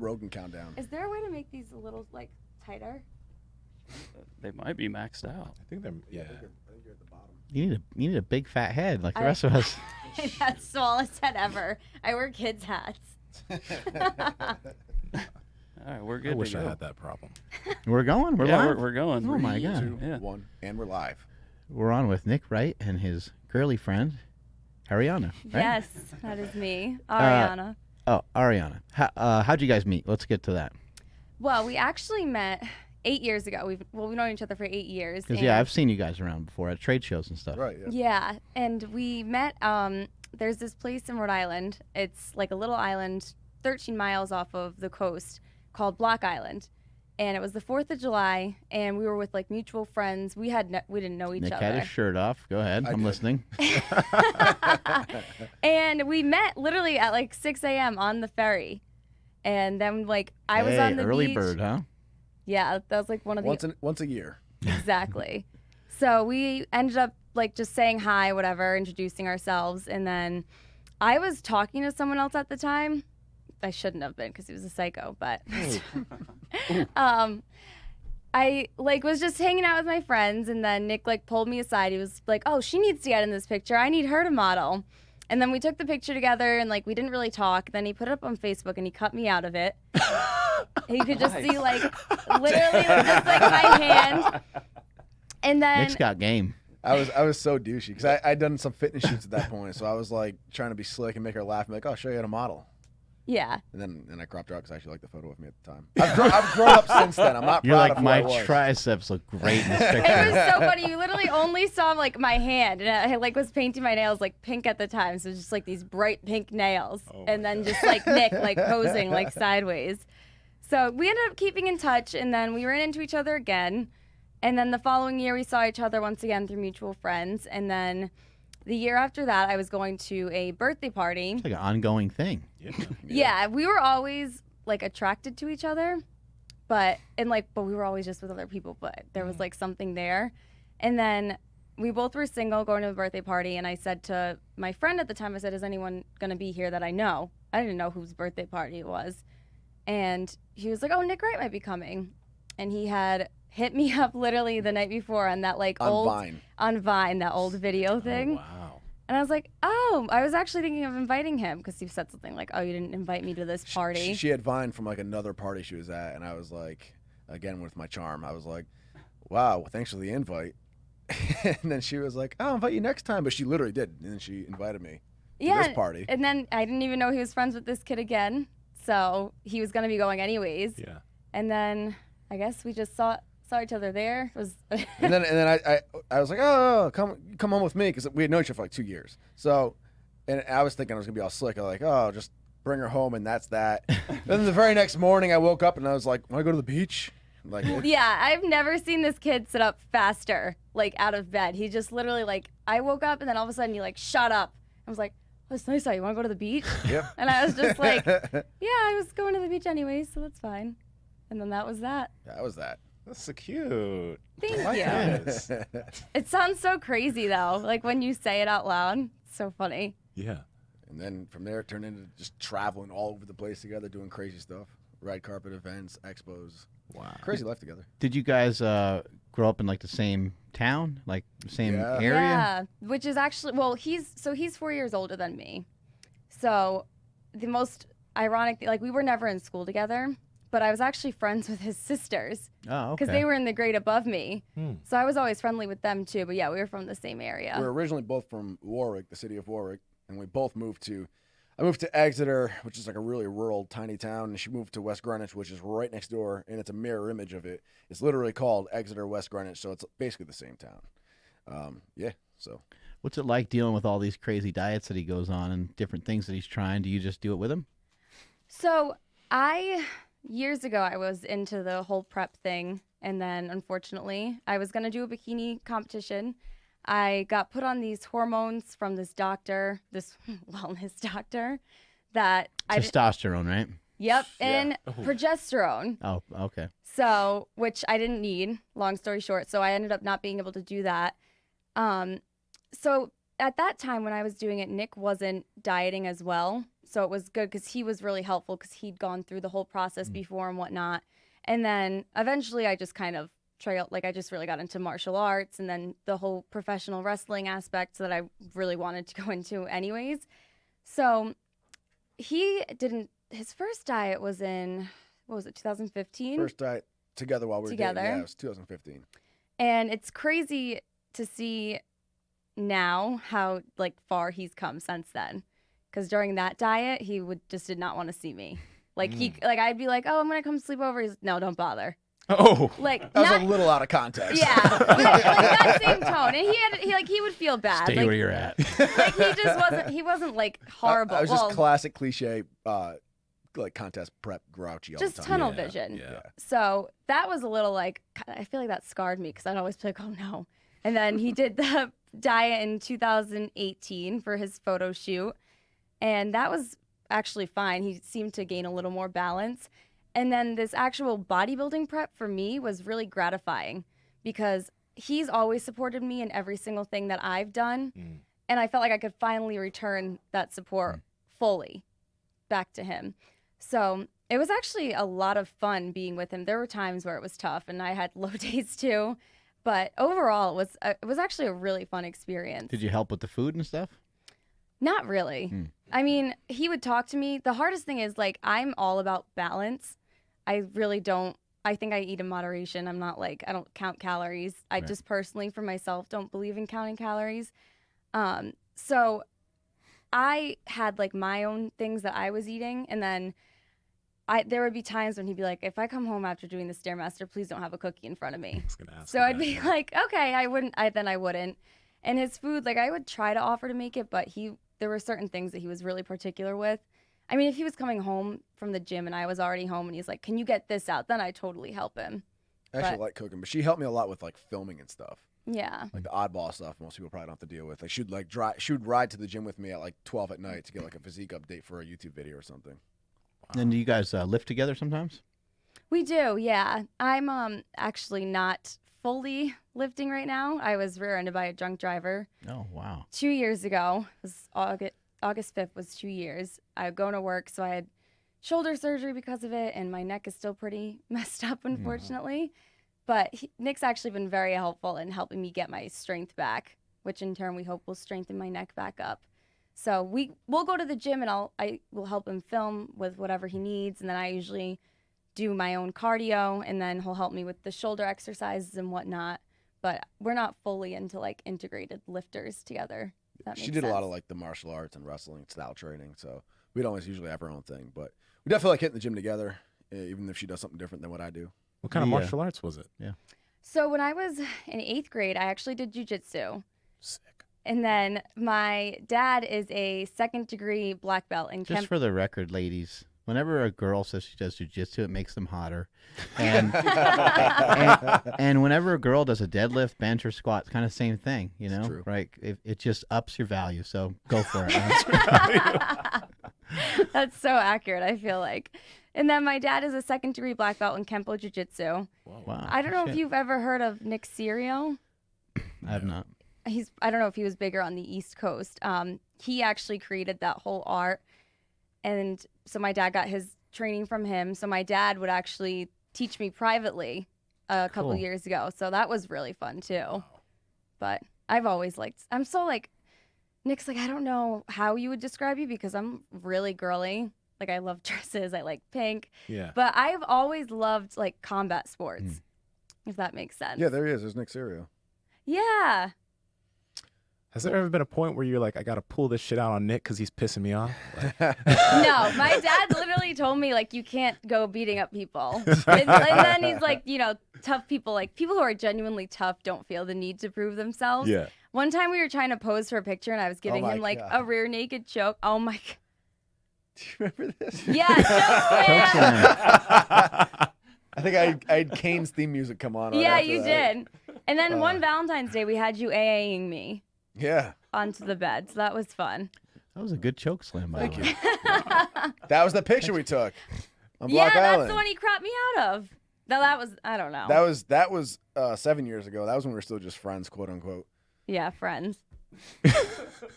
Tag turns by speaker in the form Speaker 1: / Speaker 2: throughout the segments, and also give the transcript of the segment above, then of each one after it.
Speaker 1: Rogan countdown.
Speaker 2: Is there a way to make these a little like tighter?
Speaker 3: They might be maxed out.
Speaker 4: I think they're, yeah.
Speaker 1: I think you're at the bottom.
Speaker 5: You need a big fat head like the rest of us.
Speaker 2: That's the smallest head ever. I wear kids' hats.
Speaker 3: All right, we're good
Speaker 4: I wish
Speaker 3: to
Speaker 4: I
Speaker 3: go.
Speaker 4: had that problem.
Speaker 5: We're going. We're
Speaker 3: yeah,
Speaker 5: live.
Speaker 3: we're going.
Speaker 5: Oh my
Speaker 3: 3,
Speaker 5: God.
Speaker 3: 2, yeah.
Speaker 1: 1, and we're live.
Speaker 5: We're on with Nick Wright and his girly friend, Arianna. Right?
Speaker 2: Yes, that is me, Arianna.
Speaker 5: Oh, Arianna. How'd you guys meet? Let's get to that.
Speaker 2: Well, we actually met 8 years ago. We've known each other for 8 years.
Speaker 5: Because yeah, I've seen you guys around before at trade shows and stuff.
Speaker 1: Right. Yeah.
Speaker 2: Yeah, and we met. There's this place in Rhode Island. It's like a little island, 13 miles off of the coast, called Block Island. And it was the 4th of July, and we were with like mutual friends. We didn't know each
Speaker 5: Nick
Speaker 2: other.
Speaker 5: had his shirt off. Go ahead. I'm
Speaker 1: did.
Speaker 5: listening.
Speaker 2: And we met literally at like 6 a.m. on the ferry. And then like I was on the
Speaker 5: early
Speaker 2: beach.
Speaker 5: bird, huh?
Speaker 2: Yeah, that was like one of the
Speaker 1: Once a year.
Speaker 2: exactly. So we ended up like just saying hi, whatever, introducing ourselves, and then I was talking to someone else at the time. I shouldn't have been because he was a psycho, but I like was just hanging out with my friends, and then Nick like pulled me aside. He was like, "Oh, she needs to get in this picture. I need her to model." And then we took the picture together, and like we didn't really talk. Then he put it up on Facebook, and he cut me out of it. You could just see like literally just like my hand. And then
Speaker 5: Nick's got game.
Speaker 1: I was so douchey because I'd done some fitness shoots at that point, so I was like trying to be slick and make her laugh. I'm like, "Oh, I'll show you how to model."
Speaker 2: yeah.
Speaker 1: And then I cropped her out because I actually liked the photo of me at the time. I've grown up since then. I'm not
Speaker 5: You're
Speaker 1: proud
Speaker 5: like,
Speaker 1: of who
Speaker 5: my
Speaker 1: I was.
Speaker 5: triceps look great in this
Speaker 2: It
Speaker 5: picture.
Speaker 2: was so funny. You literally only saw like my hand, and I like was painting my nails like pink at the time, so it was just like these bright pink nails, and then just like Nick like posing like sideways. So we ended up keeping in touch, and then we ran into each other again, and then the following year we saw each other once again through mutual friends, and then the year after that I was going to a birthday party.
Speaker 5: It's like an ongoing thing.
Speaker 2: Yeah, we were always like attracted to each other, but we were always just with other people, but there was like something there. And then we both were single going to a birthday party, and I said to my friend at the time, I said, "Is anyone gonna be here that I know?" I didn't know whose birthday party it was. And he was like, "Oh, Nick Wright might be coming." And he had hit me up literally the night before on that like
Speaker 1: On Vine.
Speaker 2: on Vine, that old video thing.
Speaker 4: Wow.
Speaker 2: And I was like, "Oh," I was actually thinking of inviting him because he said something like, "Oh, you didn't invite me to this party."
Speaker 1: She had Vine from like another party she was at, and I was like, again with my charm, I was like, "Wow, well, thanks for the invite." And then she was like, "I'll invite you next time," but she literally did, and then she invited me to this party.
Speaker 2: And then I didn't even know he was friends with this kid again, so he was gonna be going anyways.
Speaker 4: Yeah.
Speaker 2: And then I guess we just saw each other there. It was
Speaker 1: And then I was like, "Oh, come on with me," because we had known each other for like 2 years. So, and I was thinking I was gonna be all slick. I was like, "Oh, just bring her home," and that's that. Then the very next morning, I woke up and I was like, "Want to go to the beach?" Like,
Speaker 2: yeah, I've never seen this kid sit up faster, like out of bed. He just literally like I woke up and then all of a sudden he like shut up. I was like, "Oh, it's nice out. You want to go to the beach?"
Speaker 1: Yep.
Speaker 2: And I was just like, "Yeah, I was going to the beach anyway, so that's fine." And then that was that.
Speaker 1: That was that.
Speaker 4: That's so cute.
Speaker 2: Thank
Speaker 4: I like
Speaker 2: you.
Speaker 4: this.
Speaker 2: It sounds so crazy though, like when you say it out loud. It's so funny.
Speaker 4: Yeah.
Speaker 1: And then from there, it turned into just traveling all over the place together, doing crazy stuff. Red carpet events, expos.
Speaker 4: Wow.
Speaker 1: Crazy life together.
Speaker 5: Did you guys grow up in like the same town, like the same
Speaker 1: Yeah.
Speaker 5: area?
Speaker 2: Yeah, which is actually he's 4 years older than me. So the most ironic thing, like we were never in school together, but I was actually friends with his sisters
Speaker 5: Oh,
Speaker 2: because
Speaker 5: okay.
Speaker 2: they were in the grade above me. So I was always friendly with them too. But yeah, we were from the same area.
Speaker 1: We were originally both from Warwick, the city of Warwick, and we both moved to. I moved to Exeter, which is like a really rural, tiny town, and she moved to West Greenwich, which is right next door, and it's a mirror image of it. It's literally called Exeter West Greenwich, so it's basically the same town. Yeah, so.
Speaker 5: What's it like dealing with all these crazy diets that he goes on and different things that he's trying? Do you just do it with him?
Speaker 2: So years ago, I was into the whole prep thing, and then unfortunately, I was gonna do a bikini competition. I got put on these hormones from this doctor, this wellness doctor, that
Speaker 5: Testosterone, right?
Speaker 2: Yep,
Speaker 1: Yeah.
Speaker 2: and progesterone.
Speaker 5: Oh, okay.
Speaker 2: So, which I didn't need, long story short. So I ended up not being able to do that. So at that time when I was doing it, Nick wasn't dieting as well. So it was good because he was really helpful because he'd gone through the whole process before and whatnot. And then eventually I just kind of I just really got into martial arts and then the whole professional wrestling aspect that I really wanted to go into anyways. So his first diet was in, what was it, 2015?
Speaker 1: First diet together while we were dating.
Speaker 2: Together.
Speaker 1: Yeah, it was 2015.
Speaker 2: And it's crazy to see now how far he's come since then. Because during that diet, he did not want to see me. I'd be like, oh, I'm gonna come sleep over. He's no, don't bother.
Speaker 4: Oh,
Speaker 1: That was a little out of context.
Speaker 2: Yeah, but that same tone, and he would feel bad.
Speaker 5: Stay where you're at.
Speaker 2: He wasn't horrible.
Speaker 1: I was just classic cliche, contest prep grouchy all
Speaker 2: just
Speaker 1: the time.
Speaker 2: tunnel vision.
Speaker 4: Yeah.
Speaker 2: So that was a little I feel like that scarred me because I'd always be like, oh no. And then he did the diet in 2018 for his photo shoot, and that was actually fine. He seemed to gain a little more balance. And then this actual bodybuilding prep for me was really gratifying because he's always supported me in every single thing that I've done. And I felt like I could finally return that support fully back to him. So it was actually a lot of fun being with him. There were times where it was tough and I had low days too. But overall, it was actually a really fun experience.
Speaker 5: Did you help with the food and stuff?
Speaker 2: Not really. I mean, he would talk to me. The hardest thing is I'm all about balance. I really don't. I think I eat in moderation. I'm not I don't count calories. I just personally, for myself, don't believe in counting calories. So I had my own things that I was eating, and then there would be times when he'd be like, if I come home after doing the Stairmaster, please don't have a cookie in front of me.
Speaker 4: I was gonna ask
Speaker 2: So
Speaker 4: you
Speaker 2: I'd
Speaker 4: that,
Speaker 2: be like, okay, I wouldn't. I wouldn't. And his food, I would try to offer to make it, but there were certain things that he was really particular with. I mean, if he was coming home from the gym and I was already home and he's like, can you get this out? Then I totally help him.
Speaker 1: I actually like cooking, but she helped me a lot with filming and stuff.
Speaker 2: Yeah.
Speaker 1: The oddball stuff most people probably don't have to deal with. She would ride to the gym with me at 12 at night to get a physique update for a YouTube video or something.
Speaker 5: And do you guys lift together sometimes?
Speaker 2: We do, yeah. I'm actually not fully lifting right now. I was rear-ended by a drunk driver.
Speaker 5: Oh, wow.
Speaker 2: 2 years ago. It was August 5th was 2 years. I was going to work, so I had shoulder surgery because of it, and my neck is still pretty messed up, unfortunately. But Nick's actually been very helpful in helping me get my strength back, which in turn we hope will strengthen my neck back up. So we'll go to the gym, and I will help him film with whatever he needs, and then I usually do my own cardio, and then he'll help me with the shoulder exercises and whatnot. But we're not fully into integrated lifters together.
Speaker 1: She did a lot of the martial arts and wrestling style training, so we don't always usually have our own thing. But we definitely hitting the gym together, even if she does something different than what I do.
Speaker 4: What kind of martial arts was it?
Speaker 5: Yeah.
Speaker 2: So when I was in 8th grade, I actually did jiu-jitsu.
Speaker 4: Sick.
Speaker 2: And then my dad is a 2nd-degree black belt in
Speaker 5: Just for the record, ladies, whenever a girl says she does jiu-jitsu, it makes them hotter. And, and whenever a girl does a deadlift, bench, or squat, it's kind of the same thing,
Speaker 1: true.
Speaker 5: right? It just ups your value, so go for it.
Speaker 2: That's so accurate, I feel like. And then my dad is a 2nd-degree black belt in Kempo Jiu-Jitsu.
Speaker 5: Wow.
Speaker 2: I don't know if you've ever heard of Nick Serio.
Speaker 5: I have not.
Speaker 2: I don't know if he was bigger on the East Coast. He actually created that whole art. And so my dad got his training from him. So my dad would actually teach me privately a couple years ago. So that was really fun too. Wow. But I've always I'm so Nick's I don't know how you would describe you because I'm really girly. I love dresses. I like pink.
Speaker 4: Yeah.
Speaker 2: But I've always loved combat sports, if that makes sense.
Speaker 1: Yeah, there he is. There's Nick Serio.
Speaker 2: Yeah.
Speaker 4: Has there ever been a point where you're like, I got to pull this shit out on Nick because he's pissing me off?
Speaker 2: No, my dad literally told me, you can't go beating up people. And then he's tough people, people who are genuinely tough don't feel the need to prove themselves.
Speaker 4: Yeah.
Speaker 2: One time we were trying to pose for a picture and I was giving him,
Speaker 1: God.
Speaker 2: a rear naked choke. Oh, my God.
Speaker 1: Do you remember this?
Speaker 2: Yeah, choke slam.
Speaker 1: I think I had Kane's theme music come on.
Speaker 2: Yeah,
Speaker 1: after
Speaker 2: you
Speaker 1: that.
Speaker 2: did. And then one Valentine's Day, we had you AAing me
Speaker 1: Yeah.
Speaker 2: onto the bed. So that was fun.
Speaker 5: That was a good choke slam, by the way.
Speaker 1: That was the picture we took on
Speaker 2: Yeah,
Speaker 1: Block
Speaker 2: that's
Speaker 1: Island.
Speaker 2: the one he cropped me out of. No, that was, I don't know.
Speaker 1: That was 7 years ago. That was when we were still just friends, quote unquote.
Speaker 2: Yeah, friends.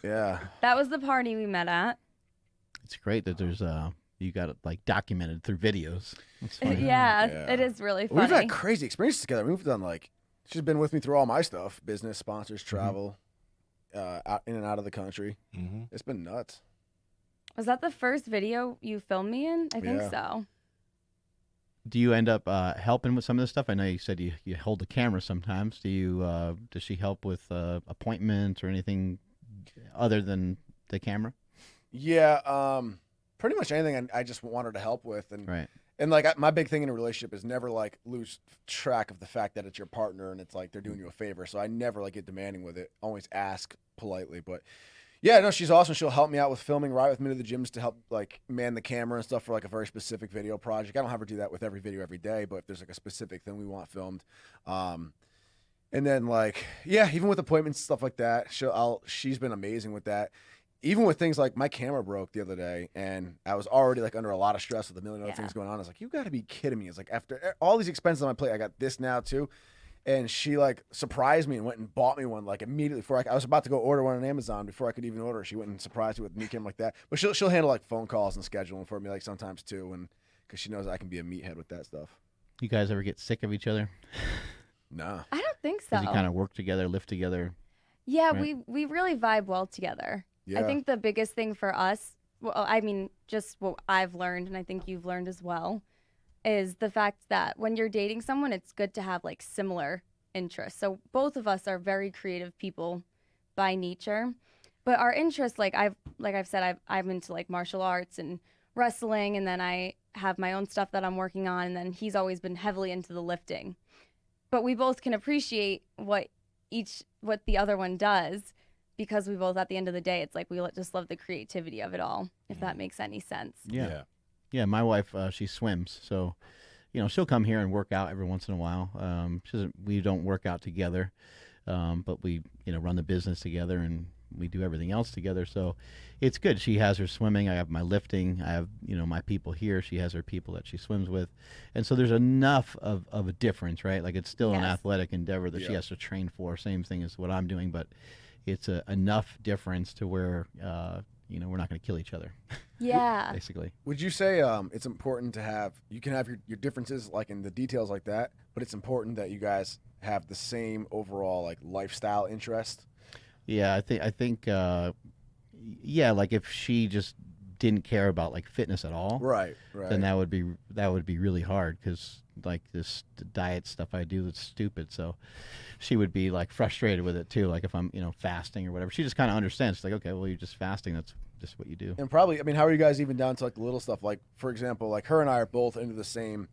Speaker 1: Yeah.
Speaker 2: That was the party we met at.
Speaker 5: It's great that there's you got it like documented through videos. That's funny.
Speaker 2: Yeah,
Speaker 1: Yeah.
Speaker 2: it is really funny.
Speaker 1: We've had crazy experiences together. We've done like, she's been with me through all my stuff, business, sponsors, travel, out, in and out of the country.
Speaker 4: Mm-hmm.
Speaker 1: It's been nuts.
Speaker 2: Was that the first video you filmed me in? I think
Speaker 1: Yeah.
Speaker 2: so.
Speaker 5: Do you end up helping with some of this stuff? I know you said you hold the camera sometimes. Do you does she help with appointments or anything other than the camera?
Speaker 1: Yeah. Pretty much anything I just want her to help with. And
Speaker 5: Right.
Speaker 1: And like my big thing in a relationship is never like lose track of the fact that it's your partner and it's like they're doing you a favor. So I never like get demanding with it. Always ask politely. But yeah, no, she's awesome. She'll help me out with filming, ride with me to the gyms to help like man the camera and stuff for like a very specific video project. I don't have her do that with every video every day, but if there's like a specific thing we want filmed. And then like, yeah, even with appointments, stuff like that, she's been amazing with that. Even with things like my camera broke the other day and I was already like under a lot of stress with a million other things going on. I was like, you got to be kidding me. It's like after all these expenses on my plate, I got this now too. And she like surprised me and went and bought me one like immediately before I was about to go order one on Amazon before I could even order. She went and surprised me with a new camera like that. But she'll handle like phone calls and scheduling for me like sometimes too. And because she knows I can be a meathead with that stuff.
Speaker 5: You guys ever get sick of each other?
Speaker 1: Nah.
Speaker 2: I don't think so.
Speaker 5: Because you kind of work together, live together.
Speaker 2: Yeah,
Speaker 5: Right.
Speaker 2: we really vibe well together.
Speaker 1: Yeah.
Speaker 2: I think the biggest thing for us, well, I mean, just what I've learned, and I think you've learned as well, is the fact that when you're dating someone, it's good to have like similar interests. So both of us are very creative people by nature, but our interests, like I've said, I'm into like martial arts and wrestling, and then I have my own stuff that I'm working on, and then he's always been heavily into the lifting. But we both can appreciate what the other one does. Because we both, at the end of the day, it's like we just love the creativity of it all, if that makes any sense.
Speaker 5: Yeah. Yeah, my wife, she swims. So, she'll come here and work out every once in a while. We don't work out together, but we, run the business together and we do everything else together. So it's good. She has her swimming. I have my lifting. I have, my people here. She has her people that she swims with. And so there's enough of a difference, right? Like it's still an athletic endeavor that she has to train for. Same thing as what I'm doing, but it's enough difference to where we're not going to kill each other.
Speaker 2: Yeah.
Speaker 5: Basically.
Speaker 1: Would you say it's important to have, you can have your differences like in the details like that, but it's important that you guys have the same overall like lifestyle interest?
Speaker 5: Yeah, I think like if she just didn't care about like fitness at all,
Speaker 1: Right.
Speaker 5: then that would be really hard because like this diet stuff I do, it's stupid. So she would be like frustrated with it too. Like if I'm fasting or whatever, she just kind of understands. She's like, okay, well you're just fasting. That's just what you do.
Speaker 1: And probably, I mean, how are you guys even down to like the little stuff? Like for example, like her and I are both into the same,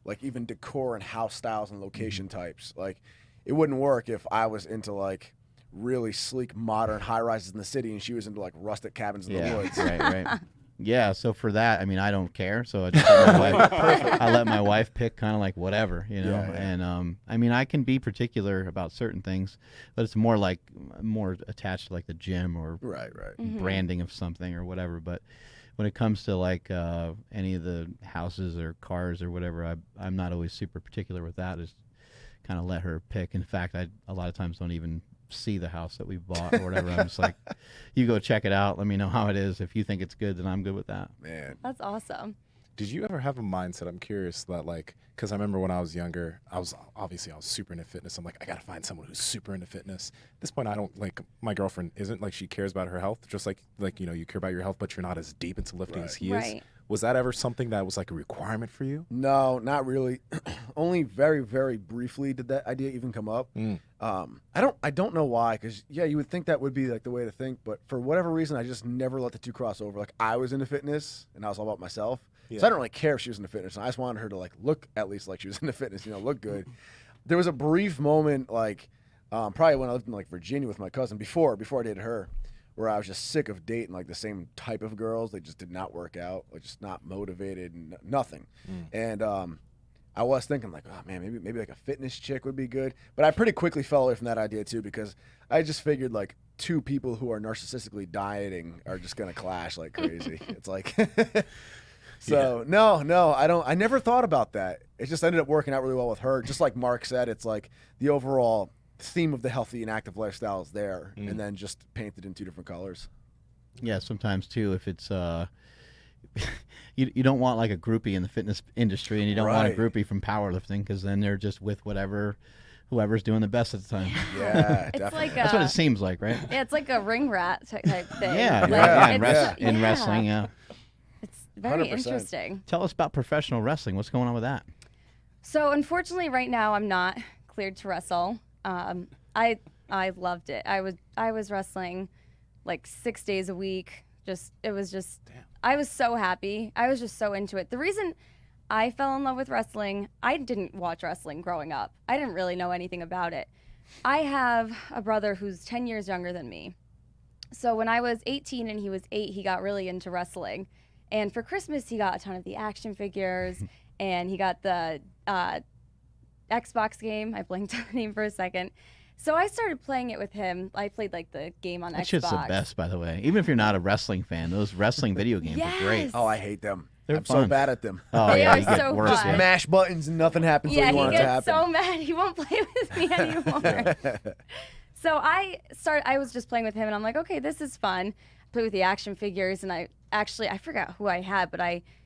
Speaker 1: like even decor and house styles and location types. Like it wouldn't work if I was into like really sleek, modern high rises in the city, and she was into like rustic cabins in the woods.
Speaker 5: Right. Yeah, so for that, I mean, I don't care. So I just let my wife pick kind of like whatever,
Speaker 1: Yeah.
Speaker 5: And I mean, I can be particular about certain things, but it's more attached to like the gym or
Speaker 1: Right.
Speaker 5: branding of something or whatever. But when it comes to like any of the houses or cars or whatever, I'm not always super particular with that. Just kind of let her pick. In fact, I a lot of times don't even see the house that we bought or whatever. I'm just like, you go check it out. Let me know how it is. If you think it's good, then I'm good with that.
Speaker 1: Man.
Speaker 2: That's awesome.
Speaker 4: Did you ever have a mindset? I'm curious that like, because I remember when I was younger, I was super into fitness. I'm like, I gotta find someone who's super into fitness. At this point, I don't like my girlfriend isn't like she cares about her health, just like you care about your health, but you're not as deep into lifting as he is.
Speaker 2: Right.
Speaker 4: Was that ever something that was like a requirement for you?
Speaker 1: No, not really. Only very, very briefly did that idea even come up. I don't know why, because you would think that would be like the way to think, but for whatever reason, I just never let the two cross over. Like I was into fitness, and I was all about myself, so I don't really care if she was into fitness. I just wanted her to like look at least like she was into fitness, look good. There was a brief moment, like probably when I lived in like Virginia with my cousin before I dated her, where I was just sick of dating like the same type of girls. They just did not work out, like just not motivated, and nothing. And I was thinking like, oh man, maybe like a fitness chick would be good. But I pretty quickly fell away from that idea too, because I just figured like two people who are narcissistically dieting are just gonna clash like crazy. It's like so no, I never thought about that. It just ended up working out really well with her. Just like Mark said, it's like the overall theme of the healthy and active lifestyle is there, and then just painted in 2 different colors.
Speaker 5: Yeah, sometimes too, if it's you don't want like a groupie in the fitness industry, and you don't want a
Speaker 1: Right.
Speaker 5: groupie from powerlifting, because then they're just with whoever's doing the best at the time.
Speaker 1: Yeah,
Speaker 2: It's
Speaker 1: definitely.
Speaker 2: like
Speaker 5: That's what it seems like, right?
Speaker 2: yeah, it's like a ring rat type thing.
Speaker 5: Yeah,
Speaker 2: Like,
Speaker 5: yeah,
Speaker 2: it's-
Speaker 5: in
Speaker 2: yeah.
Speaker 5: wrestling, yeah.
Speaker 2: It's very
Speaker 1: 100%.
Speaker 2: interesting.
Speaker 5: Tell us about professional wrestling. What's going on with that?
Speaker 2: So unfortunately, right now I'm not cleared to wrestle. I loved it. I was wrestling like 6 days a week. It was just I was so happy. I was just so into it. The reason I fell in love with wrestling, I didn't watch wrestling growing up. I didn't really know anything about it. I have a brother who's 10 years younger than me. So when I was 18 and he was 8, he got really into wrestling. And for Christmas, he got a ton of the action figures, and he got the Xbox game. I blanked on the name for a second. So I started playing it with him. I played like the game on
Speaker 5: That
Speaker 2: Xbox.
Speaker 5: shit's the best, by the way. Even if you're not a wrestling fan, those wrestling video games are great.
Speaker 2: Yes.
Speaker 1: Oh, I hate them.
Speaker 5: They're
Speaker 1: I'm so
Speaker 5: fun.
Speaker 1: bad at them.
Speaker 5: Oh
Speaker 2: They
Speaker 5: yeah,
Speaker 2: are
Speaker 5: you get
Speaker 2: so
Speaker 5: worse.
Speaker 1: Just
Speaker 2: fun.
Speaker 1: mash buttons and nothing happens
Speaker 2: Yeah,
Speaker 1: when you
Speaker 2: he
Speaker 1: want it to
Speaker 2: gets
Speaker 1: happen.
Speaker 2: so mad. He won't play with me anymore. So I was just playing with him, and I'm like, okay, this is fun. Play with the action figures, and I forgot who I had, but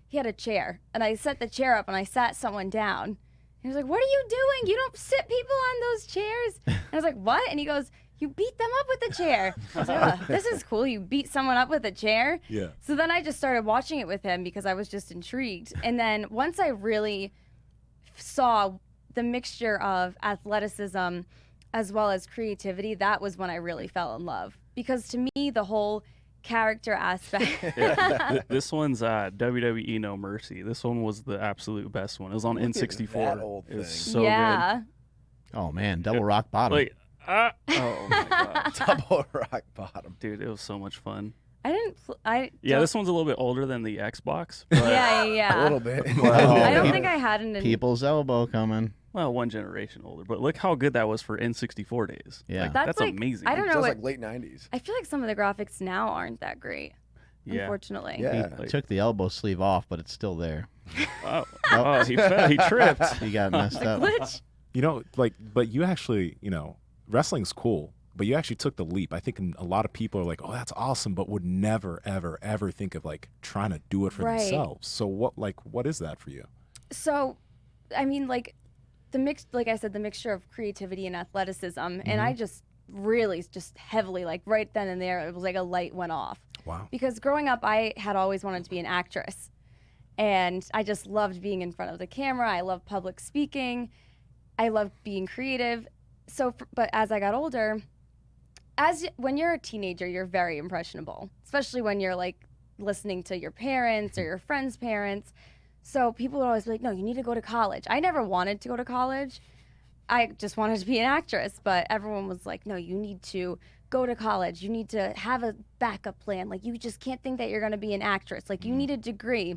Speaker 2: he had a chair, and I set the chair up, and I sat someone down. He was like, "What are you doing? You don't sit people on those chairs." And I was like, "What?" And he goes, "You beat them up with the chair." I was like, "Oh, this is cool. You beat someone up with a chair."
Speaker 4: Yeah.
Speaker 2: So then I just started watching it with him because I was just intrigued. And then once I really saw the mixture of athleticism as well as creativity, that was when I really fell in love. Because to me, the whole character aspect.
Speaker 3: This one's WWE No Mercy. This one was the absolute best one. It was on
Speaker 1: Look at
Speaker 3: N64.
Speaker 1: that old
Speaker 3: It was
Speaker 1: thing.
Speaker 3: so
Speaker 2: yeah.
Speaker 5: Oh man, double rock bottom.
Speaker 3: good. Like, oh my god,
Speaker 1: Double rock bottom.
Speaker 3: dude, it was so much fun.
Speaker 2: I didn't. I
Speaker 3: Yeah,
Speaker 2: don't-
Speaker 3: this one's a little bit older than the Xbox. But,
Speaker 2: Yeah.
Speaker 1: A little bit.
Speaker 2: I don't
Speaker 5: People-
Speaker 2: think I had an.
Speaker 5: People's elbow coming.
Speaker 3: Well, one generation older. But look how good that was for N64 days.
Speaker 5: Yeah.
Speaker 3: Like,
Speaker 2: That's
Speaker 3: that's
Speaker 2: like-
Speaker 3: amazing.
Speaker 2: I don't know
Speaker 1: Sounds
Speaker 2: what.
Speaker 1: like late 90s.
Speaker 2: I feel like some of the graphics now aren't that great.
Speaker 3: Yeah.
Speaker 2: Unfortunately.
Speaker 1: Yeah.
Speaker 5: He took the elbow sleeve off, but it's still there.
Speaker 3: Oh, he fell. He tripped.
Speaker 5: He got messed up.
Speaker 2: Glitch.
Speaker 4: You know, like, but you actually, you know, wrestling's cool, but you actually took the leap. I think a lot of people are like, oh, that's awesome, but would never, ever, ever think of like trying to do it for
Speaker 2: Right.
Speaker 4: themselves. So what is that for you?
Speaker 2: So, I mean, like the mix, like I said, the mixture of creativity and athleticism, and I just really just heavily, like right then and there, it was like a light went off.
Speaker 4: Wow.
Speaker 2: Because growing up, I had always wanted to be an actress, and I just loved being in front of the camera. I loved public speaking. I loved being creative. So, but as I got older, when you're a teenager, you're very impressionable, especially when you're like listening to your parents or your friends' parents. So people would always be like, no, you need to go to college. I never wanted to go to college. I just wanted to be an actress, but everyone was like, no, you need to go to college. You need to have a backup plan. Like, you just can't think that you're going to be an actress. Like, you need a degree.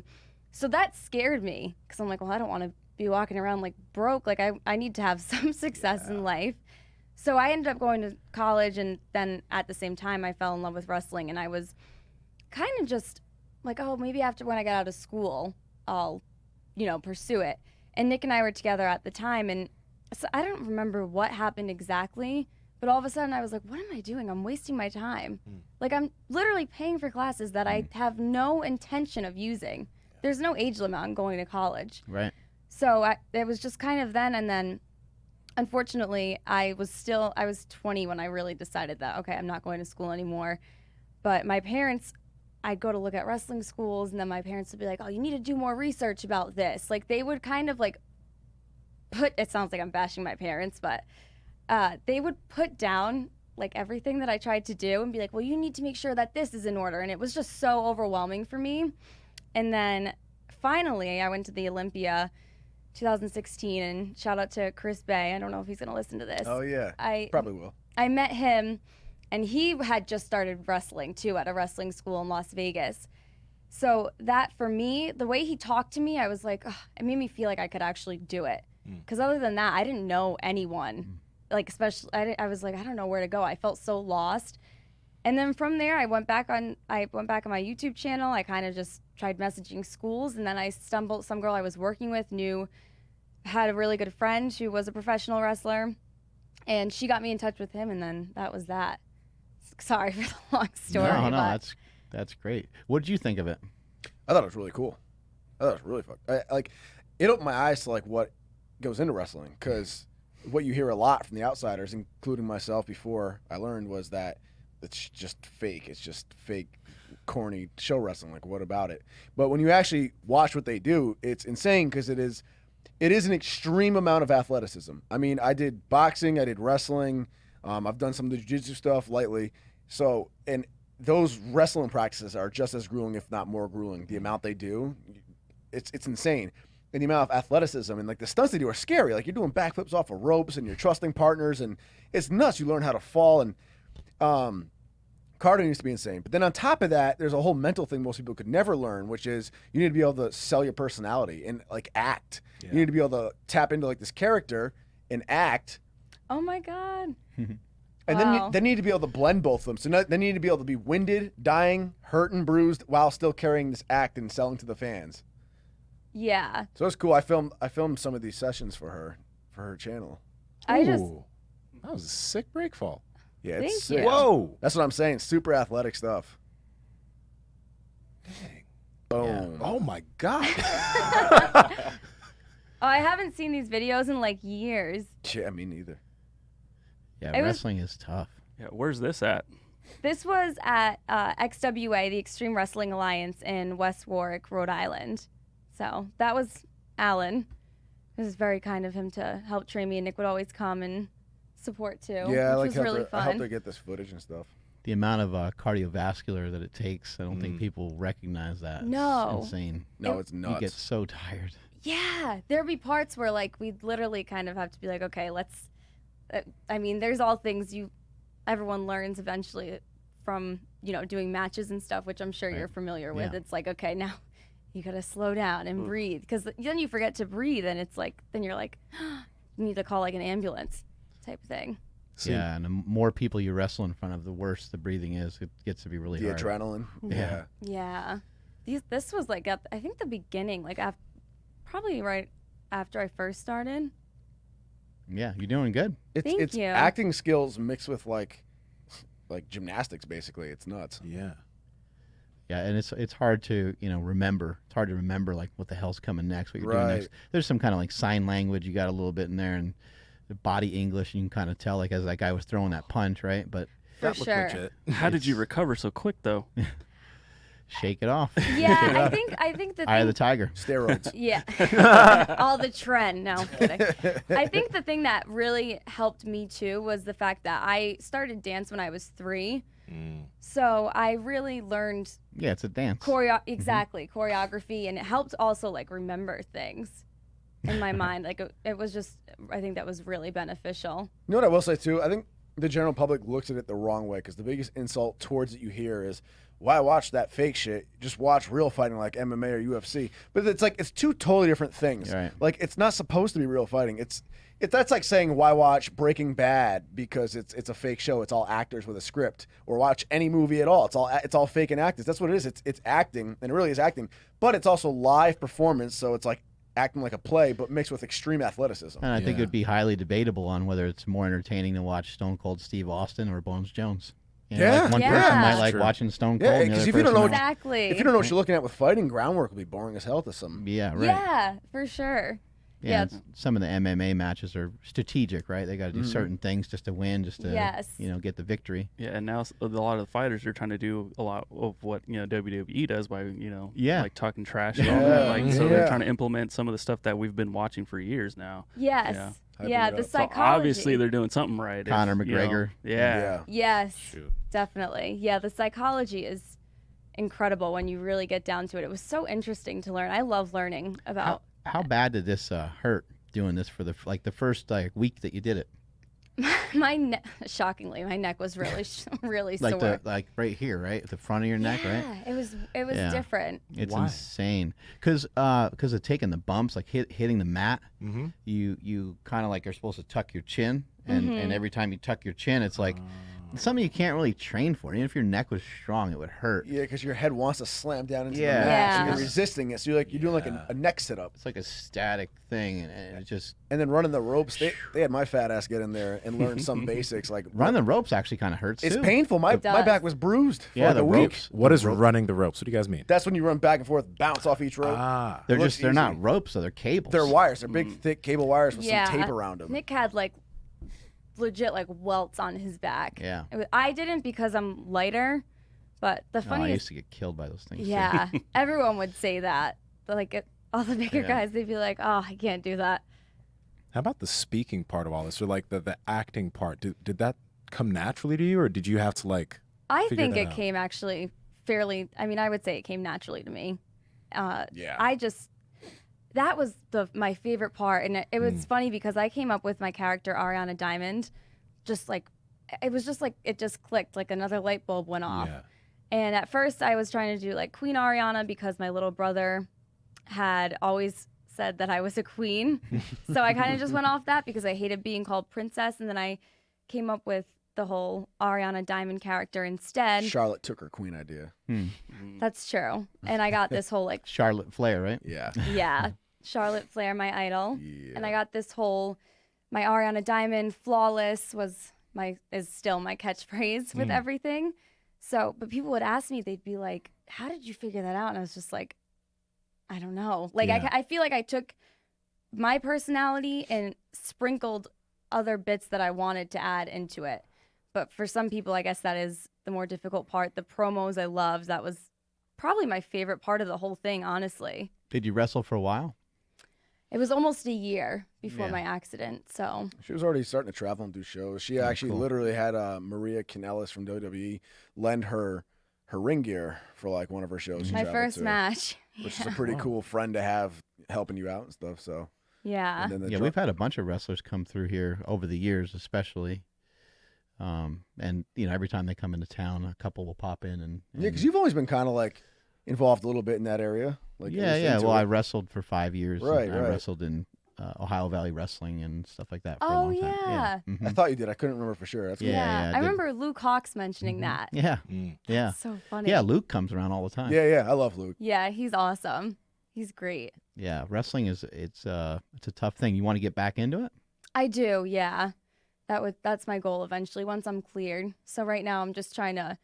Speaker 2: So that scared me because I'm like, well, I don't want to be walking around like broke. Like, I need to have some success in life. So I ended up going to college, and then at the same time, I fell in love with wrestling, and I was kind of just like, oh, maybe after when I got out of school, I'll, pursue it. And Nick and I were together at the time, and so I don't remember what happened exactly, but all of a sudden I was like, what am I doing? I'm wasting my time. Like, I'm literally paying for classes that I have no intention of using. There's no age limit on going to college.
Speaker 5: Right.
Speaker 2: So it was just kind of then, and then unfortunately I was 20 when I really decided that, okay, I'm not going to school anymore. But my parents, I'd go to look at wrestling schools, and then my parents would be like, oh, you need to do more research about this. Like, they would kind of like it sounds like I'm bashing my parents, but they would put down like everything that I tried to do and be like, well, you need to make sure that this is in order. And it was just so overwhelming for me. And then finally I went to the Olympia 2016, and shout out to Chris Bay. I don't know if he's going to listen to this.
Speaker 1: Oh, yeah.
Speaker 2: I
Speaker 1: Probably will.
Speaker 2: I met him, and he had just started wrestling too at a wrestling school in Las Vegas. So that, for me, the way he talked to me, I was like, ugh, it made me feel like I could actually do it. Because other than that, I didn't know anyone. Like, especially, I was like, I don't know where to go. I felt so lost. And then from there, I went back on my YouTube channel. I kind of just tried messaging schools, and then I stumbled. Some girl I was working with had a really good friend who was a professional wrestler. And she got me in touch with him, and then that was that. Sorry for the long story.
Speaker 5: No,
Speaker 2: but
Speaker 5: that's great. What did you think of it?
Speaker 1: I thought it was really cool. I thought it was really fun. It opened my eyes to like what goes into wrestling, because what you hear a lot from the outsiders, including myself before I learned, was that it's just fake. It's just fake, corny show wrestling. Like, what about it? But when you actually watch what they do, it's insane, because it is an extreme amount of athleticism. I mean, I did boxing, I did wrestling, I've done some of the jiu-jitsu stuff lightly. So, and those wrestling practices are just as grueling, if not more grueling. The amount they do, it's insane. And the amount of athleticism and like the stunts they do are scary. Like, you're doing backflips off of ropes and you're trusting partners, and it's nuts. You learn how to fall, and cardio needs to be insane. But then on top of that, there's a whole mental thing most people could never learn, which is you need to be able to sell your personality and like act. Yeah. You need to be able to tap into like this character and act.
Speaker 2: Oh my God.
Speaker 1: And then they need to be able to blend both of them. So they need to be able to be winded, dying, hurt, and bruised while still carrying this act and selling to the fans.
Speaker 2: Yeah.
Speaker 1: So it's cool. I filmed some of these sessions for her channel.
Speaker 4: That was a sick break fall.
Speaker 1: Yeah, it's
Speaker 2: Thank
Speaker 1: sick.
Speaker 2: you.
Speaker 4: Whoa.
Speaker 1: That's what I'm saying. Super athletic stuff.
Speaker 4: Dang.
Speaker 1: Boom.
Speaker 4: Yeah. Oh my God.
Speaker 2: Oh, I haven't seen these videos in like years.
Speaker 1: Yeah, me neither.
Speaker 5: Yeah, wrestling is tough.
Speaker 3: Yeah, where's this at?
Speaker 2: This was at XWA, the Extreme Wrestling Alliance in West Warwick, Rhode Island. So that was Alan. It was very kind of him to help train me, and Nick would always come and support too.
Speaker 1: Yeah,
Speaker 2: which was really
Speaker 1: I helped
Speaker 2: fun.
Speaker 1: her get this footage and stuff.
Speaker 5: The amount of cardiovascular that it takes, I don't think people recognize that.
Speaker 2: No.
Speaker 5: It's insane.
Speaker 1: No, it's nuts.
Speaker 5: You get so tired.
Speaker 2: Yeah, there'd be parts where like we'd literally kind of have to be like, okay, let's. I mean, there's all things everyone learns eventually from doing matches and stuff, which I'm sure you're familiar with.
Speaker 5: Yeah.
Speaker 2: It's like, okay, now you gotta slow down and breathe, because then you forget to breathe, and it's like then you're like, you need to call like an ambulance type thing.
Speaker 5: Yeah, and the more people you wrestle in front of, the worse the breathing is. It gets to be really
Speaker 1: The
Speaker 5: hard.
Speaker 1: adrenaline. Yeah.
Speaker 2: Yeah, this was like at I think the beginning, like probably right after I first started.
Speaker 5: Yeah, you're doing good.
Speaker 1: It's
Speaker 2: you.
Speaker 1: acting skills mixed with like gymnastics, basically. It's nuts.
Speaker 4: Yeah.
Speaker 5: Yeah, and it's hard to remember. It's hard to remember like what the hell's coming next, what you're doing
Speaker 1: Right.
Speaker 5: next. There's some kind of like sign language you got a little bit in there, and the body English, you can kind of tell like as that guy was throwing that punch, right? But
Speaker 2: For
Speaker 4: That looked
Speaker 2: sure.
Speaker 4: legit.
Speaker 3: How did you recover so quick, though?
Speaker 5: shake it off.
Speaker 2: Yeah, I think the
Speaker 5: Eye of
Speaker 2: thing
Speaker 5: the tiger.
Speaker 1: Steroids.
Speaker 2: Yeah. All the trend. No, I'm kidding. I think the thing that really helped me too was the fact that I started dance when I was 3. So I really learned
Speaker 5: Yeah, it's a dance.
Speaker 2: choreography, and it helped also like remember things in my mind. Like it was just, I think that was really beneficial.
Speaker 1: You know what I will say too? I think the general public looks at it the wrong way, because the biggest insult towards it you hear is, why watch that fake shit? Just watch real fighting like MMA or UFC. But it's like, it's two totally different things.
Speaker 5: Right.
Speaker 1: Like, it's not supposed to be real fighting. That's like saying, why watch Breaking Bad because it's a fake show. It's all actors with a script. Or watch any movie at all. It's all fake and actors. That's what it is. It's acting, and it really is acting. But it's also live performance, so it's like acting like a play, but mixed with extreme athleticism.
Speaker 5: And I think it
Speaker 4: Yeah.
Speaker 5: would be highly debatable on whether it's more entertaining to watch Stone Cold Steve Austin or Bones Jones.
Speaker 1: Yeah.
Speaker 5: Like one
Speaker 2: Yeah.
Speaker 5: person might
Speaker 2: That's
Speaker 5: like
Speaker 4: true.
Speaker 5: watching Stone Cold.
Speaker 1: Yeah,
Speaker 5: and the
Speaker 1: 'cause
Speaker 5: other
Speaker 1: if you don't
Speaker 5: person
Speaker 1: know
Speaker 5: might-
Speaker 2: Exactly.
Speaker 1: If you don't know what you're looking at with fighting, groundwork will be boring as hell to some.
Speaker 5: Yeah, right.
Speaker 2: Yeah, for sure.
Speaker 5: Yeah,
Speaker 2: Yeah.
Speaker 5: some of the MMA matches are strategic, right? They got to do certain things just to win, just to
Speaker 2: Yes.
Speaker 5: get the victory.
Speaker 3: Yeah, and now a lot of the fighters are trying to do a lot of what WWE does by
Speaker 5: Yeah.
Speaker 3: like talking trash and all that.
Speaker 1: Yeah.
Speaker 3: Like so
Speaker 1: Yeah.
Speaker 3: they're trying to implement some of the stuff that we've been watching for years now.
Speaker 2: Yes.
Speaker 3: Yeah.
Speaker 1: Hyping
Speaker 2: Yeah,
Speaker 1: it
Speaker 2: the
Speaker 1: up. So
Speaker 3: So
Speaker 2: psychology.
Speaker 3: obviously they're doing something right.
Speaker 5: Conor
Speaker 3: if, you know,
Speaker 5: McGregor.
Speaker 3: Yeah.
Speaker 2: Yes.
Speaker 4: Shoot.
Speaker 2: Definitely. Yeah, the psychology is incredible when you really get down to it. It was so interesting to learn. I love learning about
Speaker 5: How bad did this hurt doing this for the first week that you did it?
Speaker 2: my neck. Shockingly, my neck was really really
Speaker 5: Like
Speaker 2: sore.
Speaker 5: like right here, right? The front of your neck, right?
Speaker 2: Yeah, it was
Speaker 5: Yeah.
Speaker 2: different.
Speaker 5: It's
Speaker 4: Why?
Speaker 5: insane because of taking the bumps, like hitting the mat.
Speaker 4: Mm-hmm.
Speaker 5: You kind of like are supposed to tuck your chin, and every time you tuck your chin, it's like It's something you can't really train for. Even if your neck was strong, it would hurt.
Speaker 1: Yeah, because your head wants to slam down into
Speaker 5: Yeah.
Speaker 1: the mat, so
Speaker 2: Yeah.
Speaker 1: you're resisting it. So you're doing like a neck sit up,
Speaker 5: It's like a static thing, and it just
Speaker 1: and then running the ropes. They had my fat ass get in there and learn some basics. Like
Speaker 5: running the ropes actually kind of hurts
Speaker 1: it's
Speaker 5: too.
Speaker 1: painful. My
Speaker 2: It does.
Speaker 1: back was bruised for
Speaker 5: Yeah,
Speaker 1: like
Speaker 5: the
Speaker 1: a week.
Speaker 5: ropes.
Speaker 4: What is running the ropes? What do you guys mean?
Speaker 1: That's when you run back and forth, bounce off each rope.
Speaker 4: Ah.
Speaker 5: They're
Speaker 1: looks
Speaker 5: just they're not
Speaker 1: easy.
Speaker 5: ropes, so they're cables.
Speaker 1: They're wires. They're big, thick cable wires with
Speaker 2: Yeah.
Speaker 1: some tape around them.
Speaker 2: Nick had like legit like welts on his back.
Speaker 5: Yeah.
Speaker 2: I didn't because I'm lighter, but the
Speaker 5: Oh, I
Speaker 2: funniest
Speaker 5: used to get killed by those things. too.
Speaker 2: yeah, everyone would say that. But, like all the bigger
Speaker 5: Yeah.
Speaker 2: guys, they'd be like, "Oh, I can't do that."
Speaker 4: How about the speaking part of all this, or like the acting part? Did that come naturally to you, or did you have to like?
Speaker 2: I
Speaker 4: Figure
Speaker 2: think
Speaker 4: that
Speaker 2: it
Speaker 4: out.
Speaker 2: came actually fairly. I mean, I would say it came naturally to me.
Speaker 1: Yeah.
Speaker 2: I just that was my favorite part, and it was funny because I came up with my character Arianna Diamond, just like it was just like it just clicked, like another light bulb went off.
Speaker 4: Yeah.
Speaker 2: And at first, I was trying to do like Queen Arianna because my little brother had always said that I was a queen, so I kind of just went off that because I hated being called princess, and then I came up with the whole Arianna Diamond character instead.
Speaker 1: Charlotte took her queen idea.
Speaker 2: That's true. And I got this whole like
Speaker 5: Charlotte Flair, right?
Speaker 1: Yeah.
Speaker 2: yeah, Charlotte Flair, my idol.
Speaker 1: Yeah.
Speaker 2: And I got this whole my Arianna Diamond flawless is still my catchphrase with everything. So, but people would ask me, they'd be like, "How did you figure that out?" And I was just like, I don't know. Like
Speaker 4: Yeah.
Speaker 2: I feel like I took my personality and sprinkled other bits that I wanted to add into it. But for some people, I guess that is the more difficult part. The promos I loved. That was probably my favorite part of the whole thing, honestly.
Speaker 5: Did you wrestle for a while?
Speaker 2: It was almost a year before
Speaker 5: Yeah.
Speaker 2: my accident. So,
Speaker 1: She was already starting to travel and do shows. She actually
Speaker 5: cool.
Speaker 1: literally had Maria Kanellis from WWE lend her ring gear for like one of her shows. she
Speaker 2: my
Speaker 1: traveled
Speaker 2: first
Speaker 1: to,
Speaker 2: match.
Speaker 1: which is a pretty cool friend to have helping you out and stuff. So
Speaker 2: Yeah.
Speaker 1: and then the
Speaker 5: Yeah, we've had a bunch of wrestlers come through here over the years, especially. And every time they come into town, a couple will pop in and
Speaker 1: yeah, because you've always been kind of like involved a little bit in that area. Like at least into
Speaker 5: Well, I
Speaker 1: it.
Speaker 5: wrestled for 5 years. and
Speaker 1: Right,
Speaker 5: I
Speaker 1: right.
Speaker 5: wrestled in Ohio Valley Wrestling and stuff like that for a
Speaker 2: Oh,
Speaker 5: long time.
Speaker 2: yeah.
Speaker 5: Mhm.
Speaker 1: I thought you did. I couldn't remember for sure. That's
Speaker 5: Yeah,
Speaker 1: cool.
Speaker 5: yeah, I
Speaker 2: I
Speaker 5: did.
Speaker 2: remember Luke Hawks mentioning that.
Speaker 5: Yeah,
Speaker 4: Mm.
Speaker 5: yeah,
Speaker 2: So funny.
Speaker 5: yeah. Luke comes around all the time.
Speaker 1: Yeah, I love Luke.
Speaker 2: Yeah, he's awesome. He's great.
Speaker 5: Yeah, wrestling it's a tough thing. You want to get back into it?
Speaker 2: I do, yeah. That's my goal eventually once I'm cleared. So right now I'm just trying to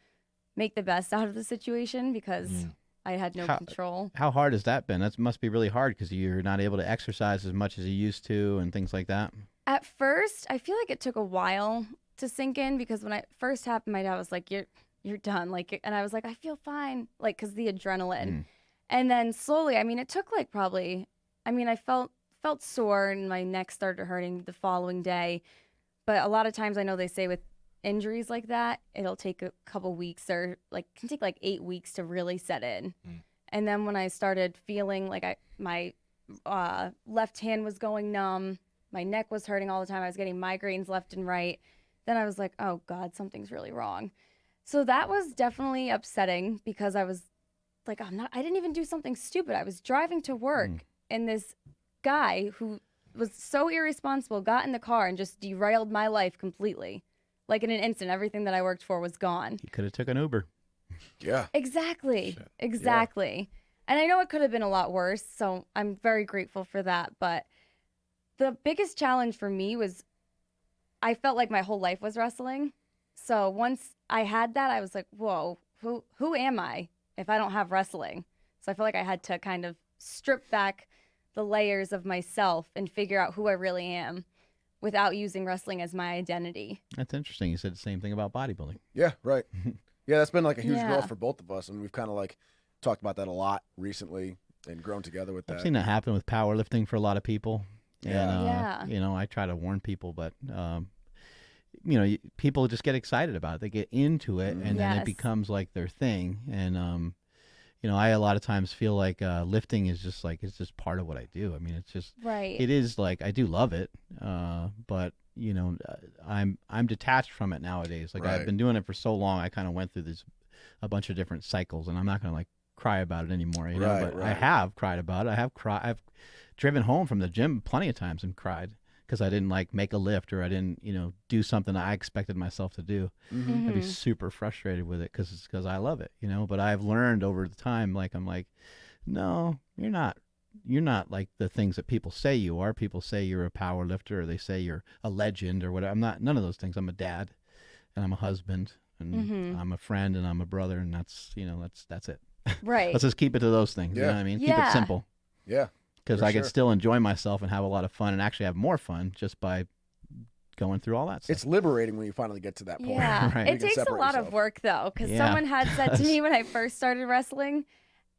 Speaker 2: make the best out of the situation because I had no control.
Speaker 5: How hard has that been? That must be really hard because you're not able to exercise as much as you used to and things like that.
Speaker 2: At first, I feel like it took a while to sink in because when it first happened, my dad was like, "You're done," and I was like, "I feel fine," like because the adrenaline. And then slowly, I mean, it took like probably, I mean, I felt sore and my neck started hurting the following day. But a lot of times I know they say with injuries like that, it'll take a couple weeks or can take like 8 weeks to really set in. And then when I started feeling like my left hand was going numb, my neck was hurting all the time, I was getting migraines left and right, then I was like, oh God, something's really wrong. So that was definitely upsetting because I was like, I didn't even do something stupid. I was driving to work and this guy who was so irresponsible got in the car and just derailed my life completely. Like in an instant, everything that I worked for was gone.
Speaker 5: You could have took an Uber.
Speaker 1: Yeah.
Speaker 2: Exactly. Exactly. And I know it could have been a lot worse, so I'm very grateful for that. But the biggest challenge for me was I felt like my whole life was wrestling. So once I had that, I was like, whoa, who am I if I don't have wrestling? So I feel like I had to kind of strip back the layers of myself and figure out who I really am without using wrestling as my identity.
Speaker 5: That's interesting. You said the same thing about bodybuilding.
Speaker 1: Yeah, right. Yeah, that's been like a huge
Speaker 2: Yeah.
Speaker 1: growth for both of us, and we've kind of like talked about that a lot recently and grown together with that.
Speaker 5: I've seen that happen with powerlifting for a lot of people.
Speaker 1: Yeah.
Speaker 5: And, I try to warn people, but, people just get excited about it. They get into it, and then it
Speaker 2: Yes.
Speaker 5: becomes like their thing. And, I a lot of times feel like lifting is just like, it's just part of what I do. I mean, it's just,
Speaker 2: Right.
Speaker 5: it is like, I do love it, but, I'm detached from it nowadays. Like I've
Speaker 1: Right.
Speaker 5: been doing it for so long, I kind of went through a bunch of different cycles, and I'm not going to like cry about it anymore,
Speaker 1: Right,
Speaker 5: but I
Speaker 1: right.
Speaker 5: have cried about it. I've driven home from the gym plenty of times and cried because I didn't like make a lift or I didn't, do something I expected myself to do. I'd be super frustrated with it because I love it, But I've learned over the time, I'm like, no, you're not. You're not like the things that people say you are. People say you're a power lifter, or they say you're a legend or whatever. I'm not none of those things. I'm a dad, and I'm a husband, and I'm a friend, and I'm a brother, and that's that's it.
Speaker 2: Right.
Speaker 5: Let's just keep it to those things. You know what I mean? Keep it simple.
Speaker 1: Yeah.
Speaker 5: Because I could still enjoy myself and have a lot of fun, and actually have more fun just by going through all that stuff.
Speaker 1: It's liberating when you finally get to that point.
Speaker 2: Yeah.
Speaker 5: Right.
Speaker 2: It takes a lot of work though, because someone had said to me when I first started wrestling.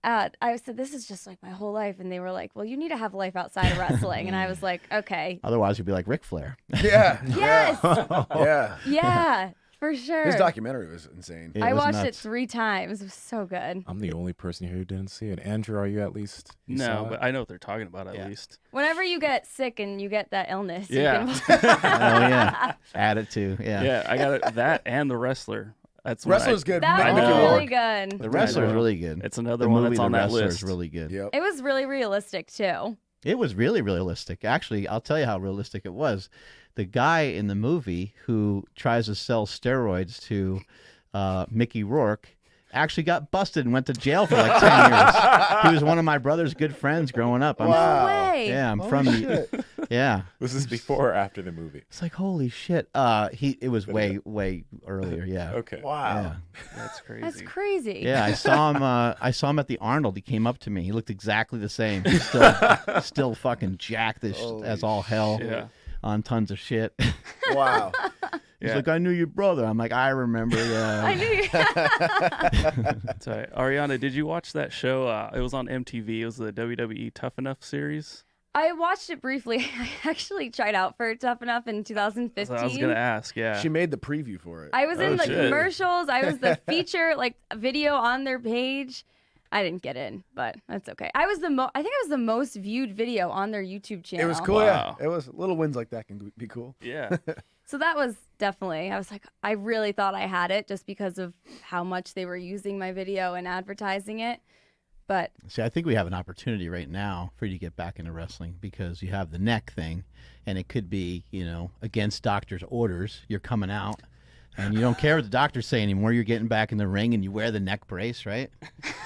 Speaker 2: I said, this is just like my whole life. And they were like, well, you need to have a life outside of wrestling. And I was like, okay.
Speaker 5: Otherwise, you'd be like Ric Flair.
Speaker 1: Yeah.
Speaker 2: Yes.
Speaker 1: Yeah.
Speaker 2: Yeah, for sure.
Speaker 1: His documentary was insane.
Speaker 2: I watched
Speaker 5: nuts.
Speaker 2: it 3 times. It was so good.
Speaker 4: I'm the only person here who didn't see it. Andrew, are you at least? You saw
Speaker 3: No,
Speaker 4: it?
Speaker 3: but I know what they're talking about at least.
Speaker 2: Whenever you get sick and you get that illness,
Speaker 3: Yeah.
Speaker 2: you can
Speaker 5: Oh, yeah. Add it to, yeah.
Speaker 3: Yeah, I got it, that and The Wrestler. That's
Speaker 1: Wrestler's good.
Speaker 2: That
Speaker 3: I
Speaker 2: was
Speaker 3: know.
Speaker 2: really good.
Speaker 5: The Wrestler's really good.
Speaker 3: It's another
Speaker 5: the
Speaker 3: one
Speaker 5: movie
Speaker 3: that's on
Speaker 5: The
Speaker 3: that
Speaker 5: Wrestler's
Speaker 3: list.
Speaker 5: really good.
Speaker 1: Yep.
Speaker 2: It was really realistic too.
Speaker 5: It was really realistic. Actually, I'll tell you how realistic it was. The guy in the movie who tries to sell steroids to Mickey Rourke actually got busted and went to jail for like 10 years. He was one of my brother's good friends growing up.
Speaker 2: No way.
Speaker 5: Yeah, I'm
Speaker 1: Oh,
Speaker 5: from
Speaker 1: shit.
Speaker 5: yeah.
Speaker 4: Was this before or after the movie?
Speaker 5: It's like holy shit. It was way earlier. Yeah.
Speaker 4: Okay.
Speaker 1: Wow.
Speaker 5: Yeah.
Speaker 3: That's crazy.
Speaker 2: That's crazy.
Speaker 5: Yeah, I saw him at the Arnold. He came up to me. He looked exactly the same. Still fucking jacked as all hell.
Speaker 3: Yeah.
Speaker 5: On tons of shit.
Speaker 1: Wow.
Speaker 5: He's
Speaker 3: Yeah.
Speaker 5: like, I knew your brother. I'm like, I remember. Yeah.
Speaker 2: I knew you.
Speaker 3: That's right. Arianna, did you watch that show? It was on MTV. It was the WWE Tough Enough series.
Speaker 2: I watched it briefly. I actually tried out for Tough Enough in 2015.
Speaker 3: So I was gonna ask. Yeah.
Speaker 1: She made the preview for it.
Speaker 2: I was in the
Speaker 3: shit.
Speaker 2: commercials. I was the feature video on their page. I didn't get in, but that's okay. I think I was the most viewed video on their YouTube channel.
Speaker 1: It was cool.
Speaker 3: Wow.
Speaker 1: Yeah. It was little wins like that can be cool.
Speaker 3: Yeah.
Speaker 2: So that was definitely, I was like, I really thought I had it just because of how much they were using my video and advertising it. But
Speaker 5: See, I think we have an opportunity right now for you to get back into wrestling because you have the neck thing, and it could be, against doctor's orders. You're coming out, and you don't care what the doctors say anymore. You're getting back in the ring, and you wear the neck brace, right?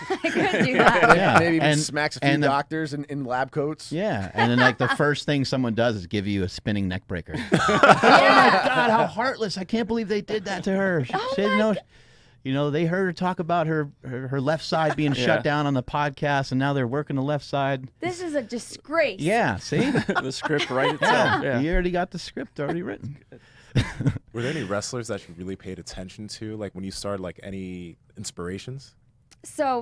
Speaker 2: I couldn't do that.
Speaker 5: Yeah.
Speaker 1: Maybe even
Speaker 5: And-
Speaker 1: smacks a few
Speaker 5: and the-
Speaker 1: doctors in lab coats.
Speaker 5: Yeah, and then like the first thing someone does is give you a spinning neck breaker. Oh my God, how heartless! I can't believe they did that to her. She said, they heard her talk about her left side being shut down on the podcast, and now they're working the left side.
Speaker 2: This is a disgrace.
Speaker 5: Yeah, see?
Speaker 3: The script right itself.
Speaker 5: Yeah,
Speaker 3: Yeah.
Speaker 5: you already got the script already written.
Speaker 4: Were there any wrestlers that you really paid attention to, like when you started, like any inspirations?
Speaker 2: So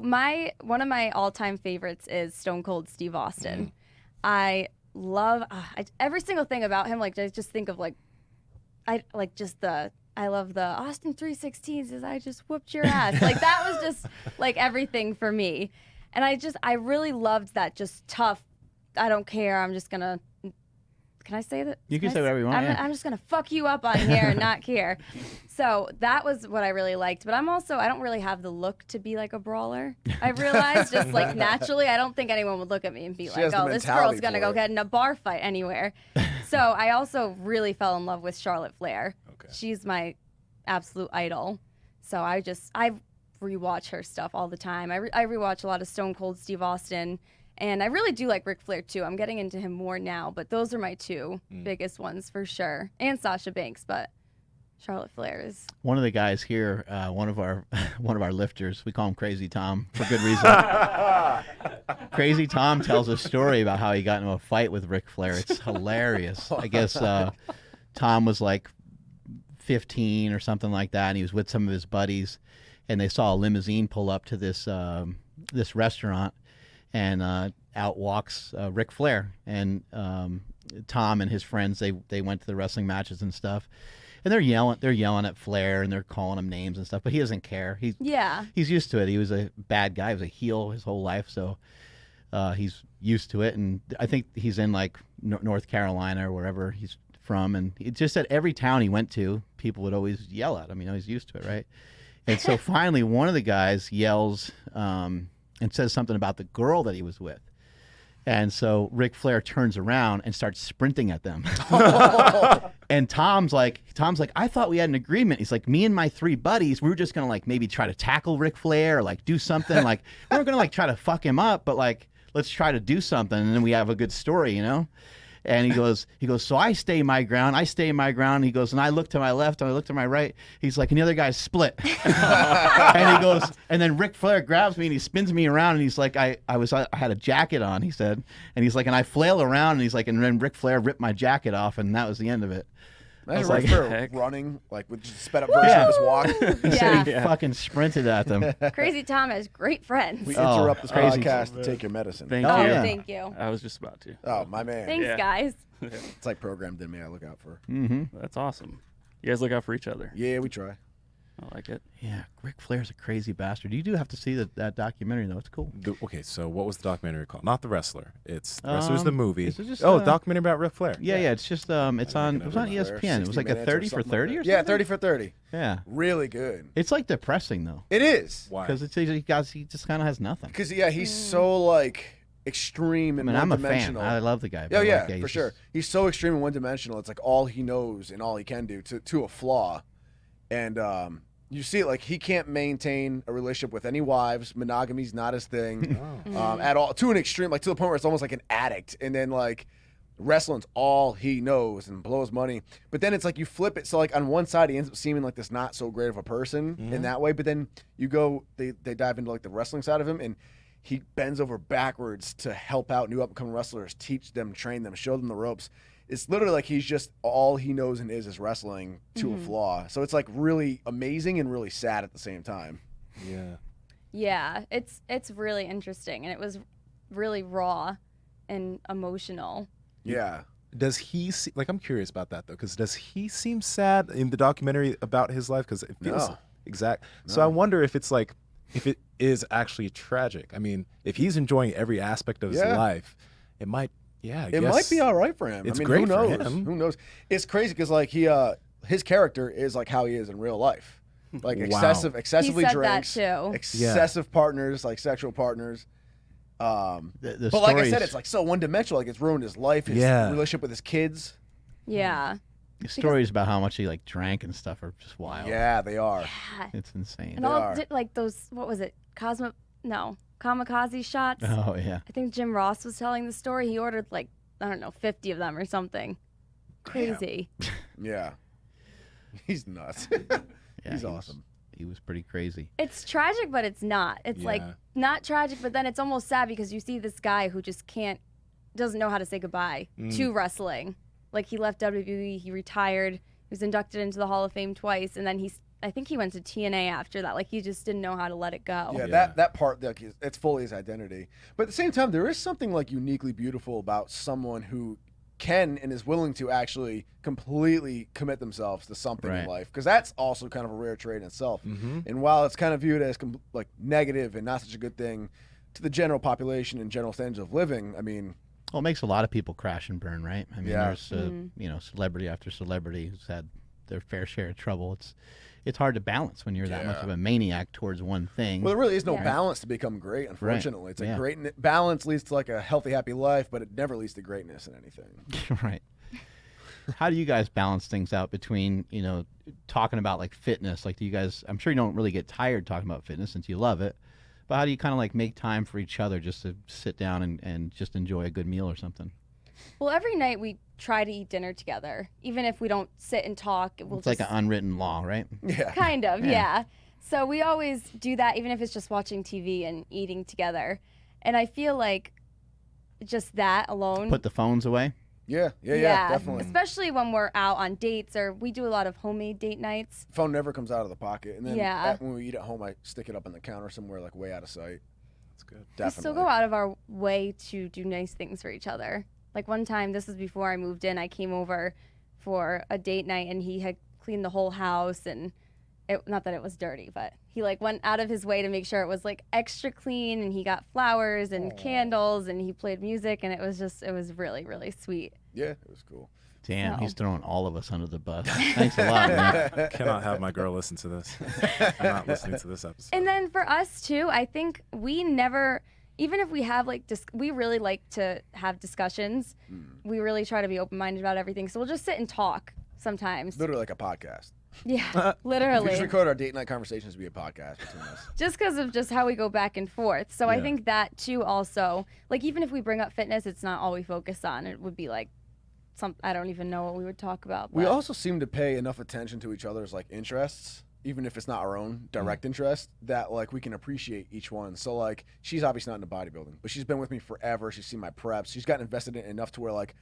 Speaker 2: one of my all-time favorites is Stone Cold Steve Austin. I love every single thing about him. Like, I just think of I love the Austin 316s as I just whooped your ass. Like, that was just like everything for me. And I really loved that just tough, I don't care, I'm just gonna, can I say that?
Speaker 5: You can say whatever you want, yeah.
Speaker 2: I'm just gonna fuck you up on here and not care. So that was what I really liked. But I don't really have the look to be like a brawler. I realized just like naturally, I don't think anyone would look at me and be
Speaker 1: She
Speaker 2: like,
Speaker 1: has the
Speaker 2: oh, this
Speaker 1: mentality
Speaker 2: girl's gonna
Speaker 1: for
Speaker 2: go
Speaker 1: it.
Speaker 2: get in a bar fight anywhere. So I also really fell in love with Charlotte Flair.
Speaker 4: Okay.
Speaker 2: She's my absolute idol. So I rewatch her stuff all the time. I rewatch a lot of Stone Cold Steve Austin. And I really do like Ric Flair, too. I'm getting into him more now, but those are my 2 biggest ones for sure. And Sasha Banks, but Charlotte Flair is...
Speaker 5: One of the guys here, one of our lifters, we call him Crazy Tom for good reason. Crazy Tom tells a story about how he got into a fight with Ric Flair. It's hilarious. I guess Tom was like 15 or something like that, and he was with some of his buddies, and they saw a limousine pull up to this restaurant. And out walks Ric Flair, and Tom and his friends. They went to the wrestling matches and stuff, and they're yelling at Flair, and they're calling him names and stuff. But he doesn't care. He's used to it. He was a bad guy. He was a heel his whole life, so he's used to it. And I think he's in like North Carolina or wherever he's from, and he just said every town he went to, people would always yell at him. He's used to it, right? And so finally, one of the guys yells. And says something about the girl that he was with. And so Ric Flair turns around and starts sprinting at them. And Tom's like, I thought we had an agreement. He's like, me and my 3 buddies, we were just gonna like maybe try to tackle Ric Flair or like do something. Like we weren't gonna like try to fuck him up, but like let's try to do something, and then we have a good story, you know. And he goes, so I stay my ground. He goes, and I look to my left, and I look to my right. He's like, and the other guy's split. And he goes, and then Ric Flair grabs me and he spins me around, and he's like, I had a jacket on, he said, and he's like, and I flail around, and he's like, and then Ric Flair ripped my jacket off, and that was the end of it.
Speaker 1: Imagine
Speaker 5: like,
Speaker 1: Ric Flair running like with just a sped up version of his walk.
Speaker 5: He said he fucking sprinted at them.
Speaker 2: Crazy Tom has great friends.
Speaker 1: We interrupt this
Speaker 5: crazy.
Speaker 1: podcast to take your medicine.
Speaker 3: Thank
Speaker 5: Oh,
Speaker 3: you.
Speaker 5: yeah.
Speaker 2: Thank you.
Speaker 3: I was just about to.
Speaker 1: Oh, my man.
Speaker 2: Thanks,
Speaker 3: Yeah.
Speaker 2: guys.
Speaker 1: It's like programmed in me. I look out for.
Speaker 3: That's awesome. You guys look out for each other.
Speaker 1: Yeah, we try.
Speaker 3: I like it.
Speaker 5: Yeah, Ric Flair's a crazy bastard. You do have to see that documentary, though. It's cool.
Speaker 4: Okay, so what was the documentary called? Not The Wrestler. It's Wrestler's the movie.
Speaker 5: is it just,
Speaker 4: documentary about Ric Flair.
Speaker 5: Yeah, it's just it was on
Speaker 1: Ric Flair,
Speaker 5: ESPN. It was like
Speaker 1: 60
Speaker 5: a 30
Speaker 1: minutes
Speaker 5: for
Speaker 1: or
Speaker 5: 30 or something.
Speaker 1: Yeah, 30 for 30.
Speaker 5: Yeah,
Speaker 1: Really good.
Speaker 5: it's like depressing though,
Speaker 1: It is.
Speaker 4: Why?
Speaker 5: because he just kind of has nothing.
Speaker 1: Because, yeah, he's so, like, extreme
Speaker 5: I
Speaker 1: and
Speaker 5: mean, I'm a fan.
Speaker 1: one-dimensional.
Speaker 5: I love the guy.
Speaker 1: Oh,
Speaker 5: but,
Speaker 1: yeah,
Speaker 5: like,
Speaker 1: for
Speaker 5: he's
Speaker 1: sure.
Speaker 5: just-
Speaker 1: He's so extreme and one-dimensional. It's like all he knows and all he can do to a flaw. And you see it, like, he can't maintain a relationship with any wives. Monogamy's not his thing at all. To an extreme, like, to the point where it's almost like an addict. And then, like, wrestling's all he knows and blows money. But then it's like you flip it. So, like, on one side, he ends up seeming like this not so great of a person in that way. But then you go, they dive into, like, the wrestling side of him, and he bends over backwards to help out new up-and-coming wrestlers, teach them, train them, show them the ropes. It's literally like he's just all he knows and is wrestling to a flaw. So it's like really amazing and really sad at the same time.
Speaker 4: Yeah.
Speaker 2: Yeah, it's really interesting, and it was really raw and emotional.
Speaker 1: Yeah.
Speaker 4: Does he like? I'm curious about that though, because does he seem sad in the documentary about his life? Because it feels
Speaker 1: No.
Speaker 4: exact. So I wonder if it's like, if it is actually tragic. I mean, if he's enjoying every aspect of his life, it might. Yeah,
Speaker 1: It might be all right for him.
Speaker 4: It's
Speaker 1: I mean,
Speaker 4: great
Speaker 1: who
Speaker 4: for
Speaker 1: knows?
Speaker 4: him.
Speaker 1: Who knows? It's crazy because like his character is like how he is in real life. Like
Speaker 4: Wow.
Speaker 1: excessively
Speaker 2: He said
Speaker 1: drinks,
Speaker 2: that too.
Speaker 1: excessive partners, like sexual partners.
Speaker 5: The
Speaker 1: But like I said,
Speaker 5: stories-
Speaker 1: it's like so one-dimensional. Like it's ruined his life, his relationship with his kids.
Speaker 2: Yeah.
Speaker 5: the stories about how much he like drank and stuff are just wild.
Speaker 1: Yeah, they are.
Speaker 5: It's insane.
Speaker 2: And
Speaker 1: They
Speaker 2: all
Speaker 1: are.
Speaker 2: like those, what was it? Kamikaze shots.
Speaker 5: Oh yeah.
Speaker 2: I think Jim Ross was telling the story. He ordered like, I don't know, 50 of them or something. Crazy.
Speaker 1: Yeah. He's nuts.
Speaker 5: Yeah,
Speaker 1: He's
Speaker 5: he was-
Speaker 1: awesome.
Speaker 5: He was pretty crazy.
Speaker 2: It's tragic, but it's not. It's like
Speaker 4: Yeah.
Speaker 2: not tragic, but then it's almost sad because you see this guy who just doesn't know how to say goodbye to wrestling. Like he left WWE, he retired, he was inducted into the Hall of Fame twice, and then I think he went to TNA after that. Like he just didn't know how to let it go.
Speaker 1: Yeah, that part, like, it's fully his identity. But at the same time, there is something like uniquely beautiful about someone who can and is willing to actually completely commit themselves to something in
Speaker 5: Right.
Speaker 1: life, because that's also kind of a rare trait in itself. And while it's kind of viewed as like negative and not such a good thing to the general population and general standards of living, I mean,
Speaker 5: Well, it makes a lot of people crash and burn, right? I mean,
Speaker 1: Yeah.
Speaker 5: there's celebrity after celebrity who's had their fair share of trouble. It's hard to balance when you're that much
Speaker 1: Yeah.
Speaker 5: of a maniac towards one thing.
Speaker 1: well, there really is no
Speaker 2: Yeah.
Speaker 1: balance to become great, unfortunately. It's
Speaker 5: Yeah.
Speaker 1: great balance leads to like a healthy, happy life, but it never leads to greatness in anything.
Speaker 5: Right. How do you guys balance things out between, talking about like fitness? Like, do you guys, I'm sure you don't really get tired talking about fitness since you love it, but how do you kind of like make time for each other just to sit down and just enjoy a good meal or something?
Speaker 2: Well, every night we try to eat dinner together, even if we don't sit and talk. We'll
Speaker 5: It's like
Speaker 2: just
Speaker 5: an unwritten law, right?
Speaker 1: Yeah.
Speaker 2: kind of,
Speaker 5: Yeah.
Speaker 2: yeah. So we always do that, even if it's just watching TV and eating together. And I feel like just that alone.
Speaker 5: Put the phones away.
Speaker 1: Yeah, definitely.
Speaker 2: Especially when we're out on dates, or we do a lot of homemade date nights.
Speaker 1: Phone never comes out of the pocket, and then
Speaker 2: Yeah.
Speaker 1: when we eat at home, I stick it up on the counter somewhere, like way out of sight.
Speaker 4: That's good.
Speaker 2: We
Speaker 1: Definitely.
Speaker 2: still go out of our way to do nice things for each other. Like one time, this was before I moved in, I came over for a date night and he had cleaned the whole house, and not that it was dirty, but he like went out of his way to make sure it was like extra clean, and he got flowers and candles, and he played music, and it was really, really sweet.
Speaker 1: Yeah, it was cool.
Speaker 5: Damn,
Speaker 2: So-
Speaker 5: he's throwing all of us under the bus. Thanks a lot, man.
Speaker 4: Cannot have my girl listen to this. I'm not listening to this episode.
Speaker 2: And then for us too, I think we never, even if we have like we really like to have discussions. We really try to be open-minded about everything. So we'll just sit and talk sometimes.
Speaker 1: Literally like a podcast.
Speaker 2: Yeah,
Speaker 1: We
Speaker 2: literally.
Speaker 1: just record our date night conversations to be a podcast between us.
Speaker 2: Just because of just how we go back and forth. So I
Speaker 4: Yeah.
Speaker 2: think that too also, like even if we bring up fitness, it's not all we focus on. It would be like I don't even know what we would talk about.
Speaker 1: We
Speaker 2: but-
Speaker 1: also seem to pay enough attention to each other's like interests, even if it's not our own direct interest, that like we can appreciate each one. So like she's obviously not into bodybuilding, but she's been with me forever. She's seen my preps. She's gotten invested in it enough to where like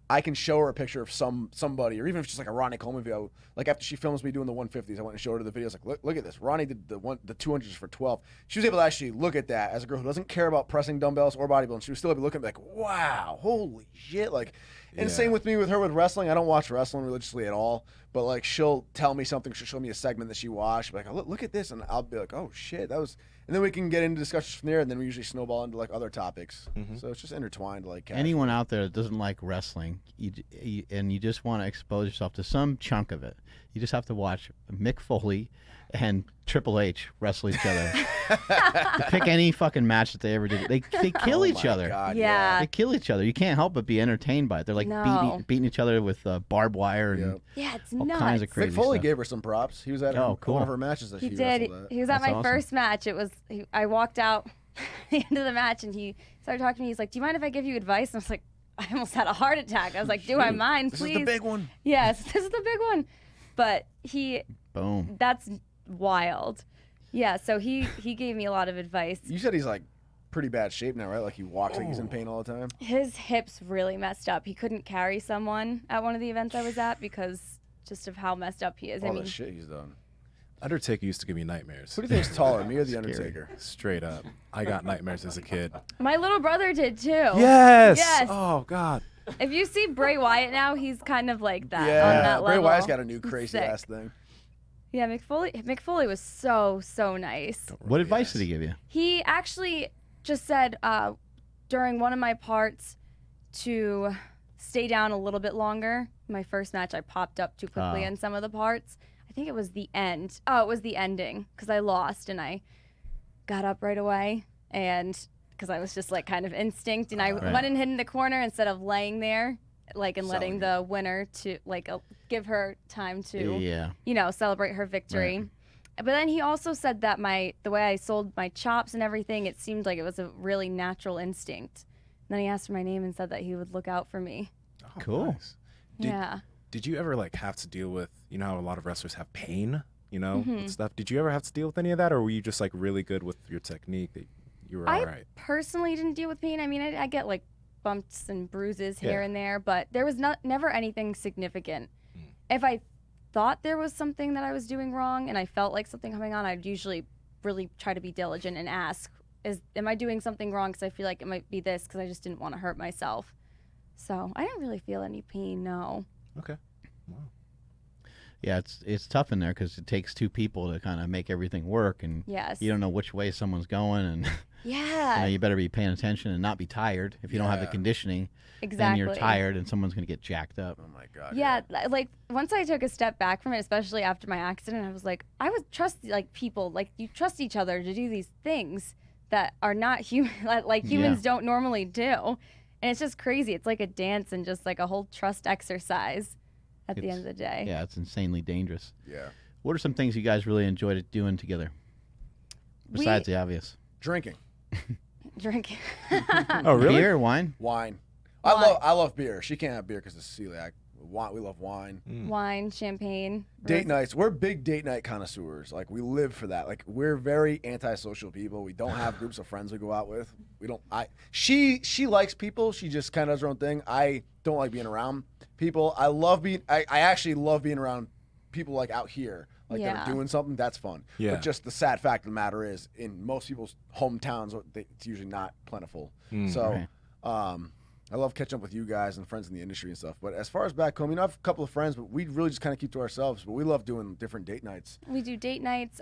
Speaker 1: I can show her a picture of somebody, or even if it's just like a Ronnie Coleman video. Like after she films me doing the 150s, I went and showed her the videos. Like, look at this. Ronnie did the 200s for 12. She was able to actually look at that as a girl who doesn't care about pressing dumbbells or bodybuilding. She was still able to look at me like, wow, holy shit. Like, and same with me with her with wrestling. I don't watch wrestling religiously at all, but like she'll tell me something. She'll show me a segment that she watched. She'll be like, oh, look at this, and I'll be like, oh shit, that was. And then we can get into discussions from there, and then we usually snowball into like other topics. So it's just intertwined, like casually.
Speaker 5: Anyone out there that doesn't like wrestling, and you just want to expose yourself to some chunk of it, you just have to watch Mick Foley and Triple H wrestle each other. Pick any fucking match that they ever did. They kill each
Speaker 1: my
Speaker 5: other.
Speaker 1: God,
Speaker 2: Yeah.
Speaker 5: They kill each other. You can't help but be entertained by it. They're like
Speaker 2: No.
Speaker 5: beating each other with barbed wire and
Speaker 1: Yep.
Speaker 2: Yeah, it's
Speaker 5: all
Speaker 2: nuts.
Speaker 5: kinds of crazy
Speaker 1: Mick Foley
Speaker 5: stuff.
Speaker 1: gave her some props. He was at
Speaker 5: Oh, cool.
Speaker 1: one of her matches that
Speaker 2: He
Speaker 1: she
Speaker 2: did.
Speaker 1: wrestled at.
Speaker 2: He was at
Speaker 5: That's
Speaker 2: my
Speaker 5: awesome.
Speaker 2: first match. I walked out at the end of the match, and he started talking to me. He's like, "Do you mind if I give you advice?" And I was like, I almost had a heart attack. I was like, "Do I mind,
Speaker 1: This
Speaker 2: please?"
Speaker 1: is the big one.
Speaker 2: Yes, this is the big one. But
Speaker 5: Boom.
Speaker 2: that's wild. Yeah, so he gave me a lot of advice.
Speaker 1: You said he's like pretty bad shape now, right? Like he walks like he's in pain all the time.
Speaker 2: His hips really messed up. He couldn't carry someone at one of the events I was at because just of how messed up he is.
Speaker 1: All the shit he's done.
Speaker 4: Undertaker used to give me nightmares.
Speaker 1: Who do you think's taller, me or the Undertaker?
Speaker 4: Straight up. I got nightmares as a kid.
Speaker 2: my little brother did too.
Speaker 4: Yes.
Speaker 2: Yes.
Speaker 4: Oh God.
Speaker 2: If you see Bray Wyatt now, he's kind of like that on
Speaker 1: Yeah,
Speaker 2: that
Speaker 1: Bray
Speaker 2: level.
Speaker 1: Wyatt's got a new
Speaker 2: He's
Speaker 1: crazy
Speaker 2: sick.
Speaker 1: ass thing.
Speaker 2: Yeah, Mick Foley was so nice.
Speaker 5: What advice did he give you?
Speaker 2: He actually just said during one of my parts to stay down a little bit longer. My first match, I popped up too quickly
Speaker 5: Oh.
Speaker 2: in some of the parts. I think it was the end. Oh, it was the ending because I lost and I got up right away and because I was just like kind of instinct and I
Speaker 5: Right.
Speaker 2: went and hid in the corner instead of laying there like and letting
Speaker 1: Selling
Speaker 2: the winner to like give her time to
Speaker 5: Yeah.
Speaker 2: celebrate her victory. But then he also said that the way I sold my chops and everything, it seemed like it was a really natural instinct. And then he asked for my name and said that he would look out for me.
Speaker 4: Oh,
Speaker 5: Cool.
Speaker 4: nice. Did-
Speaker 2: Yeah.
Speaker 4: Did you ever like have to deal with, you know how a lot of wrestlers have pain, you know,
Speaker 2: Mm-hmm.
Speaker 4: and stuff? Did you ever have to deal with any of that, or were you just like really good with your technique that you were all
Speaker 2: I
Speaker 4: right?
Speaker 2: personally didn't deal with pain. I mean, I get like bumps and bruises here
Speaker 4: Yeah.
Speaker 2: and there, but there was never anything significant.
Speaker 4: Mm.
Speaker 2: If I thought there was something that I was doing wrong and I felt like something coming on, I'd usually really try to be diligent and ask, am I doing something wrong? Because I feel like it might be this because I just didn't want to hurt myself. So I didn't really feel any pain, no.
Speaker 4: Okay. Wow.
Speaker 5: Yeah, it's tough in there because it takes two people to kind of make everything work, and
Speaker 2: Yes.
Speaker 5: you don't know which way someone's going, and
Speaker 2: Yeah.
Speaker 5: you better be paying attention and not be tired. If you don't have the
Speaker 1: Yeah.
Speaker 5: conditioning,
Speaker 2: Exactly.
Speaker 5: then you're tired, and someone's gonna get jacked up.
Speaker 1: Oh my god.
Speaker 2: Yeah, like once I took a step back from it, especially after my accident, I was like, I would trust like people, like you trust each other to do these things that are not human, like humans don't normally do, and it's just crazy. It's like a dance and just like a whole trust exercise at the end of the day.
Speaker 5: Yeah, it's insanely dangerous.
Speaker 1: Yeah.
Speaker 5: What are some things you guys really enjoyed doing together? Besides the obvious.
Speaker 1: Drinking.
Speaker 2: Drinking.
Speaker 4: Oh, really?
Speaker 5: Beer or wine?
Speaker 1: Wine.
Speaker 2: Wine.
Speaker 1: I love beer. She can't have beer because it's celiac. We love wine.
Speaker 2: Wine, champagne.
Speaker 1: Date nights. We're big date night connoisseurs. Like we live for that. Like we're very antisocial people. We don't have groups of friends we go out with. We don't. She likes people. She just kind of does her own thing. I don't like being around people. I actually love being around people like out here. Like
Speaker 2: Yeah.
Speaker 1: they're doing something. That's fun.
Speaker 4: Yeah.
Speaker 1: But just the sad fact of the matter is, in most people's hometowns, it's usually not plentiful. So,
Speaker 5: Right.
Speaker 1: I love catching up with you guys and friends in the industry and stuff. But as far as back home, I have a couple of friends, but we really just kind of keep to ourselves. But we love doing different date nights.
Speaker 2: We do date nights.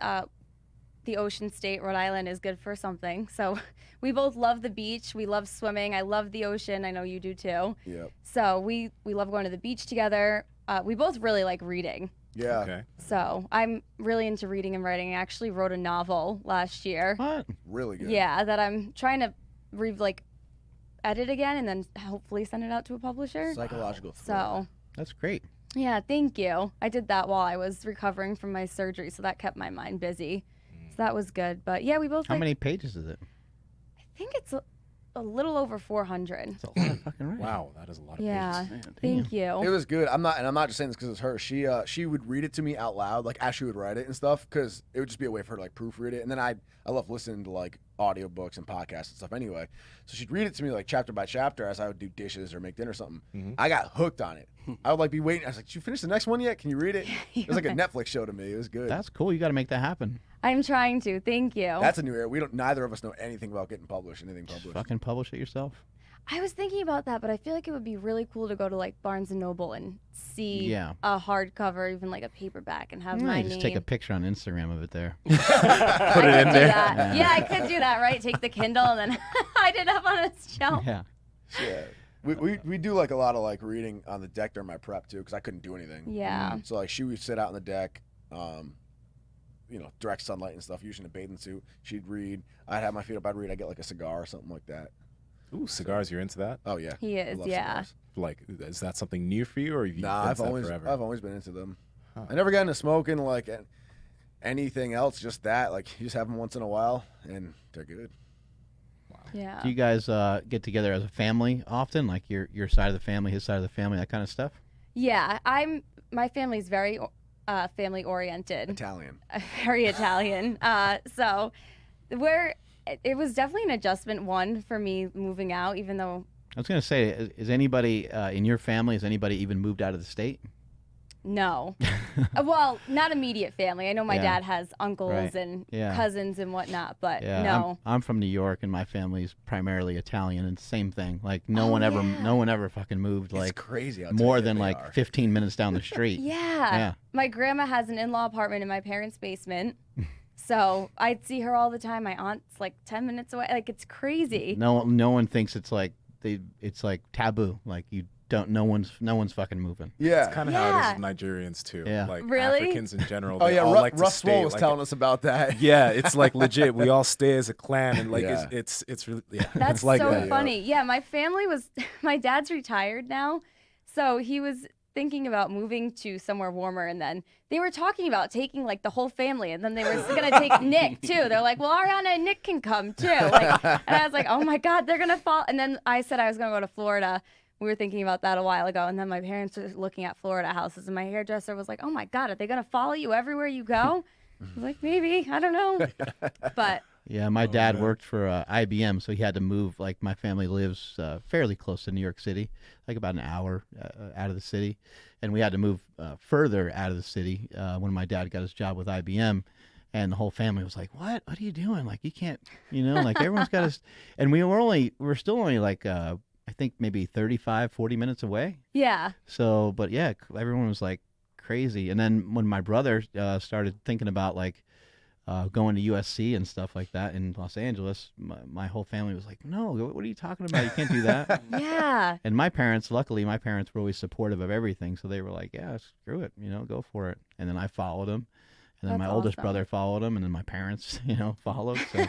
Speaker 2: The Ocean State, Rhode Island, is good for something. So we both love the beach. We love swimming. I love the ocean. I know you do too.
Speaker 1: Yep.
Speaker 2: So we love going to the beach together. We both really like reading.
Speaker 1: Yeah.
Speaker 4: Okay.
Speaker 2: So I'm really into reading and writing. I actually wrote a novel last year.
Speaker 5: What?
Speaker 1: Really good.
Speaker 2: Yeah, that I'm trying to edit again and then hopefully send it out to a publisher.
Speaker 1: Psychological thriller.
Speaker 2: So
Speaker 5: That's great.
Speaker 2: yeah, thank you. I did that while I was recovering from my surgery, so that kept my mind busy. So that was good. But yeah, we both
Speaker 5: How many pages is it?
Speaker 2: I think it's a little over 400.
Speaker 5: It's a lot of fucking writing.
Speaker 4: Wow, that is a lot of
Speaker 2: Yeah,
Speaker 4: pages.
Speaker 2: thank you.
Speaker 1: It was good. I'm not just saying this because it's her. She would read it to me out loud, like as she would write it and stuff, because it would just be a way for her to like proofread it. And then I love listening to like audiobooks and podcasts and stuff anyway. So she'd read it to me like chapter by chapter as I would do dishes or make dinner or something. I got hooked on it. I would like be waiting. I was like, "Did you finish the next one yet? Can you read it?" It was like a Netflix show to me. It was good.
Speaker 5: That's cool. You got to make that happen.
Speaker 2: I'm trying to. Thank you.
Speaker 1: That's a new era. Neither of us know anything about getting anything published.
Speaker 5: Fucking publish it yourself.
Speaker 2: I was thinking about that, but I feel like it would be really cool to go to like Barnes and Noble and see
Speaker 5: Yeah.
Speaker 2: a hardcover, even like a paperback, and have
Speaker 5: Yeah,
Speaker 2: my
Speaker 5: you just
Speaker 2: name.
Speaker 5: take a picture on Instagram of it there.
Speaker 2: Put
Speaker 3: it in there.
Speaker 2: Yeah, I could do that, right? Take the Kindle and then hide it up on a shelf.
Speaker 5: Yeah.
Speaker 1: Yeah. We do like a lot of like reading on the deck during my prep too, because I couldn't do anything.
Speaker 2: Yeah.
Speaker 1: So like she would sit out on the deck, direct sunlight and stuff, usually in a bathing suit. She'd read. I'd have my feet up. I'd read. I'd get like a cigar or something like that.
Speaker 4: Ooh, cigars, you're into that?
Speaker 1: Oh yeah.
Speaker 2: He
Speaker 1: I
Speaker 2: is,
Speaker 1: love
Speaker 2: yeah.
Speaker 1: cigars.
Speaker 4: Like, is that something new for you, or have you
Speaker 1: Nah,
Speaker 4: been
Speaker 1: I've
Speaker 4: into that
Speaker 1: always
Speaker 4: forever?
Speaker 1: I've always been into them.
Speaker 4: Huh.
Speaker 1: I never got into smoking like anything else. Just that. Like you just have them once in a while, and they're good.
Speaker 2: Yeah.
Speaker 5: Do you guys get together as a family often? Like your side of the family, his side of the family, that kind of stuff?
Speaker 2: Yeah, my family's very family oriented.
Speaker 1: Italian.
Speaker 2: Very Italian. So it was definitely an adjustment for me moving out, even though
Speaker 5: I was going to say, is anybody in your family, has anybody even moved out of the state?
Speaker 2: no. Well, not immediate family. I know my
Speaker 5: Yeah.
Speaker 2: dad has uncles
Speaker 5: Right.
Speaker 2: and
Speaker 5: Yeah.
Speaker 2: cousins and whatnot, but
Speaker 5: Yeah,
Speaker 2: no.
Speaker 5: I'm from New York, and my family's primarily Italian, and same thing. Like no
Speaker 2: Oh,
Speaker 5: one
Speaker 2: yeah.
Speaker 5: ever fucking moved
Speaker 1: It's
Speaker 5: like
Speaker 1: crazy. How
Speaker 5: more
Speaker 1: tight
Speaker 5: than
Speaker 1: they
Speaker 5: like
Speaker 1: are.
Speaker 5: 15 minutes down the street.
Speaker 2: Yeah.
Speaker 5: Yeah.
Speaker 2: My grandma has an in-law apartment in my parents' basement. So I'd see her all the time. My aunt's like 10 minutes away. Like it's crazy.
Speaker 5: No one thinks it's like taboo. Like you don't. No one's fucking moving.
Speaker 1: Yeah.
Speaker 4: It's kind of how it is
Speaker 2: Yeah.
Speaker 4: with Nigerians too.
Speaker 5: Yeah.
Speaker 4: Like
Speaker 2: Really?
Speaker 4: Africans in general.
Speaker 1: Oh
Speaker 4: they
Speaker 1: yeah.
Speaker 4: all like to
Speaker 1: Russ
Speaker 4: stay,
Speaker 1: Swole was
Speaker 4: like,
Speaker 1: telling us about that.
Speaker 4: Yeah, it's like legit. We all stay as a clan, and like
Speaker 1: Yeah.
Speaker 4: it's really yeah.
Speaker 2: That's
Speaker 4: it's like
Speaker 2: so
Speaker 4: that.
Speaker 2: funny. Yeah, my family was, my dad's retired now. So he was thinking about moving to somewhere warmer. And then they were talking about taking like the whole family. And then they were going to take Nick too. They're like, well, Arianna and Nick can come too. Like, and I was like, oh my God, they're going to fall. And then I said I was going to go to Florida. We were thinking about that a while ago. And then my parents were looking at Florida houses. And my hairdresser was like, oh my God, are they going to follow you everywhere you go? I was like, maybe. I don't know. But
Speaker 5: Yeah, my dad
Speaker 4: man.
Speaker 5: worked for IBM, so he had to move. Like my family lives fairly close to New York City, like about an hour out of the city, and we had to move further out of the city when my dad got his job with IBM, and the whole family was like, "What? What are you doing? Like you can't, like everyone's got us." And we're still only like I think maybe 35, 40 minutes away.
Speaker 2: yeah.
Speaker 5: So, but yeah, everyone was like crazy. And then when my brother started thinking about like going to USC and stuff like that in Los Angeles, my whole family was like, no, what are you talking about? You can't do that.
Speaker 2: Yeah.
Speaker 5: And luckily my parents were always supportive of everything. So they were like, yeah, screw it, go for it. And then I followed them. And then
Speaker 2: That's
Speaker 5: my oldest
Speaker 2: awesome.
Speaker 5: brother followed him. And then my parents, followed. So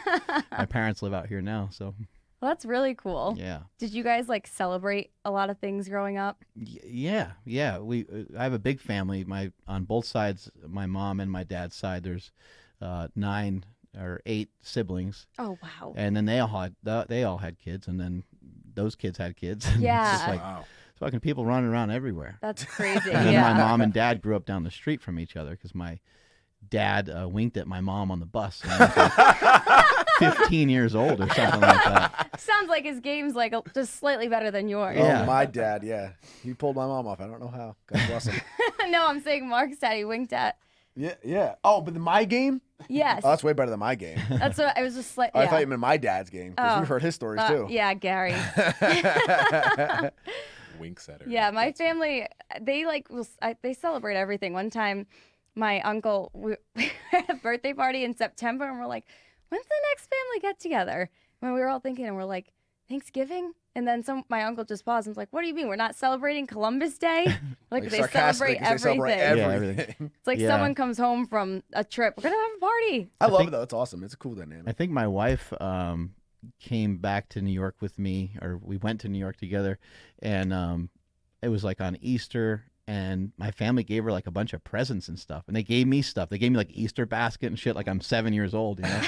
Speaker 5: my parents live out here now. So
Speaker 2: Well, that's really cool.
Speaker 5: yeah.
Speaker 2: Did you guys like celebrate a lot of things growing up?
Speaker 5: Yeah. I have a big family. On both sides, my mom and my dad's side, there's 9 or 8 siblings,
Speaker 2: Oh, wow.
Speaker 5: and then they all had kids, and then those kids had kids. And it's
Speaker 2: Yeah.
Speaker 5: just like
Speaker 4: Wow.
Speaker 5: fucking people running around everywhere.
Speaker 2: That's crazy.
Speaker 5: And then
Speaker 2: yeah.
Speaker 5: my mom and dad grew up down the street from each other because my dad winked at my mom on the bus. And I was like 15 years old or something like that.
Speaker 2: Sounds like his game's like just slightly better than yours.
Speaker 5: Yeah.
Speaker 1: Oh, my dad, yeah. He pulled my mom off. I don't know how. God bless him.
Speaker 2: No, I'm saying Mark's daddy winked at.
Speaker 1: Yeah. Oh, but my game?
Speaker 2: Yes.
Speaker 1: Oh, that's way better than my game.
Speaker 2: That's what I was just like.
Speaker 1: Oh,
Speaker 2: Yeah.
Speaker 1: I thought you meant my dad's game, because
Speaker 2: Oh.
Speaker 1: we've heard his stories too.
Speaker 2: Yeah, Gary.
Speaker 4: Winks at her.
Speaker 2: Yeah, my
Speaker 4: That's
Speaker 2: family, they they celebrate everything. One time, my uncle, we had a birthday party in September, and we're like, when's the next family get together? When we were all thinking, and we're like, Thanksgiving? And then my uncle just paused and was like, what do you mean? We're not celebrating Columbus Day? Like they
Speaker 1: sarcastic,
Speaker 2: celebrate
Speaker 1: 'cause they
Speaker 2: everything.
Speaker 1: celebrate
Speaker 5: Yeah,
Speaker 1: everything.
Speaker 2: It's like
Speaker 5: Yeah.
Speaker 2: someone comes home from a trip. We're going to have a party.
Speaker 1: I love
Speaker 5: think-
Speaker 1: it though. It's awesome. It's a cool dynamic.
Speaker 5: I think my wife came back to New York with me, or we went to New York together, and it was like on Easter, and my family gave her like a bunch of presents and stuff, and they gave me stuff. They gave me like Easter basket and shit, like I'm 7 years old, you know.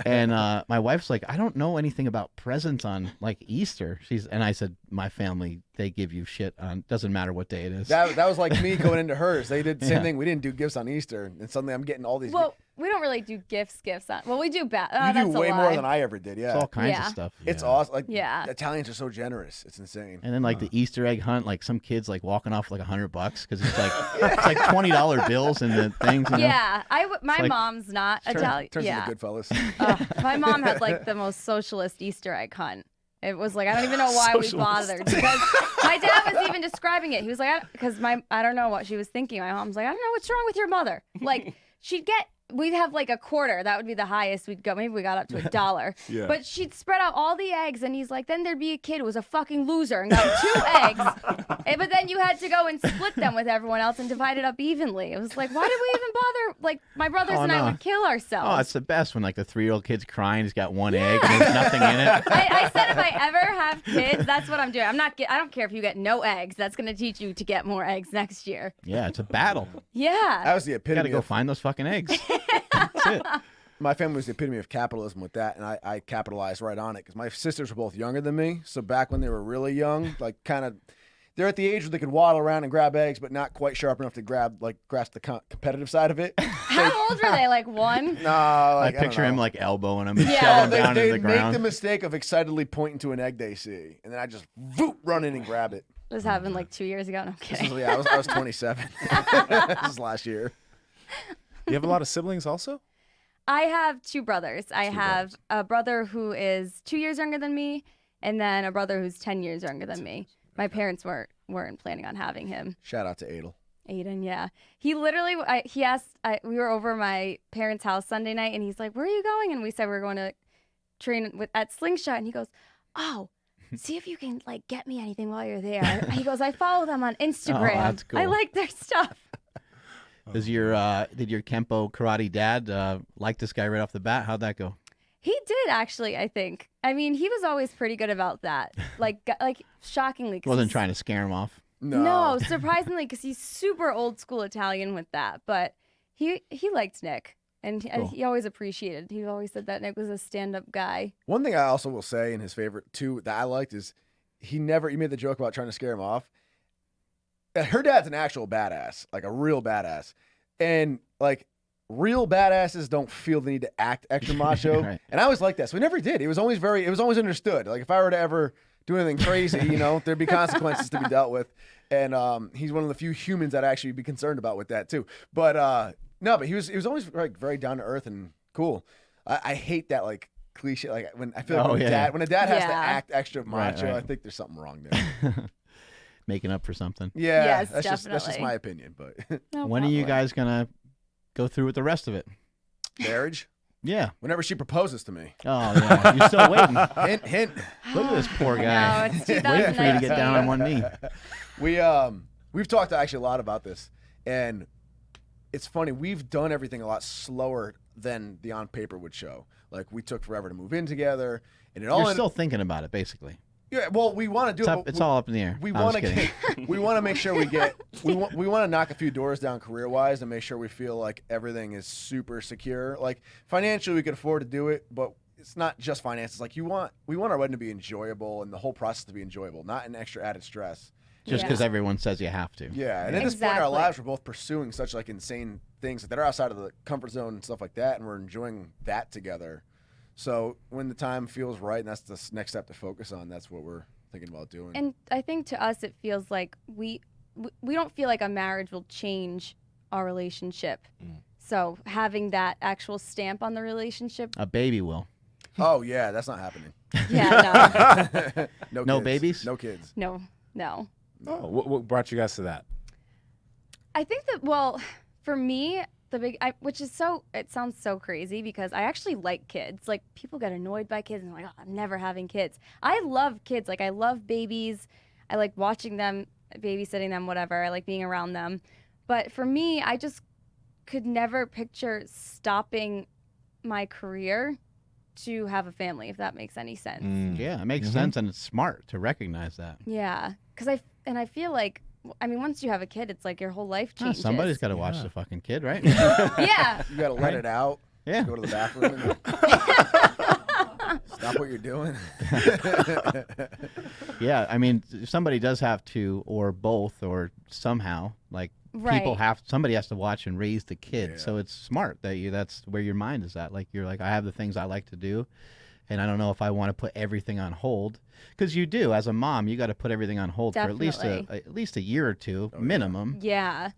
Speaker 5: And my wife's like, I don't know anything about presents on like Easter. And I said, my family, they give you shit on, doesn't matter what day it is.
Speaker 1: That was like me going into hers. They did the same thing. We didn't do gifts on Easter, and suddenly I'm getting all these.
Speaker 2: Well, we don't really do gifts on. Well, we do
Speaker 1: you
Speaker 2: that's
Speaker 1: do way
Speaker 2: a
Speaker 1: more
Speaker 2: lie.
Speaker 1: than I ever did. Yeah,
Speaker 5: It's all kinds
Speaker 2: Yeah.
Speaker 5: of stuff.
Speaker 1: it's awesome. Like
Speaker 2: Yeah.
Speaker 1: Italians are so generous. It's insane.
Speaker 5: And then like the Easter egg hunt, like some kids like walking off with like $100 because it's like it's like $20 bills and the things. You know?
Speaker 2: Yeah, my
Speaker 5: like-
Speaker 2: mom's not Italian.
Speaker 1: Turns
Speaker 2: Yeah,
Speaker 1: into Goodfellas.
Speaker 2: My mom had like the most socialist Easter egg hunt. It was like, I don't even know why we bothered, because my dad was even describing it. He was like, because I don't know what she was thinking. My mom's like, I don't know what's wrong with your mother. Like we'd have like a quarter. That would be the highest we'd go. Maybe we got up to $1.
Speaker 4: Yeah.
Speaker 2: But she'd spread out all the eggs, and he's like, then there'd be a kid who was a fucking loser and got 2 eggs. But then you had to go and split them with everyone else and divide it up evenly. It was like, why did we even bother? Like, my brothers and I would kill ourselves.
Speaker 5: Oh, it's the best when like the 3-year-old kid's crying, he's got 1 egg and there's nothing in it.
Speaker 2: I said if I ever have kids, that's what I'm doing. I don't care if you get no eggs. That's going to teach you to get more eggs next year.
Speaker 5: Yeah, it's a battle.
Speaker 2: Yeah.
Speaker 1: That was the
Speaker 5: You
Speaker 1: epitome.
Speaker 5: gotta go
Speaker 1: of,
Speaker 5: find those fucking eggs. That's it.
Speaker 1: my family was the epitome of capitalism with that, and I capitalized right on it because my sisters were both younger than me. So back when they were really young, like kind of, they're at the age where they could waddle around and grab eggs, but not quite sharp enough to grasp the competitive side of it.
Speaker 2: How old were they? Like 1?
Speaker 1: No,
Speaker 5: I
Speaker 1: like, I don't
Speaker 5: picture him
Speaker 1: know.
Speaker 5: like elbowing him and
Speaker 2: Yeah.
Speaker 5: shoving him
Speaker 1: They
Speaker 5: down into the
Speaker 1: make
Speaker 5: ground.
Speaker 1: the mistake of excitedly pointing to an egg they see, and then I just run in and grab it.
Speaker 2: This happened like 2 years ago. No, I'm
Speaker 1: This
Speaker 2: kidding.
Speaker 1: is, I was 27. This is last year.
Speaker 4: You have a lot of siblings also?
Speaker 2: I have 2 brothers. I have a brother who is 2 years younger than me, and then a brother who's 10 years younger than me. My parents weren't planning on having him.
Speaker 1: Shout out to Adel.
Speaker 2: Aiden, yeah. He literally, he asked, we were over my parents' house Sunday night, and he's like, where are you going? And we said we were going to train at Slingshot, and he goes, oh, see if you can, like, get me anything while you're there. He goes, I follow them on Instagram.
Speaker 5: that's cool.
Speaker 2: I like their stuff.
Speaker 5: Did your Kempo karate dad like this guy right off the bat? How'd that go?
Speaker 2: He did, actually, I think. I mean, he was always pretty good about that. Like shockingly.
Speaker 5: Wasn't trying to scare him off.
Speaker 2: No, surprisingly, because he's super old school Italian with that. But he liked Nick, and
Speaker 5: Cool.
Speaker 2: he always appreciated. He always said that Nick was a stand-up guy.
Speaker 1: One thing I also will say in his favorite too that I liked is you made the joke about trying to scare him off. Her dad's an actual badass, like a real badass. And like real badasses don't feel the need to act extra macho.
Speaker 5: Right.
Speaker 1: And I always liked that. So we never did. It was always understood. Like if I were to ever do anything crazy, there'd be consequences to be dealt with. And he's one of the few humans that I'd actually be concerned about with that too. But no, but he was always like very down to earth and cool. I hate that like cliche, like when I feel like when a dad has to
Speaker 2: Yeah.
Speaker 1: act extra macho,
Speaker 5: right.
Speaker 1: I think there's something wrong there.
Speaker 5: Making up for something.
Speaker 1: Yeah,
Speaker 2: Yes,
Speaker 1: that's just
Speaker 2: definitely.
Speaker 1: my opinion. But
Speaker 2: No
Speaker 5: When are you
Speaker 2: problem.
Speaker 5: guys gonna go through with the rest of it?
Speaker 1: marriage,
Speaker 5: Yeah.
Speaker 1: whenever she proposes to me,
Speaker 5: Oh yeah. You're still waiting.
Speaker 1: hint.
Speaker 5: Look at this poor
Speaker 2: No,
Speaker 5: guy.
Speaker 2: it's
Speaker 5: Waiting for you to get down on 1 knee.
Speaker 1: We've talked actually a lot about this, and it's funny. We've done everything a lot slower than the on paper would show. Like we took forever to move in together, and it all.
Speaker 5: You're still thinking about it, basically.
Speaker 1: Yeah, well, we want to do
Speaker 5: It's,
Speaker 1: it.
Speaker 5: up, it's all up in the air.
Speaker 1: We
Speaker 5: I'm
Speaker 1: want
Speaker 5: just
Speaker 1: to
Speaker 5: kidding.
Speaker 1: we want to make sure we want to knock a few doors down career wise and make sure we feel like everything is super secure. Like financially, we could afford to do it, but it's not just finances. Like we want our wedding to be enjoyable and the whole process to be enjoyable, not an extra added stress.
Speaker 5: Just
Speaker 2: Yeah.
Speaker 5: because everyone says you have to.
Speaker 1: Yeah, and at this point in our
Speaker 2: Exactly.
Speaker 1: lives, we're both pursuing such like insane things that are outside of the comfort zone and stuff like that, and we're enjoying that together. So when the time feels right, and that's the next step to focus on, that's what we're thinking about doing.
Speaker 2: And I think to us, it feels like we don't feel like a marriage will change our relationship. So having that actual stamp on the relationship,
Speaker 5: A baby will.
Speaker 1: Oh yeah, that's not happening.
Speaker 2: yeah,
Speaker 1: No
Speaker 5: No
Speaker 1: kids.
Speaker 5: babies?
Speaker 1: No kids.
Speaker 2: no.
Speaker 4: Oh, what brought you guys to that?
Speaker 2: I think that, well, for me, which is it sounds so crazy because I actually like kids. Like people get annoyed by kids and they're like, oh, I'm never having kids. I love kids. Like I love babies. I like watching them, babysitting them, whatever. I like being around them. But for me, I just could never picture stopping my career to have a family, if that makes any sense.
Speaker 5: Yeah, it makes sense, and it's smart to recognize that.
Speaker 2: Yeah, because I feel like, I mean, once you have a kid, it's like your whole life
Speaker 5: Oh,
Speaker 2: changes.
Speaker 5: somebody's got to watch the fucking kid, right?
Speaker 2: Yeah.
Speaker 1: You got to let it out.
Speaker 5: Yeah.
Speaker 1: Go to the bathroom. Stop what you're doing.
Speaker 5: Yeah, I mean, somebody does have to, or both, or somehow, like somebody has to watch and raise the kid.
Speaker 1: Yeah.
Speaker 5: So it's smart that's where your mind is at. Like, you're like, I have the things I like to do, and I don't know if I want to put everything on hold, because you do as a mom. You got to put everything on hold
Speaker 2: Definitely.
Speaker 5: for at least a year or two minimum.
Speaker 2: Yeah.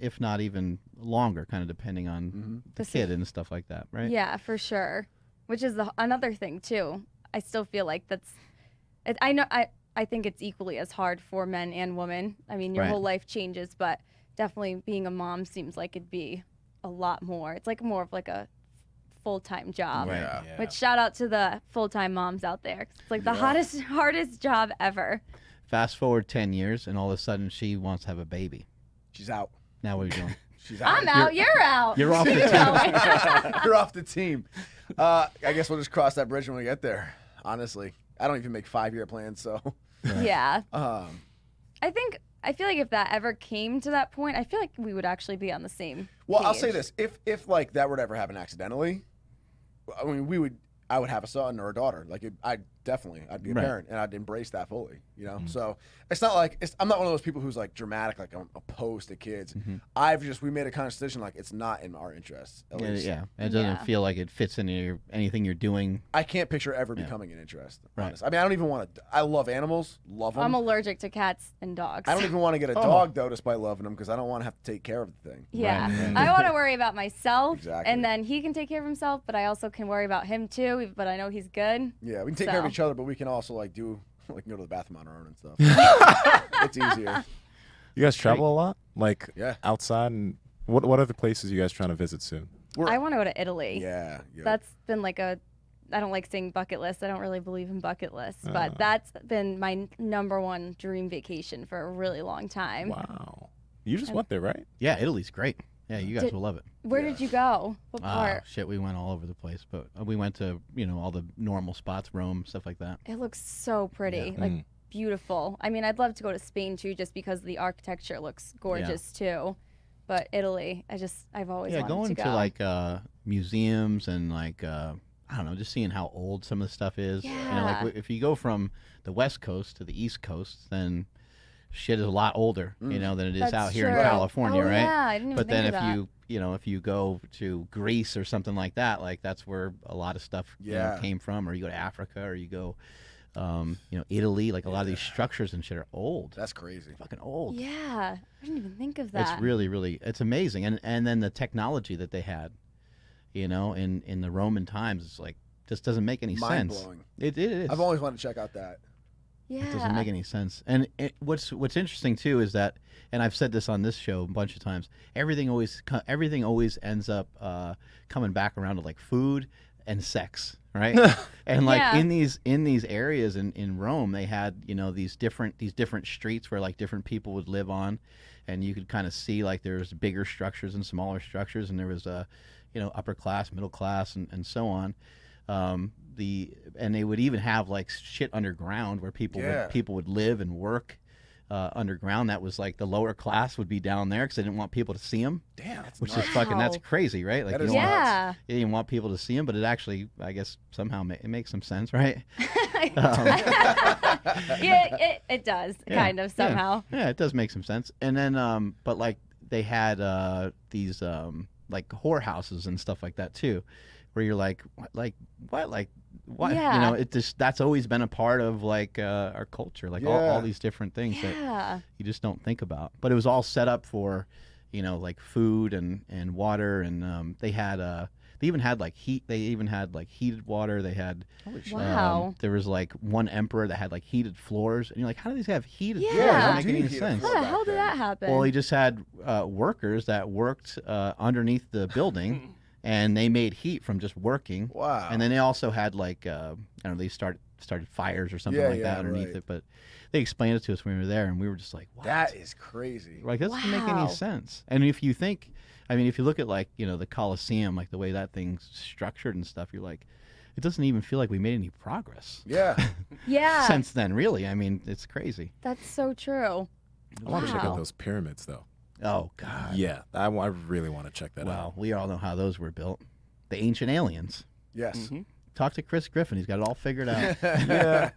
Speaker 5: If not even longer, kind of depending on the kid and stuff like that, right?
Speaker 2: Yeah, for sure. Which is another thing too. I still feel like I think it's equally as hard for men and women. I mean, your whole life changes, but definitely being a mom seems like it'd be a lot more. It's like more of like a full-time job.
Speaker 5: Right.
Speaker 4: Yeah.
Speaker 2: Which shout out to the full-time moms out there. It's like the hardest job ever.
Speaker 5: Fast forward 10 years, and all of a sudden she wants to have a baby.
Speaker 1: She's out.
Speaker 5: Now what are you doing?
Speaker 1: She's out.
Speaker 2: I'm out. You're out.
Speaker 5: You're off the team.
Speaker 1: You're off the team. I guess we'll just cross that bridge when we get there. Honestly, I don't even make 5-year plans, so.
Speaker 2: Yeah.
Speaker 1: Um,
Speaker 2: I feel like if that ever came to that point, I feel like we would actually be on the same
Speaker 1: well, I'll say
Speaker 2: page.
Speaker 1: this: if like that were to ever happen accidentally, I mean, I would have a son or a daughter. Like, I'd be a parent, and I'd embrace that fully. You know, so it's not like I'm not one of those people who's like dramatic, like I'm opposed to kids. We made a conscious decision, like it's not in our interests. At least.
Speaker 5: Yeah, it doesn't feel like it fits into anything you're doing.
Speaker 1: I can't picture ever becoming an interest.
Speaker 5: Right.
Speaker 1: Honestly. I mean, I don't even want to. I love animals, love them.
Speaker 2: I'm allergic to cats and dogs.
Speaker 1: I don't even want to get a dog though, despite loving them, because I don't want to have to take care of the thing.
Speaker 2: Yeah.
Speaker 5: Right.
Speaker 2: I want to worry about myself,
Speaker 1: Exactly.
Speaker 2: and then he can take care of himself, but I also can worry about him too, but I know he's good.
Speaker 1: Yeah, we can take care of each other, but we can also like go to the bathroom on our own and stuff. It's easier.
Speaker 4: You guys travel a lot, like
Speaker 1: Yeah.
Speaker 4: outside, and what other places are you guys trying to visit soon?
Speaker 2: I want to go to Italy.
Speaker 1: Yeah.
Speaker 2: That's been like I don't like saying bucket list. I don't really believe in bucket lists, but that's been my number one dream vacation for a really long time.
Speaker 4: Wow, you just went there, right?
Speaker 5: Yeah, Italy's great. Yeah, you guys will love it.
Speaker 2: Where did you go? What
Speaker 5: Oh,
Speaker 2: part?
Speaker 5: shit, we went all over the place, but we went to, all the normal spots, Rome, stuff like that.
Speaker 2: It looks so pretty, like beautiful. I mean, I'd love to go to Spain too, just because the architecture looks gorgeous too. But Italy, I've always wanted
Speaker 5: going
Speaker 2: to go.
Speaker 5: to like museums and like I don't know, just seeing how old some of the stuff is.
Speaker 2: Yeah.
Speaker 5: Like if you go from the West Coast to the East Coast, then shit is a lot older, than it is
Speaker 2: That's
Speaker 5: out here
Speaker 2: true.
Speaker 5: in California,
Speaker 2: Oh,
Speaker 5: right?
Speaker 2: yeah, I didn't even
Speaker 5: But
Speaker 2: think
Speaker 5: then
Speaker 2: of that.
Speaker 5: if you go to Greece or something like that, like that's where a lot of stuff came from, or you go to Africa, or you go Italy, like a lot of these structures and shit are old.
Speaker 1: That's crazy.
Speaker 5: Fucking old.
Speaker 2: Yeah, I didn't even think of that.
Speaker 5: It's really, really, it's amazing. And then the technology that they had, in the Roman times, it's like, just doesn't make any
Speaker 1: Mind
Speaker 5: sense.
Speaker 1: blowing.
Speaker 5: It is.
Speaker 1: I've always wanted to check out that.
Speaker 2: Yeah.
Speaker 5: It doesn't make any sense. And what's interesting too is that, and I've said this on this show a bunch of times, everything always ends up coming back around to like food and sex, right? And like
Speaker 2: Yeah.
Speaker 5: in these areas in Rome, they had these different streets where like different people would live on, and you could kind of see like there's bigger structures and smaller structures, and there was upper class, middle class, and so on. And they would even have like shit underground where people would live and work underground. That was like the lower class would be down there because they didn't want people to see them.
Speaker 1: Damn.
Speaker 5: Which is fucking, that's crazy, right? Like
Speaker 1: That
Speaker 5: you
Speaker 1: is
Speaker 5: don't want,
Speaker 2: Yeah.
Speaker 5: you didn't want people to see them, but it actually, I guess, somehow it makes some sense, right?
Speaker 2: Yeah, it does kind of somehow.
Speaker 5: Yeah, it does make some sense. And then, but like they had these like whorehouses and stuff like that too, where you're like what?
Speaker 2: Yeah.
Speaker 5: It just, that's always been a part of like our culture, like all these different things that
Speaker 2: Yeah.
Speaker 5: you just don't think about. But it was all set up for, like food and water, and they even had like heat. They even had like heated water. They had
Speaker 2: Wow.
Speaker 5: there was like one emperor that had like heated floors, and you're like, how do these have heated floors?
Speaker 2: Yeah.
Speaker 5: It doesn't make
Speaker 1: Dude,
Speaker 5: any
Speaker 1: heated
Speaker 5: sense.
Speaker 1: floors.
Speaker 2: How the hell did that happen?
Speaker 5: Well, he just had workers that worked underneath the building, and they made heat from just working.
Speaker 1: Wow.
Speaker 5: And then they also had like I don't know, they started fires or something like that underneath
Speaker 1: right.
Speaker 5: it. But they explained it to us when we were there, and we were just like, what?
Speaker 1: That is crazy.
Speaker 5: Like, that doesn't make
Speaker 2: Wow.
Speaker 5: any sense. And if you think, I mean, if you look at like the Colosseum, like the way that thing's structured and stuff, you're like, it doesn't even feel like we made any progress
Speaker 1: Yeah.
Speaker 2: Yeah.
Speaker 5: since then. Really, I mean, it's crazy.
Speaker 2: That's so true.
Speaker 4: I want to check out
Speaker 2: Wow.
Speaker 4: those pyramids though.
Speaker 5: Oh God.
Speaker 4: Yeah, I really want to check that
Speaker 5: Well,
Speaker 4: out.
Speaker 5: we all know how those were built. The ancient aliens.
Speaker 1: Yes.
Speaker 3: Mm-hmm.
Speaker 5: Talk to Chris Griffin. He's got it all figured out.
Speaker 1: Yeah.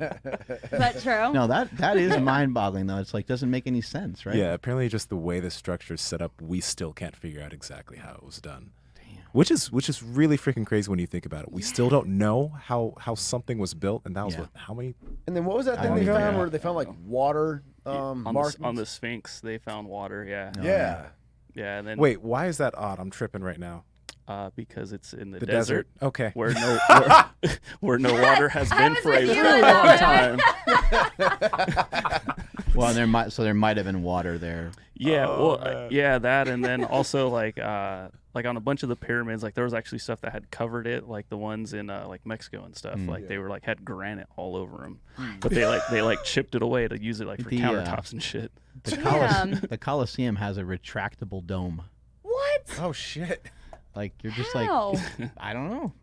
Speaker 2: Is that true?
Speaker 5: No, that is mind-boggling though. It's like doesn't make any sense, right?
Speaker 4: Yeah, apparently just the way the structure is set up, we still can't figure out exactly how it was done.
Speaker 5: Damn.
Speaker 4: Which is really freaking crazy when you think about it. We still don't know how something was built, and that was
Speaker 5: Yeah.
Speaker 4: how many?
Speaker 1: And then what was that
Speaker 5: I
Speaker 1: thing
Speaker 5: don't
Speaker 1: they
Speaker 5: even
Speaker 1: found
Speaker 5: know.
Speaker 1: where they found like water
Speaker 3: on
Speaker 1: markings?
Speaker 3: the Sphinx, they found water. Yeah,
Speaker 5: No.
Speaker 1: Yeah.
Speaker 3: yeah, and then
Speaker 4: Wait, why is that odd? I'm tripping right now.
Speaker 3: because it's in the,
Speaker 4: The
Speaker 3: desert,
Speaker 4: Okay.
Speaker 3: where where no water has
Speaker 2: I
Speaker 3: been
Speaker 2: was
Speaker 3: for a
Speaker 2: with you
Speaker 3: really
Speaker 2: on
Speaker 3: long
Speaker 2: that
Speaker 3: time.
Speaker 5: Well, there might have been water there.
Speaker 3: Yeah,
Speaker 4: Oh,
Speaker 3: well,
Speaker 4: man.
Speaker 3: yeah, that, and then also like on a bunch of the pyramids, like there was actually stuff that had covered it, like the ones in like Mexico and stuff. Like
Speaker 1: Yeah.
Speaker 3: they were like had granite all over them, but they chipped it away to use it like for
Speaker 5: The,
Speaker 3: countertops and shit.
Speaker 2: Damn.
Speaker 5: The Colosseum has a retractable dome.
Speaker 2: What?
Speaker 1: Oh shit.
Speaker 5: Like you're just
Speaker 2: How?
Speaker 5: like, I don't know.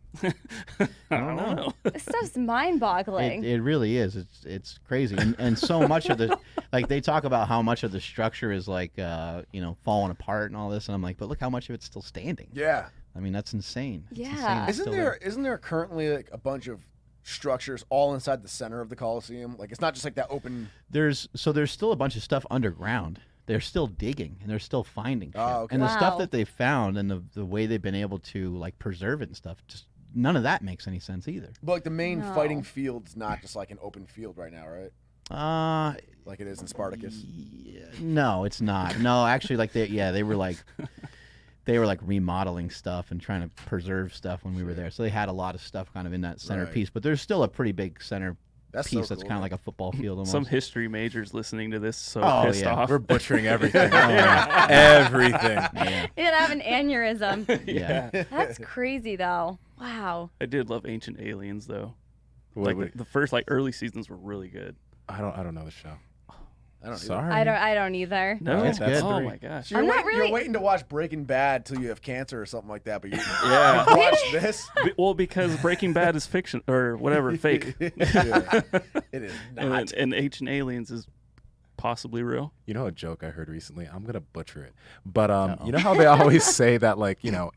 Speaker 3: I don't know.
Speaker 2: This stuff's mind-boggling.
Speaker 5: It really is. It's crazy, and so much of the like they talk about how much of the structure is like falling apart and all this, and I'm like, but look how much of it's still standing.
Speaker 1: Yeah.
Speaker 5: I mean, that's insane. It's
Speaker 2: Yeah.
Speaker 5: insane it's still
Speaker 1: Isn't there currently like a bunch of structures all inside the center of the Coliseum? Like it's not just like that open.
Speaker 5: There's still a bunch of stuff underground. They're still digging and they're still finding shit.
Speaker 1: Oh, okay.
Speaker 5: And the stuff
Speaker 2: Wow.
Speaker 5: that they found and the way they've been able to like preserve it and stuff, just none of that makes any sense either.
Speaker 1: But like the main
Speaker 2: No.
Speaker 1: fighting field's not just like an open field right now, right? Like it is in Spartacus.
Speaker 5: Yeah, no, it's not. No, actually, like they were like remodeling stuff and trying to preserve stuff when we were there. So they had a lot of stuff kind of in that center
Speaker 1: Right.
Speaker 5: piece, but there's still a pretty big center
Speaker 1: That's
Speaker 5: piece
Speaker 1: so
Speaker 5: that's
Speaker 1: cool,
Speaker 5: kind of
Speaker 1: man.
Speaker 5: like a football field almost.
Speaker 3: Some history majors listening to this so
Speaker 5: Oh,
Speaker 3: pissed
Speaker 5: yeah.
Speaker 3: off.
Speaker 4: We're butchering everything.
Speaker 5: Oh, yeah.
Speaker 4: Everything.
Speaker 5: Yeah,
Speaker 2: You didn't have an aneurysm.
Speaker 5: yeah.
Speaker 2: That's crazy, though. Wow.
Speaker 3: I did love Ancient Aliens though.
Speaker 4: What-
Speaker 3: Like the first early seasons were really good.
Speaker 4: I don't know the show.
Speaker 1: I don't know.
Speaker 4: Sorry.
Speaker 2: I don't either.
Speaker 3: No,
Speaker 5: It's good.
Speaker 3: Oh
Speaker 4: Three.
Speaker 3: my gosh.
Speaker 1: So you're,
Speaker 2: I'm not
Speaker 1: you're
Speaker 2: really-
Speaker 1: waiting to watch Breaking Bad till you have cancer or something like that, but you
Speaker 3: Yeah.
Speaker 1: you watch this.
Speaker 3: Well, because Breaking Bad is fiction or whatever, fake,
Speaker 1: Yeah. It is not.
Speaker 3: and Ancient Aliens is possibly real.
Speaker 4: You know a joke I heard recently? I'm gonna butcher it. But you know how they always say that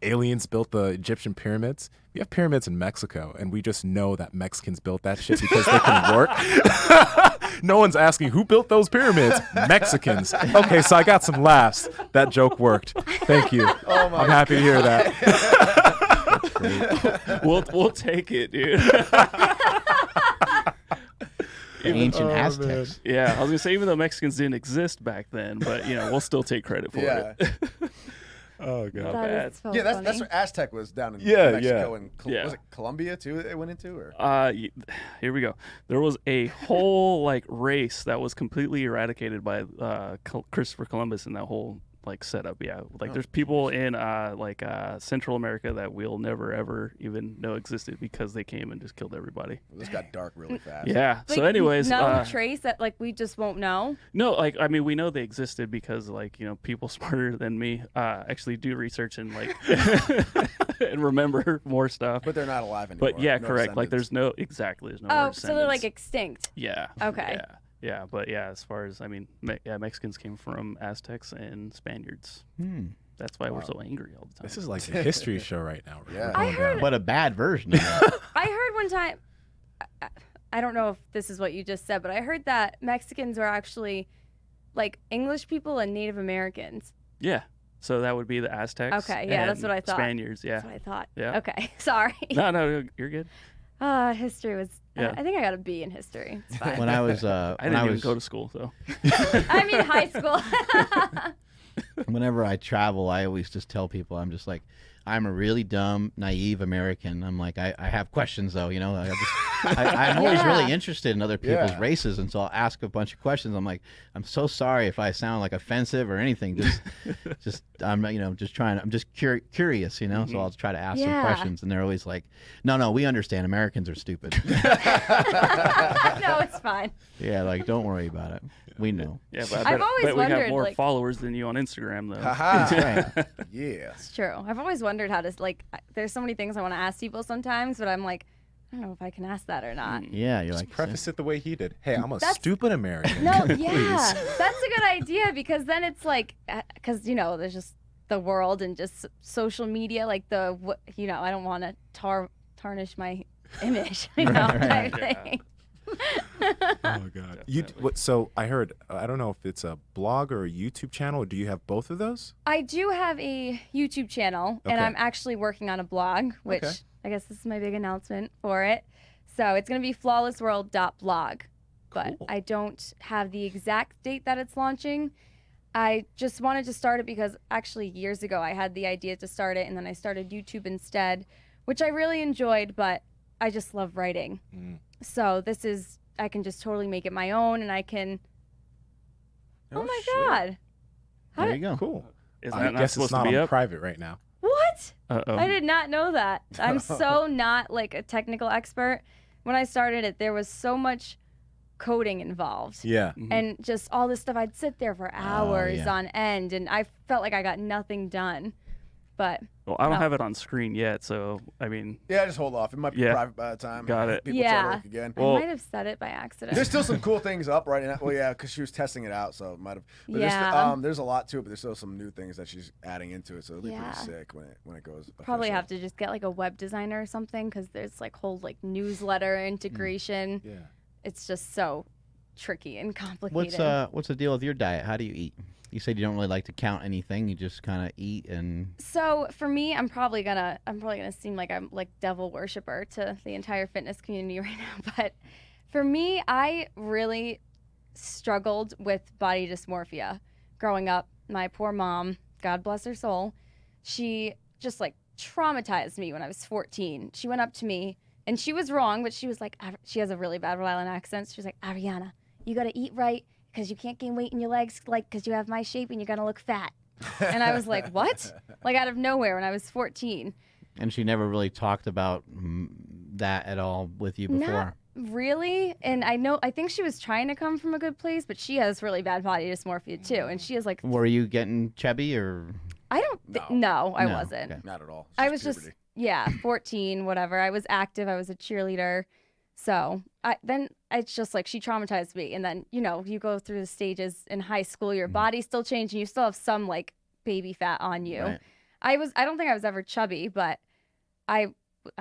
Speaker 4: aliens built the Egyptian pyramids? We have pyramids in Mexico, and we just know that Mexicans built that shit because they can work. No one's asking who built those pyramids. Mexicans. Okay, so I got some laughs. That joke worked. Thank you.
Speaker 1: Oh my
Speaker 4: I'm happy to hear that.
Speaker 3: We'll take it, dude.
Speaker 5: The ancient
Speaker 4: Oh,
Speaker 5: Aztecs.
Speaker 3: Yeah, I was gonna say even though Mexicans didn't exist back then, but we'll still take credit for
Speaker 1: Yeah.
Speaker 3: it.
Speaker 4: Oh
Speaker 3: Not
Speaker 2: That
Speaker 3: bad.
Speaker 2: is so
Speaker 1: Yeah, that's
Speaker 2: funny.
Speaker 1: what Aztec was down in
Speaker 4: Yeah,
Speaker 1: Mexico
Speaker 4: yeah.
Speaker 1: and
Speaker 3: Yeah.
Speaker 1: was it Colombia too? They went into or
Speaker 3: Here we go. There was a whole race that was completely eradicated by Christopher Columbus and that whole setup. Yeah, there's people in Central America that we'll never ever even know existed because they came and just killed everybody.
Speaker 1: this got dark really fast.
Speaker 3: Yeah. So
Speaker 2: Like,
Speaker 3: anyways,
Speaker 2: no trace that we just won't know.
Speaker 3: no, we know they existed because people smarter than me actually do research and and remember more stuff.
Speaker 1: But they're not alive anymore.
Speaker 3: But yeah,
Speaker 1: No
Speaker 3: correct. There's
Speaker 1: descendants.
Speaker 3: no exactly. There's no.
Speaker 2: Oh,
Speaker 3: more
Speaker 2: so they're
Speaker 3: descendants.
Speaker 2: extinct.
Speaker 3: Yeah.
Speaker 2: Okay.
Speaker 3: Yeah. Yeah, but as far as Mexicans came from Aztecs and Spaniards. That's why we're so angry all the time.
Speaker 4: This is like a history show right now.
Speaker 1: Yeah.
Speaker 2: I heard-
Speaker 5: But a bad version of it.
Speaker 2: I heard one time, I don't know if this is what you just said, but I heard that Mexicans were actually English people and Native Americans.
Speaker 3: Yeah. So that would be the Aztecs.
Speaker 2: Okay, yeah, that's
Speaker 3: and
Speaker 2: what I thought.
Speaker 3: Spaniards, yeah.
Speaker 2: That's what I thought.
Speaker 3: Yeah.
Speaker 2: Okay, sorry.
Speaker 3: No, you're good.
Speaker 2: History was.
Speaker 3: Yeah.
Speaker 2: I think I got a B in history. It's fine.
Speaker 5: When I was
Speaker 3: I didn't even go to school, so.
Speaker 2: I mean, high school.
Speaker 5: whenever I travel, I always just tell people I'm just I'm a really dumb, naive American. I'm I have questions though, I'm always
Speaker 2: Yeah.
Speaker 5: really interested in other people's
Speaker 1: Yeah.
Speaker 5: races, and so I'll ask a bunch of questions. I'm so sorry if I sound offensive or anything. I'm just curious, So I'll try to ask some
Speaker 2: Yeah.
Speaker 5: questions, and they're always no, we understand. Americans are stupid.
Speaker 2: No, it's fine.
Speaker 5: Yeah, don't worry about it. We know.
Speaker 3: Yeah, but
Speaker 2: I've always
Speaker 3: bet we have
Speaker 2: wondered,
Speaker 3: more followers than you on Instagram, though.
Speaker 1: Haha.
Speaker 5: Right.
Speaker 1: Yeah.
Speaker 2: It's true. I've always wondered how to there's so many things I want to ask people sometimes, but I'm don't know if I can ask that or not.
Speaker 5: Yeah, you're
Speaker 4: Just
Speaker 5: like
Speaker 4: preface it the way he did. Hey, I'm a
Speaker 2: That's-
Speaker 4: stupid American.
Speaker 2: No,
Speaker 4: Please.
Speaker 2: yeah, that's a good idea because then it's like, because there's just the world and just social media, like I don't want to tarnish my image, type thing.
Speaker 4: Oh God. So I heard. I don't know if it's a blog or a YouTube channel. Or do you have both of those?
Speaker 2: I do have a YouTube channel, and
Speaker 4: Okay.
Speaker 2: I'm actually working on a blog, which
Speaker 4: Okay.
Speaker 2: I guess this is my big announcement for it. So it's going to be flawlessworld.blog, but
Speaker 4: Cool.
Speaker 2: I don't have the exact date that it's launching. I just wanted to start it because actually years ago I had the idea to start it, and then I started YouTube instead, which I really enjoyed, but I just love writing. So I can just totally make it my own, and I can. Oh my
Speaker 4: shit.
Speaker 2: God!
Speaker 5: There you go.
Speaker 4: Cool.
Speaker 3: Is
Speaker 4: I
Speaker 3: that not
Speaker 4: guess
Speaker 3: supposed
Speaker 4: it's not
Speaker 3: to be
Speaker 4: on
Speaker 3: up?
Speaker 4: private right now.
Speaker 2: What?
Speaker 3: Uh-oh.
Speaker 2: I did not know that. I'm so not like a technical expert. When I started it, there was so much coding involved.
Speaker 4: Yeah.
Speaker 2: And just all this stuff. I'd sit there for hours
Speaker 5: yeah.
Speaker 2: on end, and I felt like I got nothing done. But
Speaker 3: Well, I don't
Speaker 2: No.
Speaker 3: have it on screen yet, so I mean,
Speaker 1: Yeah, just hold off. It might be
Speaker 3: Yeah.
Speaker 1: private by the time.
Speaker 3: Got it.
Speaker 1: People try to
Speaker 2: Yeah.
Speaker 1: look again.
Speaker 3: Well-
Speaker 2: I might have said it by accident.
Speaker 1: There's still some cool things up right now. Well, yeah, because she was testing it out, so it might have. But
Speaker 2: Yeah.
Speaker 1: there's a lot to it, but there's still some new things that she's adding into it, so it'll be
Speaker 2: Yeah.
Speaker 1: pretty sick when it goes.
Speaker 2: Probably
Speaker 1: official.
Speaker 2: have to just get like a web designer or something because there's like whole like newsletter integration.
Speaker 4: Yeah.
Speaker 2: It's just so tricky and complicated.
Speaker 5: What's the deal with your diet? How do you eat? You said you don't really like to count anything. You just kind of eat and.
Speaker 2: So for me, I'm probably gonna seem like I'm like devil worshiper to the entire fitness community right now. But for me, I really struggled with body dysmorphia growing up. My poor mom, God bless her soul, she just like traumatized me when I was 14. She went up to me and she was wrong, but she was like, she has a really bad Rhode Island accent. She was like, Arianna, you gotta eat right because you can't gain weight in your legs, like because you have my shape and you're gonna look fat. And I was like, what? Like out of nowhere when I was 14.
Speaker 5: And she never really talked about that at all with you before.
Speaker 2: Not really. And I think she was trying to come from a good place, but she has really bad body dysmorphia too. And she is like,
Speaker 5: Were you getting chubby or?
Speaker 2: I don't, no, I wasn't.
Speaker 5: Okay.
Speaker 1: Not at all. It's
Speaker 2: I was
Speaker 1: puberty.
Speaker 2: just, 14, whatever. I was active. I was a cheerleader. So then it's just like she traumatized me. And then, you go through the stages in high school, your body's still changing. You still have some like baby fat on you.
Speaker 5: Right.
Speaker 2: I don't think I was ever chubby, but I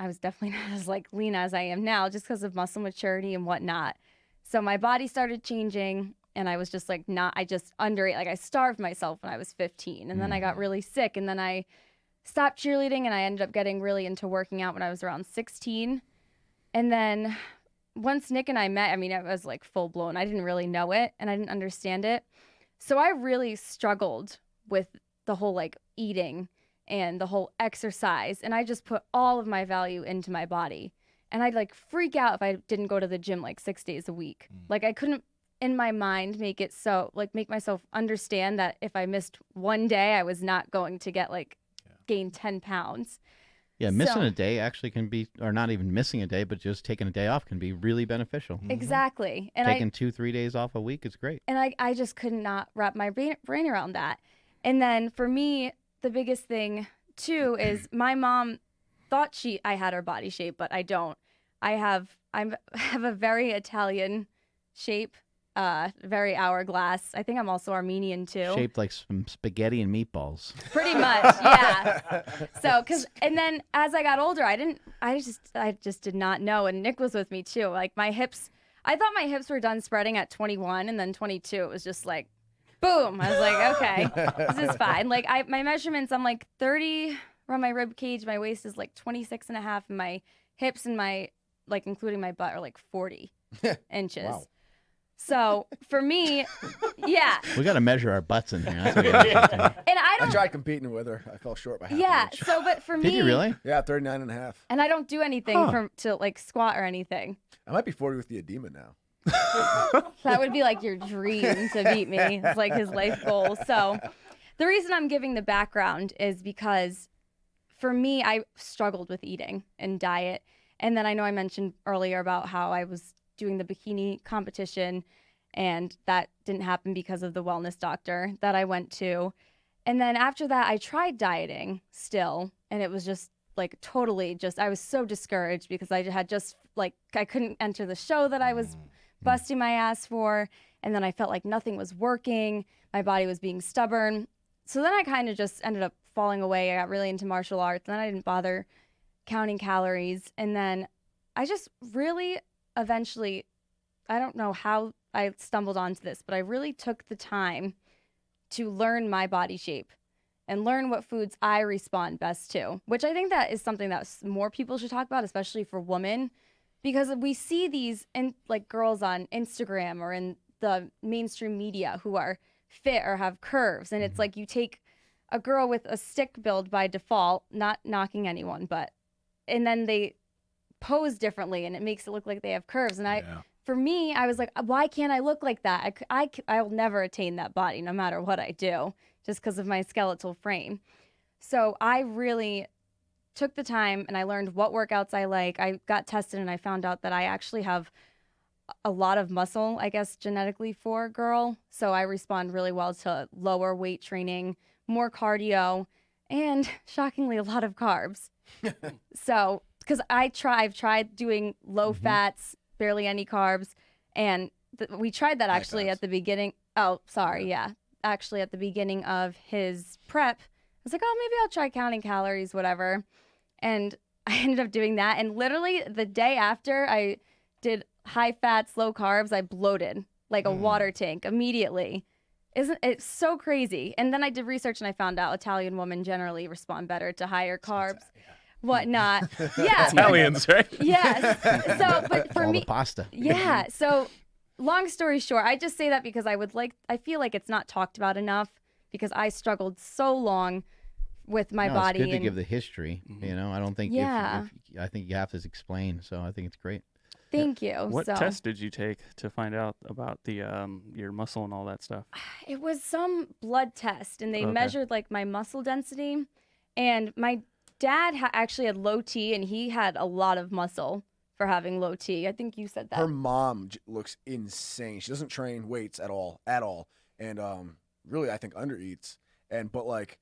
Speaker 2: was definitely not as like lean as I am now just because of muscle maturity and whatnot. So my body started changing and I was just like I just underate. Like I starved myself when I was 15 and then I got really sick and then I stopped cheerleading and I ended up getting really into working out when I was around 16. And then once Nick and I met, I mean, it was like full blown. I didn't really know it and I didn't understand it. So I really struggled with the whole like eating and the whole exercise. And I just put all of my value into my body. And I'd like freak out if I didn't go to the gym like 6 days a week. Like I couldn't in my mind make it so like make myself understand that if I missed one day, I was not going to get like gain 10 pounds.
Speaker 5: Yeah, missing
Speaker 2: So-
Speaker 5: a day actually can be, or not even missing a day, but just taking a day off can be really beneficial.
Speaker 2: Exactly. And
Speaker 5: Taking 2-3 days off a week is great.
Speaker 2: And I just could not wrap my brain around that. And then for me, the biggest thing too is my mom thought I had her body shape, but I don't. I have a very Italian shape, very hourglass. I think I'm also Armenian too.
Speaker 5: Shaped like some spaghetti and meatballs.
Speaker 2: Pretty much, yeah. So, and then as I got older, I just did not know. And Nick was with me too. Like my hips, I thought my hips were done spreading at 21, and then 22, it was just like, boom. I was like, okay, this is fine. Like my measurements, I'm like 30 around my rib cage. My waist is like 26 and a half, and my hips and my like including my butt are like 40 inches.
Speaker 1: Wow.
Speaker 2: So for me, yeah.
Speaker 5: We got to measure our butts in here. That's what we gotta do.
Speaker 2: And I
Speaker 1: I
Speaker 2: don't.
Speaker 1: tried competing with her. I fell short by half
Speaker 2: Yeah.
Speaker 1: an inch.
Speaker 2: So, but for me,
Speaker 5: Did you really?
Speaker 1: Yeah, 39 and a half.
Speaker 2: And I don't do anything
Speaker 5: Huh.
Speaker 2: to like squat or anything.
Speaker 1: I might be 40 with the edema now.
Speaker 2: That would be like your dream to beat me. It's like his life goal. So the reason I'm giving the background is because for me, I struggled with eating and diet. And then I know I mentioned earlier about how I was doing the bikini competition and that didn't happen because of the wellness doctor that I went to. And then after that, I tried dieting still, and it was just like totally just, I was so discouraged because I had just like, I couldn't enter the show that I was busting my ass for. And then I felt like nothing was working. My body was being stubborn. So then I kind of just ended up falling away. I got really into martial arts. Then I didn't bother counting calories. And then I just really eventually, I don't know how I stumbled onto this, but I really took the time to learn my body shape and learn what foods I respond best to, which I think that is something that more people should talk about, especially for women, because we see these like girls on Instagram or in the mainstream media who are fit or have curves. And it's like you take a girl with a stick build by default, not knocking anyone, but, and then they pose differently and it makes it look like they have curves. And for me, I was like, why can't I look like that? I'll never attain that body no matter what I do, just because of my skeletal frame. So I really took the time and I learned what workouts I like. I got tested and I found out that I actually have a lot of muscle, I guess, genetically for a girl. So I respond really well to lower weight training, more cardio, and shockingly a lot of carbs. So, because I've tried doing low fats, barely any carbs, and we tried that actually at the beginning. Oh, sorry, yeah. Actually, at the beginning of his prep, I was like, oh, maybe I'll try counting calories, whatever. And I ended up doing that. And literally the day after I did high fats, low carbs, I bloated like a water tank immediately. Isn't it so crazy? And then I did research and I found out Italian women generally respond better to higher carbs, whatnot. Yeah.
Speaker 4: Italians, right?
Speaker 2: Yes. So, but for
Speaker 5: All
Speaker 2: me,
Speaker 5: the pasta.
Speaker 2: yeah. So long story short, I just say that because I feel like it's not talked about enough because I struggled so long with my body.
Speaker 5: It's good to
Speaker 2: and
Speaker 5: give the history. You know, I don't think. I think you have to explain. So I think it's great.
Speaker 2: Thank you.
Speaker 3: What test did you take to find out about the your muscle and all that stuff?
Speaker 2: It was some blood test, and they measured like my muscle density. And my dad actually had low T, and he had a lot of muscle for having low T. I think you said that.
Speaker 1: Her mom looks insane. She doesn't train weights at all, and really I think undereats. But like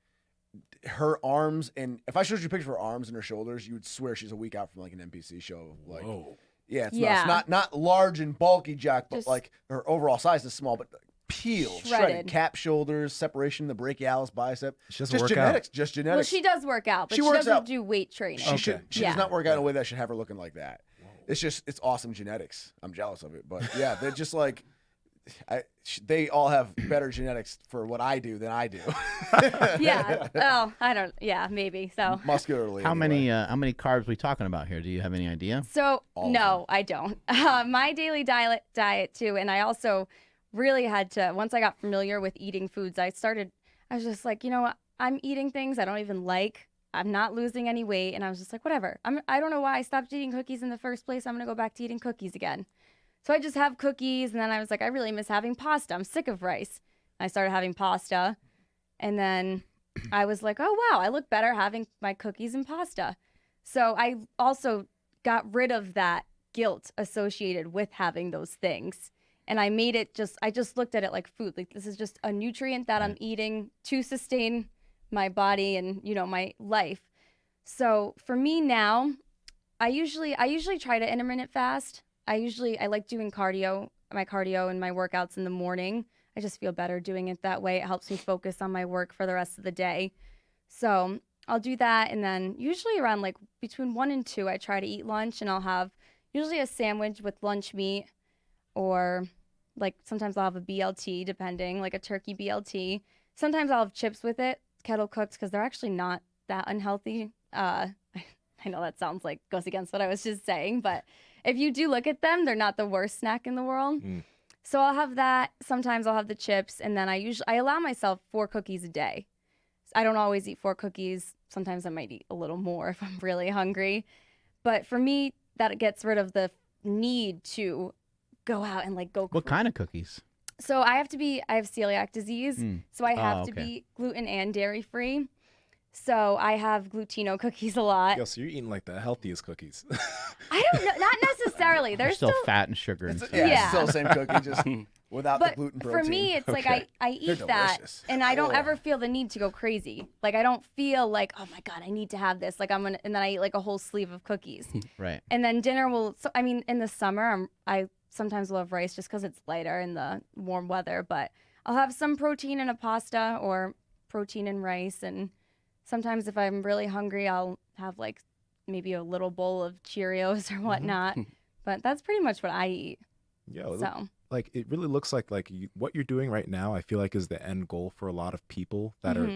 Speaker 1: her arms, and if I showed you a picture of her arms and her shoulders, you would swear she's a week out from like an NPC show. Like, whoa. Yeah, it's not large and bulky, Jack, but just, like her overall size is small, but peeled, shredded, cap shoulders, separation, the brachialis bicep.
Speaker 4: She doesn't
Speaker 1: just
Speaker 4: work
Speaker 1: genetics,
Speaker 4: out.
Speaker 1: just genetics.
Speaker 2: Well, she does work out, but she doesn't do weight training.
Speaker 1: She does not work out in a way that should have her looking like that. Whoa. It's awesome genetics. I'm jealous of it, but yeah, they're just like. They all have better genetics for what I do than I do.
Speaker 2: Yeah. Oh, I don't. Yeah, maybe. So
Speaker 1: muscularly.
Speaker 5: How many carbs are we talking about here? Do you have any idea?
Speaker 2: So no, I don't. My daily diet too, and I also really had to. Once I got familiar with eating foods, I was just like, you know what? I'm eating things I don't even like. I'm not losing any weight, and I was just like, whatever. I don't know why I stopped eating cookies in the first place. I'm gonna go back to eating cookies again. So I just have cookies, and then I was like, I really miss having pasta. I'm sick of rice. I started having pasta, and then I was like, oh, wow, I look better having my cookies and pasta. So I also got rid of that guilt associated with having those things, and I made it I just looked at it like food. Like, this is just a nutrient that I'm eating to sustain my body and, you know, my life. So for me now, I usually try to intermittent fast. I like doing my cardio and my workouts in the morning. I just feel better doing it that way. It helps me focus on my work for the rest of the day. So I'll do that. And then usually around like between 1 and 2, I try to eat lunch, and I'll have usually a sandwich with lunch meat, or like sometimes I'll have a BLT, depending, like a turkey BLT. Sometimes I'll have chips with it, kettle cooked, because they're actually not that unhealthy. I know that goes against what I was just saying, but if you do look at them, they're not the worst snack in the world. So I'll have that. Sometimes I'll have the chips, and then I allow myself 4 cookies a day. I don't always eat 4 cookies. Sometimes I might eat a little more if I'm really hungry. But for me, that gets rid of the need to go out and like go.
Speaker 5: What kind of cookies?
Speaker 2: So I have celiac disease, so I have to be gluten and dairy free. So I have Glutino cookies a lot.
Speaker 4: Yo, so you're eating like the healthiest cookies.
Speaker 2: I don't know, not necessarily. They're
Speaker 5: still fat and sugar. And
Speaker 1: it's still the same cookie, just Without the
Speaker 2: But
Speaker 1: gluten
Speaker 2: for
Speaker 1: protein.
Speaker 2: me, it's like
Speaker 4: Okay.
Speaker 2: I eat
Speaker 1: They're
Speaker 2: that,
Speaker 1: delicious.
Speaker 2: and I don't
Speaker 1: Oh.
Speaker 2: ever feel the need to go crazy. Like I don't feel like, oh my god, I need to have this. Like I'm gonna, and then I eat like a whole sleeve of cookies,
Speaker 5: Right.
Speaker 2: and then dinner will. So I mean, in the summer, I sometimes will have rice just because it's lighter in the warm weather. But I'll have some protein in a pasta or protein in rice, and sometimes if I'm really hungry, I'll have like maybe a little bowl of Cheerios or whatnot. But that's pretty much what I eat.
Speaker 4: Yeah,
Speaker 2: So
Speaker 4: like it really looks like what you're doing right now, I feel like is the end goal for a lot of people that are,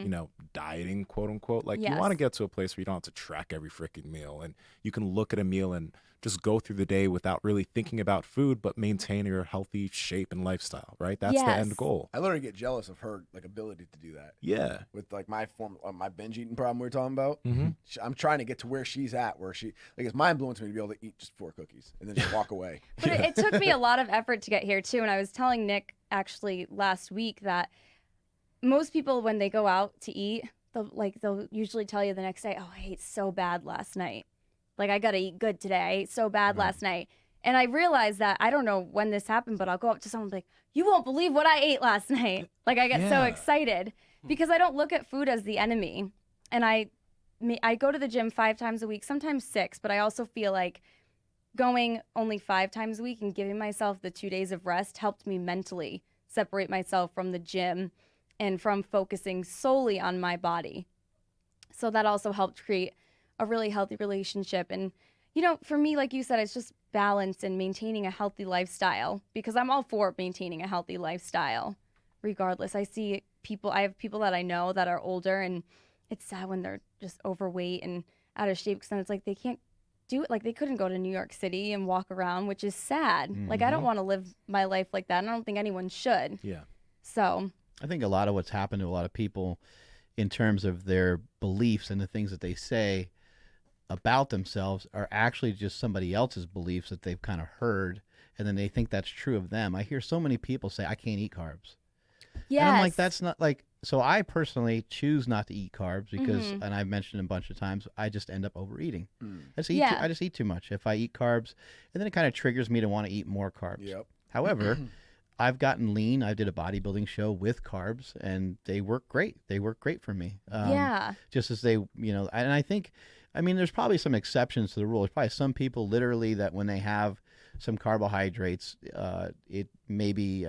Speaker 4: dieting, quote unquote. Like you want to
Speaker 2: Yes.
Speaker 4: get to a place where you don't have to track every freaking meal, and you can look at a meal and just go through the day without really thinking about food, but maintain your healthy shape and lifestyle, right? That's the end
Speaker 2: Yes.
Speaker 4: goal.
Speaker 1: I literally get jealous of her like ability to do that.
Speaker 4: Yeah.
Speaker 1: With like my my binge eating problem we were talking about.
Speaker 4: Mm-hmm.
Speaker 1: I'm trying to get to where she's at, where she like it's mind blowing to me to be able to eat just 4 cookies and then just walk away.
Speaker 2: But it took me a lot of effort to get here too. And I was telling Nick actually last week that most people when they go out to eat, they'll usually tell you the next day, "Oh, I ate so bad last night. Like I gotta eat good today. I ate so bad last night." And I realized that I don't know when this happened, but I'll go up to someone and be like, "You won't believe what I ate last night." Like I get so
Speaker 4: Yeah.
Speaker 2: excited because I don't look at food as the enemy. And I go to the gym 5 times a week, sometimes 6, but I also feel like going only 5 times a week and giving myself the 2 days of rest helped me mentally separate myself from the gym and from focusing solely on my body. So that also helped create a really healthy relationship. And, for me, like you said, it's just balance and maintaining a healthy lifestyle because I'm all for maintaining a healthy lifestyle regardless. I have people that I know that are older, and it's sad when they're just overweight and out of shape because then it's like they can't do it. Like they couldn't go to New York City and walk around, which is sad. Like I don't want to live my life like that, and I don't think anyone should.
Speaker 4: Yeah.
Speaker 2: So
Speaker 5: I think a lot of what's happened to a lot of people in terms of their beliefs and the things that they say about themselves are actually just somebody else's beliefs that they've kind of heard, and then they think that's true of them. I hear so many people say, I can't eat carbs.
Speaker 2: yes,
Speaker 5: And I'm like, that's not like, so I personally choose not to eat carbs because, and I've mentioned a bunch of times, I just end up overeating. I just eat too much if I eat carbs, and then it kind of triggers me to want to eat more carbs.
Speaker 1: Yep.
Speaker 5: However, I've gotten lean. I did a bodybuilding show with carbs, and they work great. They work great for me.
Speaker 2: Yeah.
Speaker 5: Just as they, and I think, there's probably some exceptions to the rule. There's probably some people literally that when they have some carbohydrates, it maybe,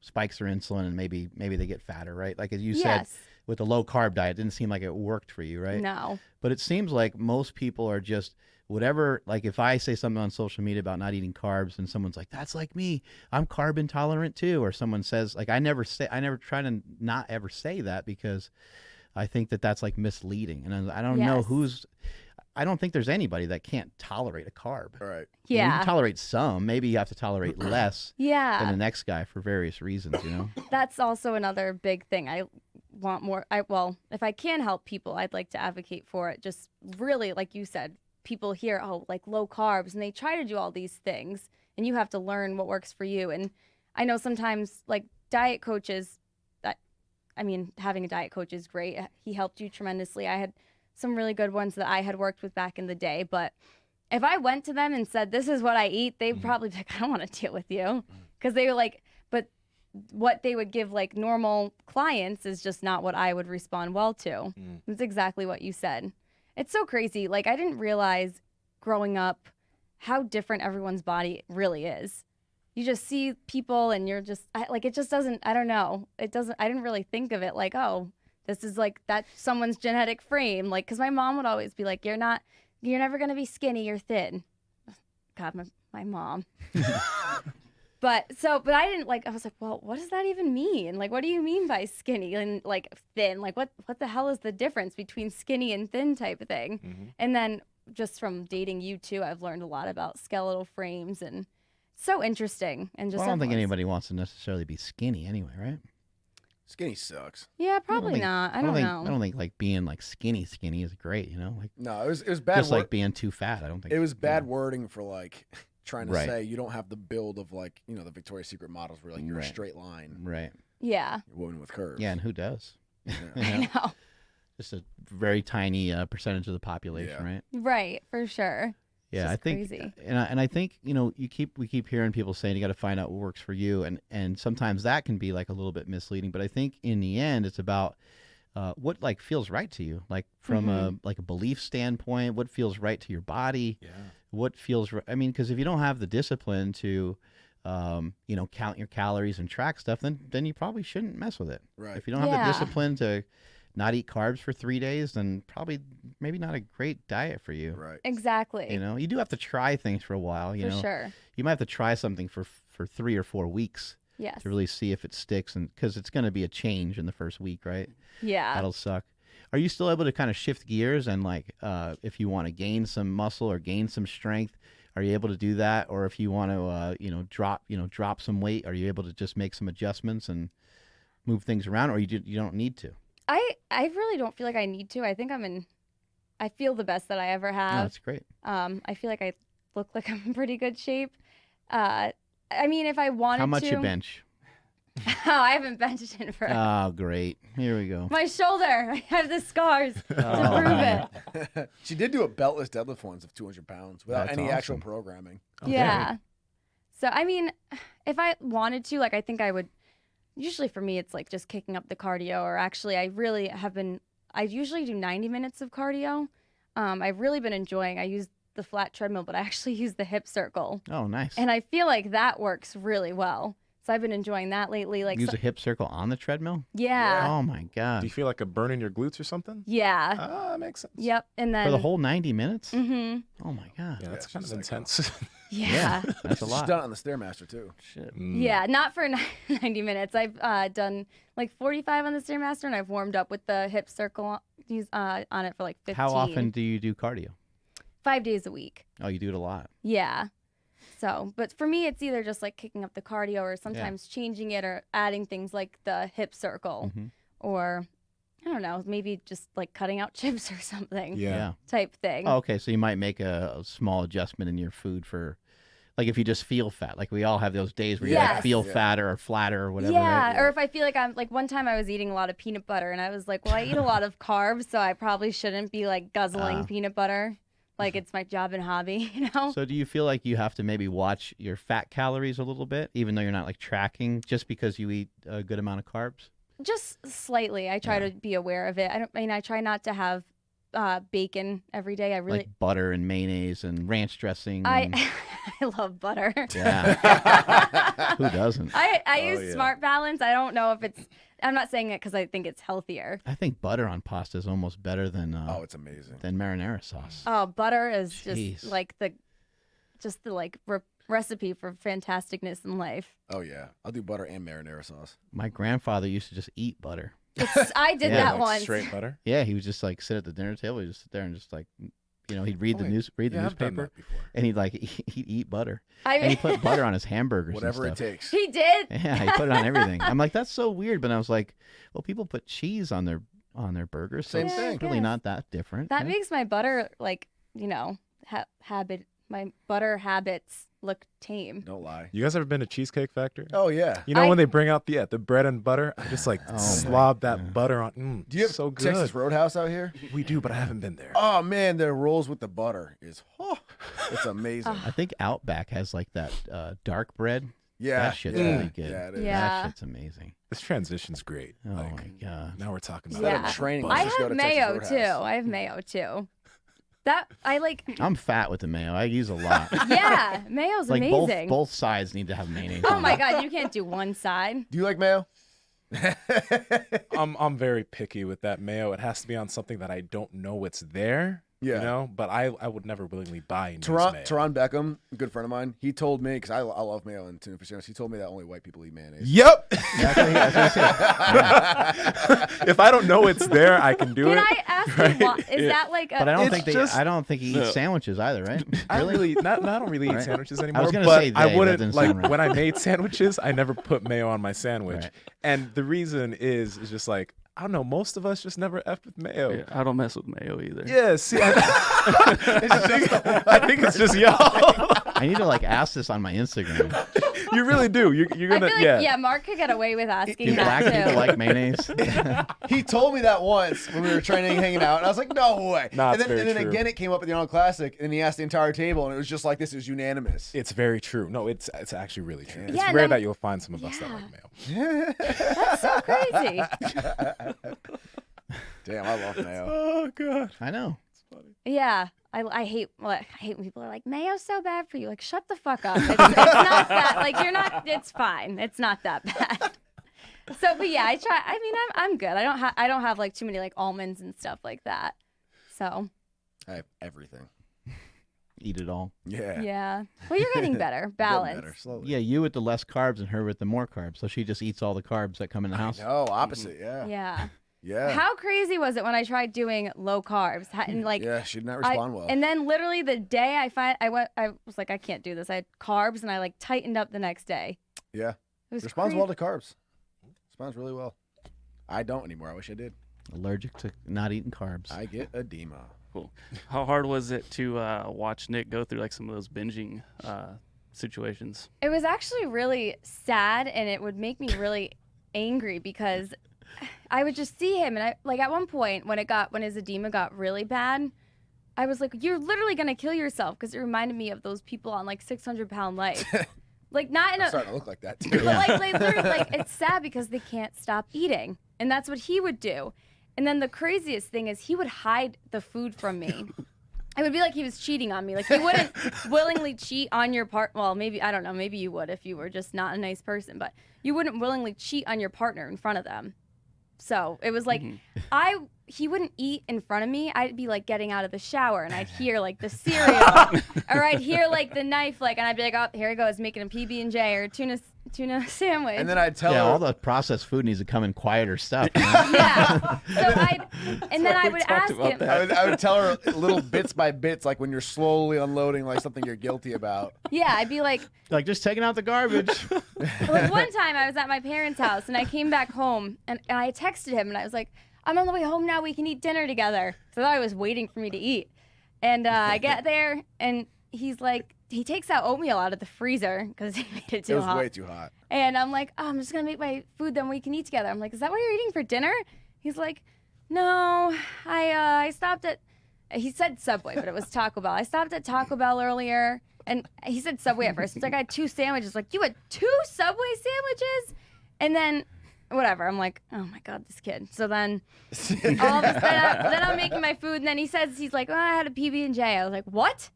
Speaker 5: spikes their insulin and maybe they get fatter, right? Like as you said,
Speaker 2: Yes.
Speaker 5: with the low carb diet, it didn't seem like it worked for you, right?
Speaker 2: No.
Speaker 5: But it seems like most people are just whatever. Like if I say something on social media about not eating carbs and someone's like, that's like me, I'm carb intolerant too. Or someone says like, I never try to not ever say that because I think that that's like misleading. And I don't know
Speaker 2: Yes.
Speaker 5: I don't think there's anybody that can't tolerate a carb.
Speaker 1: All right.
Speaker 5: You
Speaker 2: Yeah.
Speaker 5: can tolerate some, maybe you have to tolerate less than
Speaker 2: Yeah.
Speaker 5: the next guy for various reasons,
Speaker 2: That's also another big thing. I want more. If I can help people, I'd like to advocate for it. Just really, like you said, people hear, oh, like low carbs, and they try to do all these things, and you have to learn what works for you. And I know sometimes, like diet coaches, having a diet coach is great. He helped you tremendously. I had some really good ones that I had worked with back in the day, but if I went to them and said, this is what I eat, they'd probably be like, I don't want to deal with you. Because they were like, but what they would give like normal clients is just not what I would respond well to. It's exactly what you said. It's so crazy. Like I didn't realize growing up how different everyone's body really is. You just see people and you're just it just doesn't, I don't know. I didn't really think of it like, oh, this is like that someone's genetic frame. Like, cause my mom would always be like, you're never going to be skinny, you're thin. God, my mom. But I didn't I was like, well, what does that even mean? Like, what do you mean by skinny and like thin? Like what the hell is the difference between skinny and thin type of thing? And then just from dating you too, I've learned a lot about skeletal frames and so interesting. And just
Speaker 5: I don't think
Speaker 2: everyone's-
Speaker 5: anybody wants to necessarily be skinny anyway, right?
Speaker 1: Skinny sucks.
Speaker 2: Yeah, probably not. I don't know.
Speaker 5: I don't think like being like skinny is great, Like
Speaker 1: No, it was bad.
Speaker 5: just like being too fat. I don't think
Speaker 1: it was bad wording for like trying to
Speaker 5: Right.
Speaker 1: say you don't have the build of like the Victoria's Secret models where like you're a
Speaker 5: Right.
Speaker 1: straight line,
Speaker 5: Right.
Speaker 2: Yeah.
Speaker 1: you're a woman with curves.
Speaker 5: Yeah, and who does?
Speaker 1: Yeah.
Speaker 2: I know.
Speaker 5: Just a very tiny percentage of the population,
Speaker 1: Yeah.
Speaker 5: right?
Speaker 2: Right, for sure.
Speaker 5: Yeah, I
Speaker 2: just
Speaker 5: think,
Speaker 2: crazy.
Speaker 5: and I think we keep hearing people saying you got to find out what works for you, and sometimes that can be like a little bit misleading. But I think in the end, it's about what like feels right to you, like from a belief standpoint, what feels right to your body, what feels right. I mean, because if you don't have the discipline to, count your calories and track stuff, then you probably shouldn't mess with it.
Speaker 1: Right.
Speaker 5: If you don't have the discipline to not eat carbs for 3 days, then maybe not a great diet for you.
Speaker 1: Right.
Speaker 2: Exactly.
Speaker 5: You do have to try things for a while.
Speaker 2: For sure.
Speaker 5: You might have to try something for 3 or 4 weeks
Speaker 2: Yes.
Speaker 5: to really see if it sticks, and because it's going to be a change in the first week, right?
Speaker 2: Yeah.
Speaker 5: That'll suck. Are you still able to kind of shift gears and like if you want to gain some muscle or gain some strength, are you able to do that? Or if you want to drop some weight, are you able to just make some adjustments and move things around, or you don't need to?
Speaker 2: I really don't feel like I need to. I think I feel the best that I ever
Speaker 5: Oh,
Speaker 2: have.
Speaker 5: that's great.
Speaker 2: I feel like I look like I'm in pretty good shape. I mean, if I wanted to.
Speaker 5: How much you bench?
Speaker 2: Oh, I haven't benched in forever.
Speaker 5: Oh, great. Here we go.
Speaker 2: My shoulder. I have the scars to prove it.
Speaker 1: She did do a beltless deadlift once of 200 pounds without
Speaker 5: That's
Speaker 1: any actual
Speaker 5: awesome.
Speaker 1: programming.
Speaker 2: Yeah. So, I mean, if I wanted to, like, I think I would. Usually for me, it's like just kicking up the cardio, or actually, I usually do 90 minutes of cardio. I've really been enjoying, I use the flat treadmill, but I actually use the hip circle.
Speaker 5: Oh, nice.
Speaker 2: And I feel like that works really well. So I've been enjoying that lately. Like,
Speaker 5: Use a hip circle on the treadmill?
Speaker 2: yeah.
Speaker 5: Oh, my
Speaker 4: Do
Speaker 5: God.
Speaker 4: you feel like a burn in your glutes or something?
Speaker 2: Yeah.
Speaker 4: Ah, that makes sense.
Speaker 2: Yep. And then.
Speaker 5: For the whole 90 minutes?
Speaker 2: Mm-hmm.
Speaker 5: Oh, my God.
Speaker 4: Yeah, that's
Speaker 1: Yeah,
Speaker 4: kind of
Speaker 1: she's like,
Speaker 4: intense.
Speaker 2: Yeah.
Speaker 5: That's a
Speaker 1: She's
Speaker 5: lot.
Speaker 1: done it on the Stairmaster too.
Speaker 3: Shit.
Speaker 2: Yeah, not for 90 minutes. I've done like 45 on the Stairmaster, and I've warmed up with the hip circle on it for like 15.
Speaker 5: How often do you do cardio?
Speaker 2: 5 days a week.
Speaker 5: Oh, you do it a lot.
Speaker 2: Yeah. So, but for me, it's either just like kicking up the cardio, or sometimes changing it, or adding things like the hip circle, or I don't know, maybe just like cutting out chips or something.
Speaker 5: Yeah.
Speaker 2: Type thing.
Speaker 5: Oh, okay, so you might make a small adjustment in your food for, like if you just feel fat. Like we all have those days where you like
Speaker 2: Yes.
Speaker 5: feel fatter or flatter or whatever.
Speaker 2: Yeah,
Speaker 5: right?
Speaker 2: or if I feel like I'm like, one time I was eating a lot of peanut butter, and I was like, well, I eat a lot of carbs, so I probably shouldn't be like guzzling peanut butter. Like it's my job and hobby, you know?
Speaker 5: So do you feel like you have to maybe watch your fat calories a little bit, even though you're not like tracking, just because you eat a good amount of carbs?
Speaker 2: Just slightly. I try to be aware of it. I try not to have bacon every day. I really
Speaker 5: Like butter and mayonnaise and ranch dressing.
Speaker 2: I
Speaker 5: and-
Speaker 2: I love butter.
Speaker 5: Yeah. Who doesn't?
Speaker 2: I use
Speaker 4: yeah.
Speaker 2: Smart Balance. I don't know if I'm not saying it because I think it's healthier.
Speaker 5: I think butter on pasta is almost better than
Speaker 1: It's amazing.
Speaker 5: than marinara sauce.
Speaker 2: Oh, butter is
Speaker 5: Jeez.
Speaker 2: just like the recipe for fantasticness in life.
Speaker 1: Oh yeah, I'll do butter and marinara sauce.
Speaker 5: My grandfather used to just eat butter.
Speaker 2: I did
Speaker 5: Yeah,
Speaker 2: that
Speaker 4: like
Speaker 2: once.
Speaker 4: straight butter.
Speaker 5: Yeah, he would just like sit at the dinner table. He'd just sit there and just like, he'd read the
Speaker 1: I've done
Speaker 5: newspaper,
Speaker 1: that before.
Speaker 5: and he'd eat butter,
Speaker 2: I
Speaker 5: and he
Speaker 2: mean,
Speaker 5: put butter on his hamburgers.
Speaker 1: Whatever
Speaker 5: and
Speaker 1: it
Speaker 5: stuff.
Speaker 1: takes.
Speaker 2: he did.
Speaker 5: Yeah, he put it on everything. I'm like, that's so weird, but I was like, well, people put cheese on their burgers, so
Speaker 1: Same
Speaker 5: it's
Speaker 1: thing.
Speaker 5: really
Speaker 2: Yes.
Speaker 5: not that different.
Speaker 2: That
Speaker 5: right?
Speaker 2: makes my butter my butter habits look tame.
Speaker 1: Don't lie.
Speaker 4: You guys ever been to Cheesecake Factory?
Speaker 1: Oh yeah.
Speaker 4: You know
Speaker 2: I-
Speaker 4: when they bring out the bread and butter, I just like
Speaker 5: Oh,
Speaker 4: slob that
Speaker 5: God.
Speaker 4: butter on.
Speaker 1: Do you have
Speaker 4: so good?
Speaker 1: Texas Roadhouse out here?
Speaker 4: We do, but I haven't been there.
Speaker 1: Oh man, their rolls with the butter is it's amazing.
Speaker 5: I think Outback has like that dark bread.
Speaker 1: Yeah,
Speaker 5: That shit's
Speaker 1: yeah,
Speaker 5: really good.
Speaker 1: Yeah, it is.
Speaker 2: Yeah.
Speaker 5: That shit's amazing.
Speaker 4: This transition's great.
Speaker 5: Oh
Speaker 4: Like,
Speaker 5: my god.
Speaker 4: now we're talking about
Speaker 2: Yeah.
Speaker 1: training.
Speaker 2: I
Speaker 1: Just go
Speaker 2: have
Speaker 1: to Texas
Speaker 2: mayo
Speaker 1: Roadhouse.
Speaker 2: too. I have mayo too. That I like.
Speaker 5: I'm fat with the mayo. I use a lot.
Speaker 2: Yeah, mayo's
Speaker 5: like
Speaker 2: amazing.
Speaker 5: both sides need to have mayonnaise.
Speaker 2: Oh
Speaker 5: on
Speaker 2: my
Speaker 5: it.
Speaker 2: god, you can't do one side.
Speaker 1: Do you like mayo?
Speaker 4: I'm very picky with that mayo. It has to be on something that I don't know it's there.
Speaker 1: Yeah.
Speaker 4: You know, but I would never willingly buy nice mayo.
Speaker 1: Teron Beckham, a good friend of mine, he told me, because I love mayo and tuna fish sandwich, he told me that only white people eat mayonnaise.
Speaker 4: Yep.
Speaker 5: That's what I said.
Speaker 4: If I don't know it's there, I can do
Speaker 2: Can
Speaker 4: it.
Speaker 2: I ask you why? Is that like a?
Speaker 5: But I don't
Speaker 4: It's
Speaker 5: think
Speaker 4: just-
Speaker 5: I don't think he eats sandwiches either, right?
Speaker 4: I don't really I don't really eat
Speaker 5: Right.
Speaker 4: sandwiches anymore.
Speaker 5: gonna
Speaker 4: but
Speaker 5: say they,
Speaker 4: I
Speaker 5: that
Speaker 4: wouldn't
Speaker 5: didn't
Speaker 4: like
Speaker 5: sound right.
Speaker 4: when I made sandwiches. I never put mayo on my sandwich,
Speaker 5: Right.
Speaker 4: and the reason is just like I don't know. Most of us just never effed with mayo.
Speaker 3: Yeah, I don't mess with mayo either.
Speaker 4: Yeah, see, I think it's just y'all.
Speaker 5: I need to like ask this on my Instagram.
Speaker 4: You really do. You're
Speaker 2: I
Speaker 4: gonna.
Speaker 2: feel like, yeah, Mark could get away with asking
Speaker 5: Do black
Speaker 2: that
Speaker 5: people
Speaker 2: too.
Speaker 5: like mayonnaise?
Speaker 1: He told me that once when we were training, hanging out, and I was like, "No way!"
Speaker 4: Nah,
Speaker 1: and
Speaker 4: it's
Speaker 1: then,
Speaker 4: very true.
Speaker 1: again, it came up at the Arnold Classic, and he asked the entire table, and it was just like this. It was unanimous.
Speaker 4: It's very true. No, it's actually really true. It's
Speaker 2: Yeah, and
Speaker 4: rare
Speaker 2: then-
Speaker 4: that you'll find some of us that like mayo.
Speaker 2: That's so crazy.
Speaker 1: Damn, I love mayo.
Speaker 4: Oh god.
Speaker 5: I know.
Speaker 2: Yeah. I hate when people are like, mayo's so bad for you. Like, shut the fuck up. It's not that. Like, you're not. It's fine. It's not that bad. So, but yeah, I try. I mean, I'm good. I don't have like too many like almonds and stuff like that. So.
Speaker 1: I have everything.
Speaker 5: Eat it all.
Speaker 1: Yeah.
Speaker 2: Yeah. Well, you're getting better.
Speaker 1: Getting
Speaker 2: Balance.
Speaker 1: better, slowly.
Speaker 5: Yeah, you with the less carbs and her with the more carbs. So she just eats all the carbs that come in the house.
Speaker 1: No, opposite. Yeah.
Speaker 2: Yeah.
Speaker 1: Yeah.
Speaker 2: How crazy was it when I tried doing low carbs? And like,
Speaker 1: Yeah, she did not respond well.
Speaker 2: And then literally the day I was like, I can't do this. I had carbs and I like tightened up the next day.
Speaker 1: Yeah.
Speaker 2: It was
Speaker 1: Responds
Speaker 2: crazy.
Speaker 1: well to carbs. Responds really well. I don't anymore. I wish I did.
Speaker 5: Allergic to not eating carbs.
Speaker 1: I get edema.
Speaker 3: Cool. How hard was it to watch Nick go through like some of those binging situations?
Speaker 2: It was actually really sad, and it would make me really angry because I would just see him, and I like at one point when his edema got really bad, I was like, "You're literally gonna kill yourself," because it reminded me of those people on like 600-pound life. Like not in
Speaker 1: I'm
Speaker 2: a,
Speaker 1: starting to look like that too.
Speaker 2: but like they literally like it's sad because they can't stop eating, and that's what he would do. And then the craziest thing is he would hide the food from me. It would be like he was cheating on me. Like he wouldn't willingly cheat on your part. Well, maybe, I don't know. Maybe you would if you were just not a nice person, but you wouldn't willingly cheat on your partner in front of them. So it was like he wouldn't eat in front of me. I'd be like getting out of the shower and I'd hear like the cereal or I'd hear like the knife, like, and I'd be like, oh, here he goes making a PB&J or tuna sandwich.
Speaker 1: And then I'd tell her.
Speaker 5: all the processed food needs to come in quieter stuff. You know?
Speaker 2: Yeah. So I would ask him.
Speaker 1: I would tell her little bits by bits, like when you're slowly unloading like something you're guilty about.
Speaker 2: Yeah, I'd be like,
Speaker 5: Like just taking out the garbage.
Speaker 2: like one time I was at my parents' house and I came back home and I texted him and I was like, I'm on the way home now. We can eat dinner together. So I thought he was waiting for me to eat. And I get there and he's like, he takes out oatmeal out of the freezer because he made it too
Speaker 1: It was
Speaker 2: hot.
Speaker 1: way too hot.
Speaker 2: And I'm like, oh, I'm just going to make my food, then we can eat together. I'm like, is that what you're eating for dinner? He's like, no, I stopped at, he said Subway, but it was Taco Bell. I stopped at Taco Bell earlier. And he said Subway at first. It's like, I had 2 sandwiches. Like, you had 2 Subway sandwiches? And then, whatever. I'm like, oh my God, this kid. So then, all of a sudden, then I'm making my food. And then he says, he's like, oh, I had a PB&J. I was like, what?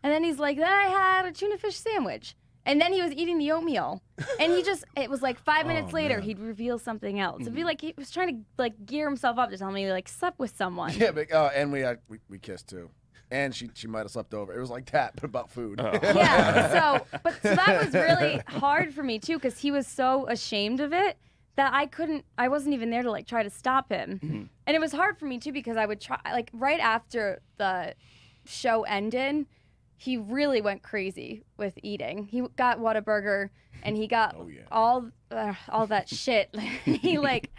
Speaker 2: And then he's like, then I had a tuna fish sandwich. And then he was eating the oatmeal. And it was like 5 minutes later,
Speaker 4: man.
Speaker 2: he'd reveal something else. It'd be like he was trying to like gear himself up to tell me he like slept with someone.
Speaker 1: Yeah, but, and we kissed too. And she might have slept over. It was like that, but about food.
Speaker 2: Yeah. So that was really hard for me too, because he was so ashamed of it that I wasn't even there to like try to stop him.
Speaker 3: Mm-hmm.
Speaker 2: And it was hard for me too, because I would try, like right after the show ended, he really went crazy with eating. He got Whataburger and he got all that shit. He like,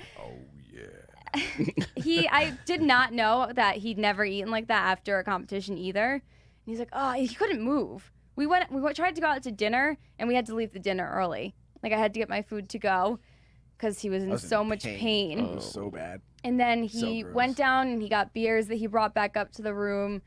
Speaker 2: I did not know that he'd never eaten like that after a competition either. And he's like, oh, he couldn't move. We tried to go out to dinner and we had to leave the dinner early. Like I had to get my food to go because he was in so much pain.
Speaker 1: It was so bad.
Speaker 2: And then he
Speaker 1: So gross.
Speaker 2: went down and he got beers that he brought back up to the room.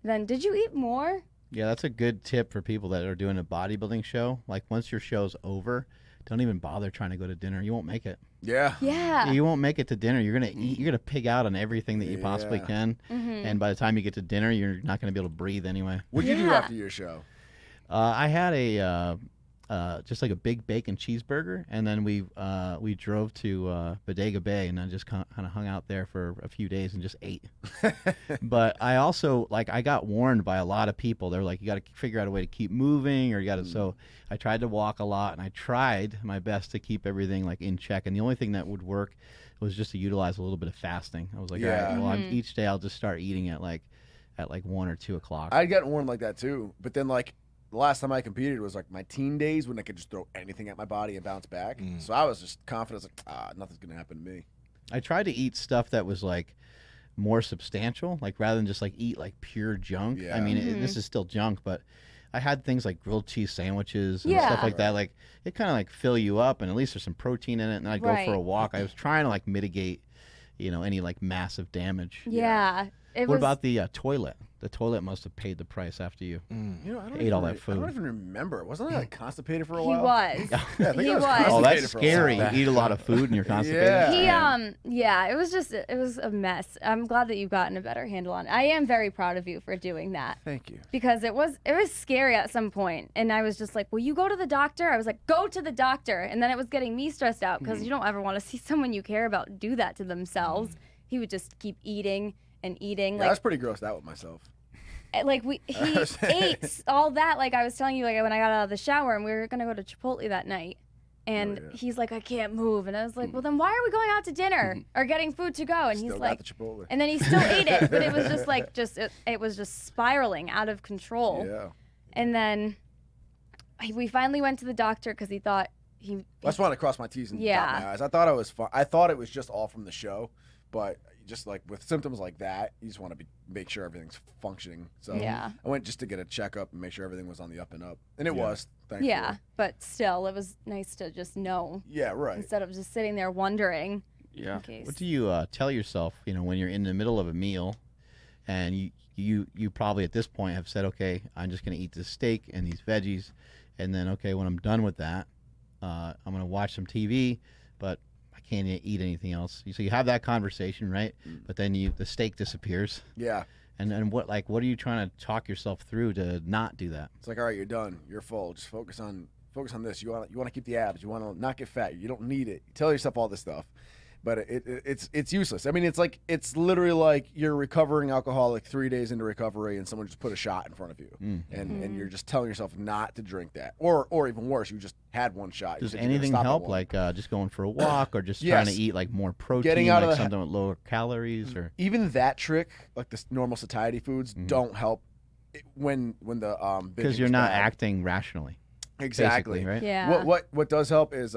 Speaker 2: Then did you eat more?
Speaker 5: Yeah, that's a good tip for people that are doing a bodybuilding show. Like once your show's over, don't even bother trying to go to dinner. You won't make it.
Speaker 1: Yeah.
Speaker 2: Yeah.
Speaker 5: You won't make it to dinner. You're gonna eat. You're gonna pig out on everything that you possibly
Speaker 1: Yeah.
Speaker 5: can.
Speaker 2: Mm-hmm.
Speaker 5: And by the time you get to dinner, you're not gonna be able to breathe anyway.
Speaker 1: What'd you do
Speaker 2: Yeah.
Speaker 1: after your show?
Speaker 5: I had just like a big bacon cheeseburger, and then we drove to Bodega Bay, and I just kind of hung out there for a few days and just ate. But I also I got warned by a lot of people. They're like, you got to figure out a way to keep moving, or you got to. So I tried to walk a lot, and I tried my best to keep everything like in check. And the only thing that would work was just to utilize a little bit of fasting. I was like, all right, well, each day I'll just start eating at 1 or 2 o'clock.
Speaker 1: I'd gotten warned like that too, but then like the last time I competed was like my teen days when I could just throw anything at my body and bounce back. So I was just confident, like, nothing's gonna happen to me.
Speaker 5: I tried to eat stuff that was like more substantial, like rather than just like eat like pure junk.
Speaker 1: Yeah.
Speaker 5: I mean, this is still junk, but I had things like grilled cheese sandwiches and
Speaker 2: Yeah.
Speaker 5: stuff like that. Like it kind of like fill you up, and at least there's some protein in it. And I'd go for a
Speaker 2: Right.
Speaker 5: walk. I was trying to like mitigate, any like massive damage.
Speaker 2: Yeah. It
Speaker 5: What
Speaker 2: was,
Speaker 5: about the toilet? The toilet must have paid the price after you.
Speaker 1: I don't
Speaker 5: Ate
Speaker 1: even
Speaker 5: all that
Speaker 1: I don't
Speaker 5: food.
Speaker 1: even remember. Wasn't I like constipated for a
Speaker 2: he
Speaker 1: while?
Speaker 2: was.
Speaker 1: Yeah, I think
Speaker 2: He
Speaker 1: I was
Speaker 2: was.
Speaker 5: Oh,
Speaker 1: constipated
Speaker 5: that's
Speaker 1: for a
Speaker 5: scary.
Speaker 1: while.
Speaker 5: You eat a lot of food and you're constipated.
Speaker 1: Yeah.
Speaker 2: Yeah, it was a mess. I'm glad that you've gotten a better handle on it. I am very proud of you for doing that.
Speaker 1: Thank you.
Speaker 2: Because it was scary at some point, and I was just like, will you go to the doctor? I was like, go to the doctor. And then it was getting me stressed out because you don't ever want to see someone you care about do that to themselves. He would just keep eating and eating.
Speaker 1: Yeah, I was pretty grossed out with myself.
Speaker 2: He ate all that, like I was telling you, like when I got out of the shower and we were gonna go to Chipotle that night, and
Speaker 1: Oh, yeah.
Speaker 2: he's like, I can't move, and I was like, well then why are we going out to dinner or getting food to go? And
Speaker 1: Still
Speaker 2: he's
Speaker 1: got
Speaker 2: like,
Speaker 1: the Chipotle.
Speaker 2: and then he still ate it, but it was just like it was just spiraling out of control.
Speaker 1: Yeah.
Speaker 2: And then we finally went to the doctor because he thought
Speaker 1: I just wanted to cross my T's and dot
Speaker 2: Yeah.
Speaker 1: my I's. I thought it was fun. I thought it was just all from the show, but just like with symptoms like that, you just want to make sure everything's functioning. So
Speaker 2: Yeah.
Speaker 1: I went just to get a checkup and make sure everything was on the up and up, and it was. Thankfully.
Speaker 2: yeah, but still, it was nice to just know
Speaker 1: Yeah. Right.
Speaker 2: instead of just sitting there wondering.
Speaker 3: Yeah.
Speaker 2: In case.
Speaker 5: What do you tell yourself, when you're in the middle of a meal and you probably at this point have said, okay, I'm just going to eat this steak and these veggies. And then, okay, when I'm done with that, I'm going to watch some TV, but I can't eat anything else. So you have that conversation, right? But then the steak disappears.
Speaker 1: Yeah.
Speaker 5: And what are you trying to talk yourself through to not do that?
Speaker 1: It's like, all right, you're done. You're full. Just focus on this. You want to keep the abs. You want to not get fat. You don't need it. You tell yourself all this stuff, but it's useless. I mean, it's literally like you're recovering alcoholic 3 days into recovery, and someone just put a shot in front of you, and you're just telling yourself not to drink that, or even worse, you just had one shot. You
Speaker 5: Does
Speaker 1: said you're gonna
Speaker 5: anything
Speaker 1: stop at
Speaker 5: help,
Speaker 1: one.
Speaker 5: like just going for a walk or just trying to
Speaker 1: Yes.
Speaker 5: eat like more protein,
Speaker 1: Getting out of
Speaker 5: like
Speaker 1: the
Speaker 5: something with lower calories? Or
Speaker 1: even that trick, like the normal satiety foods, don't help when the
Speaker 5: because you're not acting rationally.
Speaker 1: exactly
Speaker 5: basically, right?
Speaker 2: Yeah.
Speaker 1: What does help is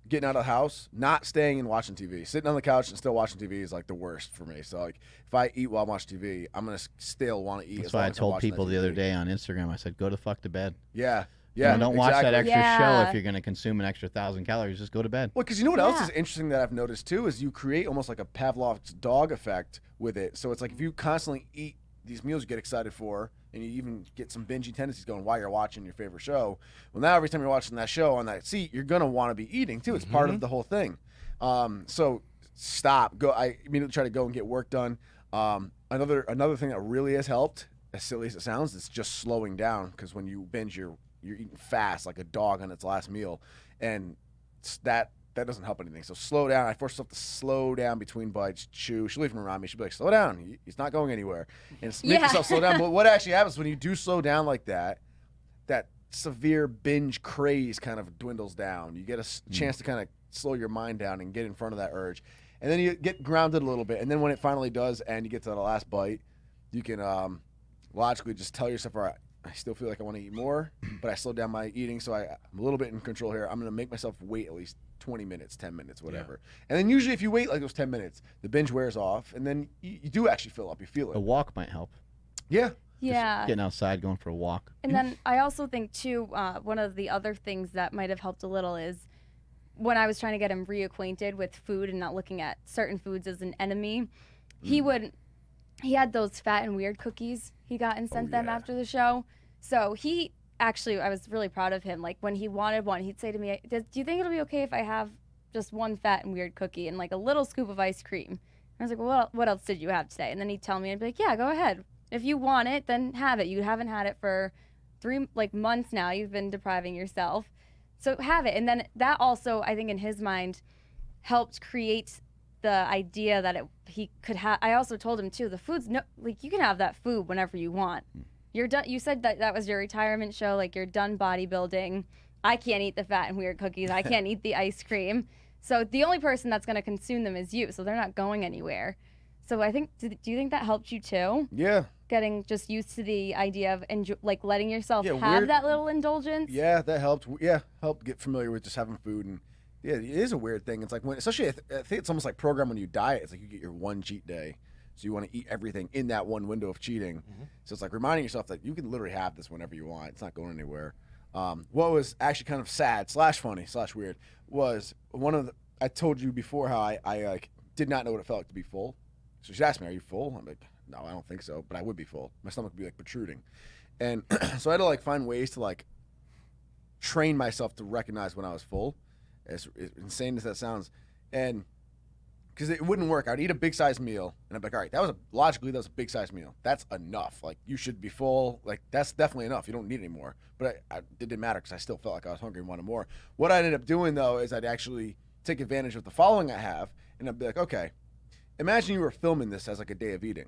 Speaker 1: getting out of the house, not staying and watching TV. Sitting on the couch and still watching TV is like the worst for me. So like if I eat while I'm watching TV, I'm gonna still want to eat.
Speaker 5: That's
Speaker 1: as
Speaker 5: why
Speaker 1: long
Speaker 5: I
Speaker 1: as I'm
Speaker 5: told
Speaker 1: watching
Speaker 5: people
Speaker 1: that
Speaker 5: the other
Speaker 1: TV.
Speaker 5: day on Instagram. I said, go to fuck to bed.
Speaker 1: Yeah,
Speaker 5: Don't watch that
Speaker 1: exactly.
Speaker 5: extra show
Speaker 2: Yeah.
Speaker 5: if you're going to consume an extra 1,000 calories. Just go to bed.
Speaker 1: Well, because you know what else
Speaker 2: Yeah.
Speaker 1: is interesting that I've noticed too is you create almost like a Pavlov's dog effect with it. So it's like if you constantly eat these meals you get excited for, and you even get some bingey tendencies going while you're watching your favorite show. Well, now every time you're watching that show on that seat, you're gonna want to be eating too. It's part of the whole thing. So stop. Go. I immediately try to go and get work done. Another thing that really has helped, as silly as it sounds, is just slowing down. Because when you binge, you're eating fast like a dog on its last meal, and that doesn't help anything. So slow down. I force myself to slow down between bites, chew. She'll even around me. She'll be like, slow down. He's not going anywhere. And it's make yourself slow down. But what actually happens when you do slow down like that, that severe binge craze kind of dwindles down. You get a chance to kind of slow your mind down and get in front of that urge. And then you get grounded a little bit. And then when it finally does and you get to the last bite, you can logically just tell yourself, all right, I still feel like I want to eat more, but I slowed down my eating, so I'm a little bit in control here. I'm going to make myself wait at least 20 minutes, 10 minutes, whatever. And then usually if you wait like those 10 minutes, the binge wears off, and then you do actually fill up. You feel
Speaker 5: A
Speaker 1: it.
Speaker 5: walk might help.
Speaker 1: Yeah.
Speaker 2: Yeah.
Speaker 5: Getting outside, going for a walk.
Speaker 2: And then I also think too, one of the other things that might have helped a little is when I was trying to get him reacquainted with food and not looking at certain foods as an enemy, he had those fat and weird cookies he got and sent them
Speaker 1: yeah.
Speaker 2: after the show. So I was really proud of him. Like when he wanted one, he'd say to me, do you think it'll be okay if I have just one fat and weird cookie and like a little scoop of ice cream? And I was like, well, what else did you have today? And then he'd tell me, I'd be like, yeah, go ahead. If you want it, then have it. You haven't had it for 3 months now. You've been depriving yourself. So have it. And then that also, I think in his mind, helped create the idea that he could have. I also told him too, the food's you can have that food whenever you want. You're done. You said that was your retirement show. Like you're done bodybuilding. I can't eat the fat and weird cookies. I can't eat the ice cream. So the only person that's going to consume them is you. So they're not going anywhere. So I think, do you think that helped you too?
Speaker 1: Yeah.
Speaker 2: Getting just used to the idea of letting yourself have
Speaker 1: weird-
Speaker 2: that little indulgence.
Speaker 1: Yeah, that helped. Yeah, helped get familiar with just having food. And yeah, it is a weird thing. It's like especially I think it's almost like programmed when you diet. It's like you get your one cheat day. So you want to eat everything in that one window of cheating. So it's like reminding yourself that you can literally have this whenever you want. It's not going anywhere. What was actually kind of sad / funny / weird was I told you before how I like did not know what it felt like to be full. So she asked me, "Are you full?" I'm like, "No, I don't think so," but I would be full. My stomach would be like protruding, and so I had to like find ways to like train myself to recognize when I was full. As insane as that sounds, and because it wouldn't work. I'd eat a big size meal, and I'd be like, all right, that was a big size meal. That's enough. Like, you should be full. Like, that's definitely enough. You don't need any more. But it didn't matter because I still felt like I was hungry and wanted more. What I ended up doing, though, is I'd actually take advantage of the following I have, and I'd be like, okay, imagine you were filming this as like a day of eating.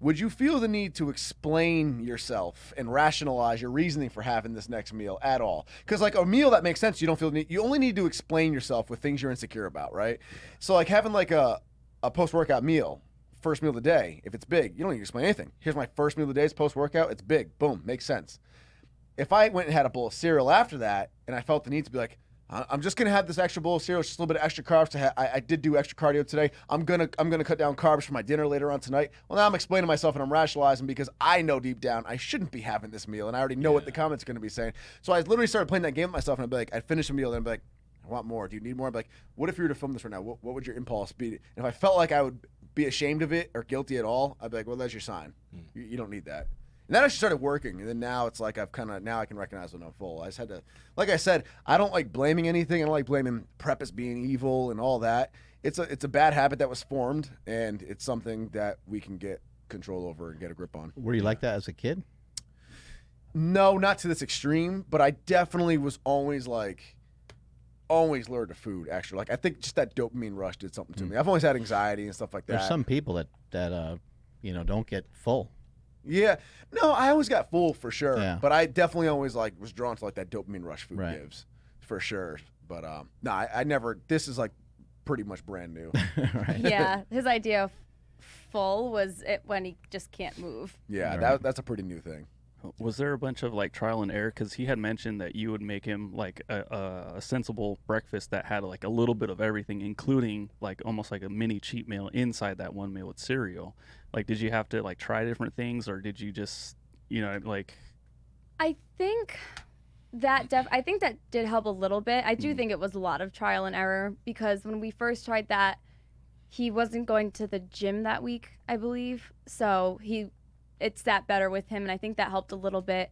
Speaker 1: Would you feel the need to explain yourself and rationalize your reasoning for having this next meal at all? Because like a meal that makes sense, you don't feel the need. You only need to explain yourself with things you're insecure about, right? So like having like a post-workout meal, first meal of the day, if it's big, you don't need to explain anything. Here's my first meal of the day, it's post-workout, it's big, boom, makes sense. If I went and had a bowl of cereal after that, and I felt the need to be like, I'm just gonna have this extra bowl of cereal, just a little bit of extra carbs. I did do extra cardio today. I'm gonna cut down carbs for my dinner later on tonight. Well, now I'm explaining to myself and I'm rationalizing because I know deep down I shouldn't be having this meal, and I already know what the comments are gonna be saying. So I literally started playing that game with myself, and I'd be like, I'd finish a meal, and I'd be like, I want more. Do you need more? I'd be like, what if you were to film this right now? What would your impulse be? And if I felt like I would be ashamed of it or guilty at all, I'd be like, well, that's your sign. You don't need that. And that actually started working, and then now it's like now I can recognize when I'm full. I just had to, like I said, I don't like blaming anything. I don't like blaming prep as being evil and all that. It's a bad habit that was formed, and it's something that we can get control over and get a grip on.
Speaker 5: Were you like that as a kid?
Speaker 1: No, not to this extreme, but I definitely was always lured to food, actually. Like, I think just that dopamine rush did something to me. I've always had anxiety and stuff like that.
Speaker 5: There's some people that don't get full.
Speaker 1: Yeah. No, I always got full for sure.
Speaker 5: Yeah.
Speaker 1: But I definitely always was drawn to like that dopamine rush food
Speaker 5: Right.
Speaker 1: gives. For sure. But no, I never, this is like pretty much brand new.
Speaker 5: Right.
Speaker 2: Yeah, his idea of full was it when he just can't move.
Speaker 1: Yeah,
Speaker 5: Right.
Speaker 1: that's a pretty new thing.
Speaker 3: Was there a bunch of like trial and error? Because he had mentioned that you would make him like a sensible breakfast that had like a little bit of everything, including like almost like a mini cheat meal inside that one meal with cereal. Like, did you have to like try different things, or did you just, like?
Speaker 2: I think that did help a little bit. I do think it was a lot of trial and error because when we first tried that, he wasn't going to the gym that week, I believe. So it sat better with him, and I think that helped a little bit.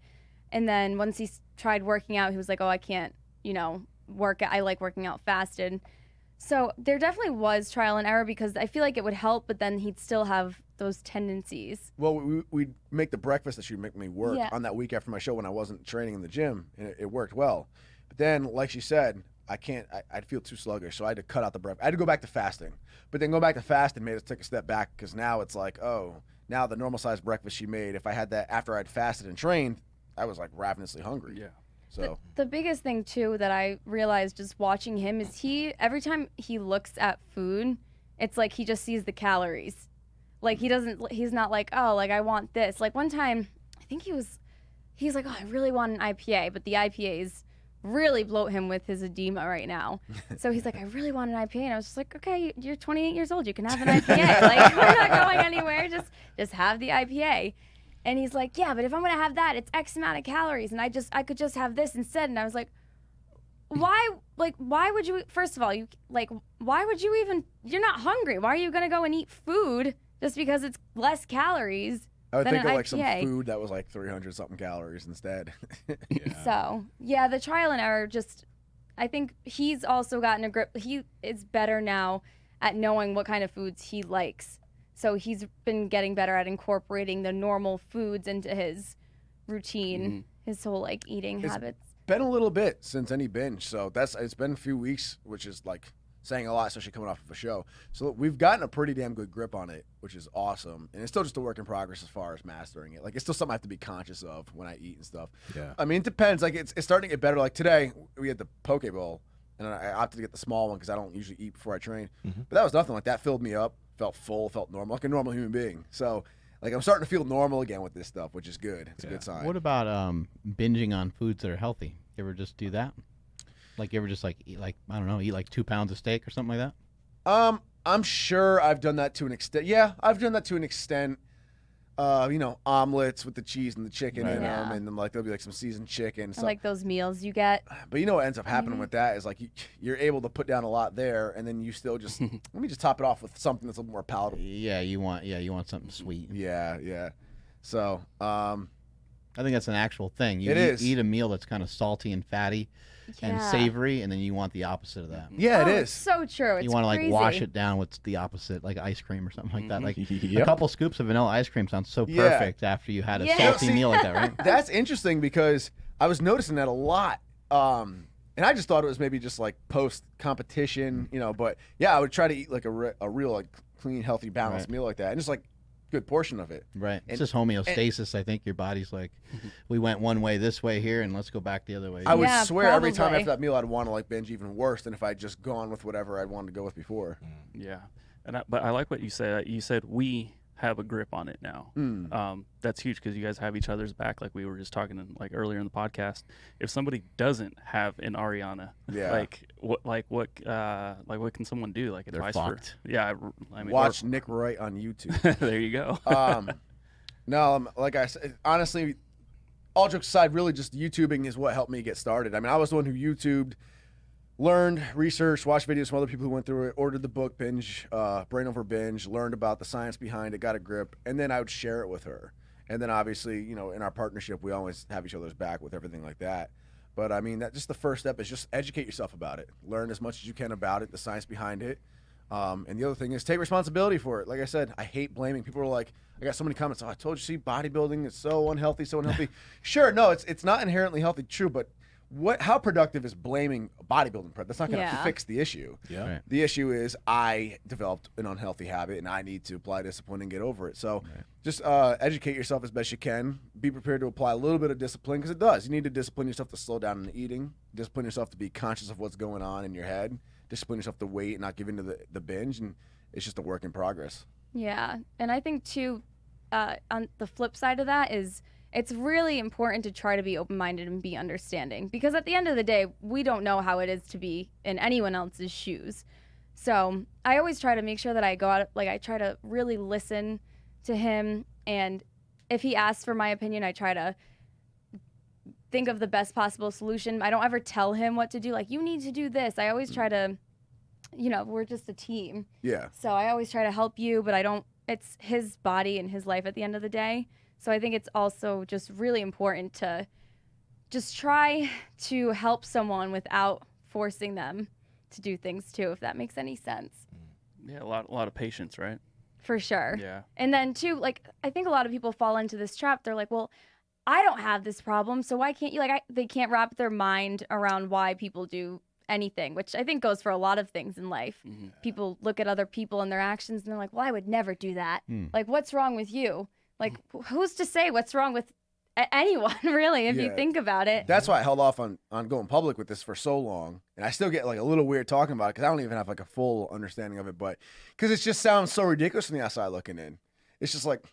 Speaker 2: And then once he tried working out, he was like, oh, I can't, I like working out fasted. So there definitely was trial and error because I feel like it would help, but then he'd still have those tendencies.
Speaker 1: Well, we'd make the breakfast that she'd make me work
Speaker 2: Yeah.
Speaker 1: on that week after my show when I wasn't training in the gym, and it worked well. But then, like she said, I'd feel too sluggish, so I had to cut out the breakfast. I had to go back to fasting. But then going back to fasting made us take a step back because now it's like, oh, now the normal sized breakfast she made, if I had that after I'd fasted and trained, I was like ravenously hungry.
Speaker 3: Yeah.
Speaker 1: So
Speaker 2: The biggest thing too that I realized just watching him is every time he looks at food, it's like he just sees the calories. Like he's not like, oh, like I want this. Like one time, I think he's like, oh, I really want an IPA, but the IPAs really bloat him with his edema right now. So he's like, I really want an IPA. And I was just like, okay, you're 28 years old. You can have an IPA. Like, we're not going anywhere. Just have the IPA. And he's like, yeah, but if I'm going to have that, it's X amount of calories. And I could just have this instead. And I was like, why would you, first of all, why would you even, you're not hungry. Why are you going to go and eat food just because it's less calories?
Speaker 1: I would
Speaker 2: than
Speaker 1: think
Speaker 2: an
Speaker 1: of like
Speaker 2: IPA.
Speaker 1: some food that was like 300 something calories instead.
Speaker 2: So, yeah, the trial and error I think he's also gotten a grip. He is better now at knowing what kind of foods he likes. So he's been getting better at incorporating the normal foods into his routine, his whole like eating habits.
Speaker 1: Been a little bit since any binge, so it's been a few weeks, which is like saying a lot, especially coming off of a show. So we've gotten a pretty damn good grip on it, which is awesome. And it's still just a work in progress as far as mastering it. Like, it's still something I have to be conscious of when I eat and stuff.
Speaker 4: Yeah.
Speaker 1: I mean, it depends. Like, it's starting to get better. Like, today, we had the poke bowl, and I opted to get the small one because I don't usually eat before I train. But that was nothing. Like, that filled me up, felt full, felt normal, like a normal human being. So, like, I'm starting to feel normal again with this stuff, which is good. It's a good sign.
Speaker 5: What about binging on foods that are healthy? You ever just do that? Like, you ever just like eat like, I don't know, eat like 2 pounds of steak or something like that?
Speaker 1: I'm sure I've done that to an extent. Yeah, I've done that to an extent. Omelets with the cheese and the chicken in them, and then like there'll be like some seasoned chicken.
Speaker 2: I like those meals you get.
Speaker 1: But you know what ends up happening with that is like you're able to put down a lot there, and then you still just let me just top it off with something that's a little more palatable.
Speaker 5: Yeah, you want something sweet.
Speaker 1: Yeah. So
Speaker 5: I think that's an actual thing. You
Speaker 1: It is.
Speaker 5: eat a meal that's kind of salty and fatty and savory, and then you want the opposite of that.
Speaker 1: yeah, it
Speaker 2: It's
Speaker 1: is.
Speaker 2: so true. It's
Speaker 5: You want to like
Speaker 2: crazy.
Speaker 5: wash it down with the opposite, like ice cream or something like that. Like a
Speaker 4: Yep.
Speaker 5: couple scoops of vanilla ice cream sounds so
Speaker 1: Yeah.
Speaker 5: perfect after you had a
Speaker 2: Yeah.
Speaker 5: salty
Speaker 1: See,
Speaker 5: meal like that, right?
Speaker 1: That's interesting because I was noticing that a lot. And I just thought it was maybe just like post competition, but yeah, I would try to eat like a real like clean, healthy, balanced
Speaker 5: Right.
Speaker 1: meal like that, and just like good portion of it.
Speaker 5: Right. It's
Speaker 1: And-
Speaker 5: just homeostasis. I think your body's like, we went one way this way here, and let's go back the other way.
Speaker 1: I would
Speaker 2: Yeah,
Speaker 1: swear every time
Speaker 2: probably.
Speaker 1: after that meal I'd want to like binge even worse than if I'd just gone with whatever I'd wanted to go with before.
Speaker 3: Yeah, but I like what you said. You said we have a grip on it now. That's huge because you guys have each other's back, like we were just talking like earlier in the podcast. If somebody doesn't have an Arianna,
Speaker 1: Yeah.
Speaker 3: what can someone do? Like
Speaker 5: They're
Speaker 3: advice
Speaker 5: fucked.
Speaker 3: for? Yeah, I mean,
Speaker 1: Watch Nick Wright on YouTube.
Speaker 3: there you go.
Speaker 1: No, like I said, honestly, all jokes aside, really just YouTubing is what helped me get started. I mean, I was the one who YouTubed, learned, researched, watched videos from other people who went through it, ordered the book Binge, Brain Over Binge, learned about the science behind it, got a grip, and then I would share it with her. And then obviously, in our partnership, we always have each other's back with everything like that. But I mean, that just the first step is just educate yourself about it. Learn as much as you can about it, the science behind it. And the other thing is take responsibility for it. Like I said, I hate blaming. People are like, I got so many comments. Oh, I told you, see, bodybuilding is so unhealthy, so unhealthy. Sure, no, it's not inherently healthy, true, but how productive is blaming a bodybuilding prep? That's not going to
Speaker 2: Yeah.
Speaker 1: fix the issue.
Speaker 4: Yeah.
Speaker 5: Right.
Speaker 1: The issue is I developed an unhealthy habit and I need to apply discipline and get over it. So just educate yourself as best you can. Be prepared to apply a little bit of discipline because it does. You need to discipline yourself to slow down in the eating, discipline yourself to be conscious of what's going on in your head, discipline yourself to wait and not give in to the binge. And it's just a work in progress.
Speaker 2: Yeah, and I think too, on the flip side of that is it's really important to try to be open-minded and be understanding because at the end of the day, we don't know how it is to be in anyone else's shoes. So I always try to make sure that I go out, like I try to really listen to him, and if he asks for my opinion, I try to think of the best possible solution. I don't ever tell him what to do, like you need to do this. I always try to, we're just a team.
Speaker 1: Yeah.
Speaker 2: So I always try to help you, but it's his body and his life at the end of the day. So I think it's also just really important to just try to help someone without forcing them to do things too, if that makes any sense.
Speaker 3: Yeah, a lot of patience, right?
Speaker 2: For sure.
Speaker 3: Yeah.
Speaker 2: And then too, like, I think a lot of people fall into this trap. They're like, well, I don't have this problem, so why can't you? Like, they can't wrap their mind around why people do anything, which I think goes for a lot of things in life.
Speaker 3: Mm-hmm.
Speaker 2: People look at other people and their actions and they're like, well, I would never do that. Like, what's wrong with you? Like, who's to say what's wrong with anyone, really, if you
Speaker 1: Yeah.
Speaker 2: think about it?
Speaker 1: That's why I held off on going public with this for so long. And I still get like a little weird talking about it because I don't even have like a full understanding of it. But because it just sounds so ridiculous from the outside looking in. It's just like,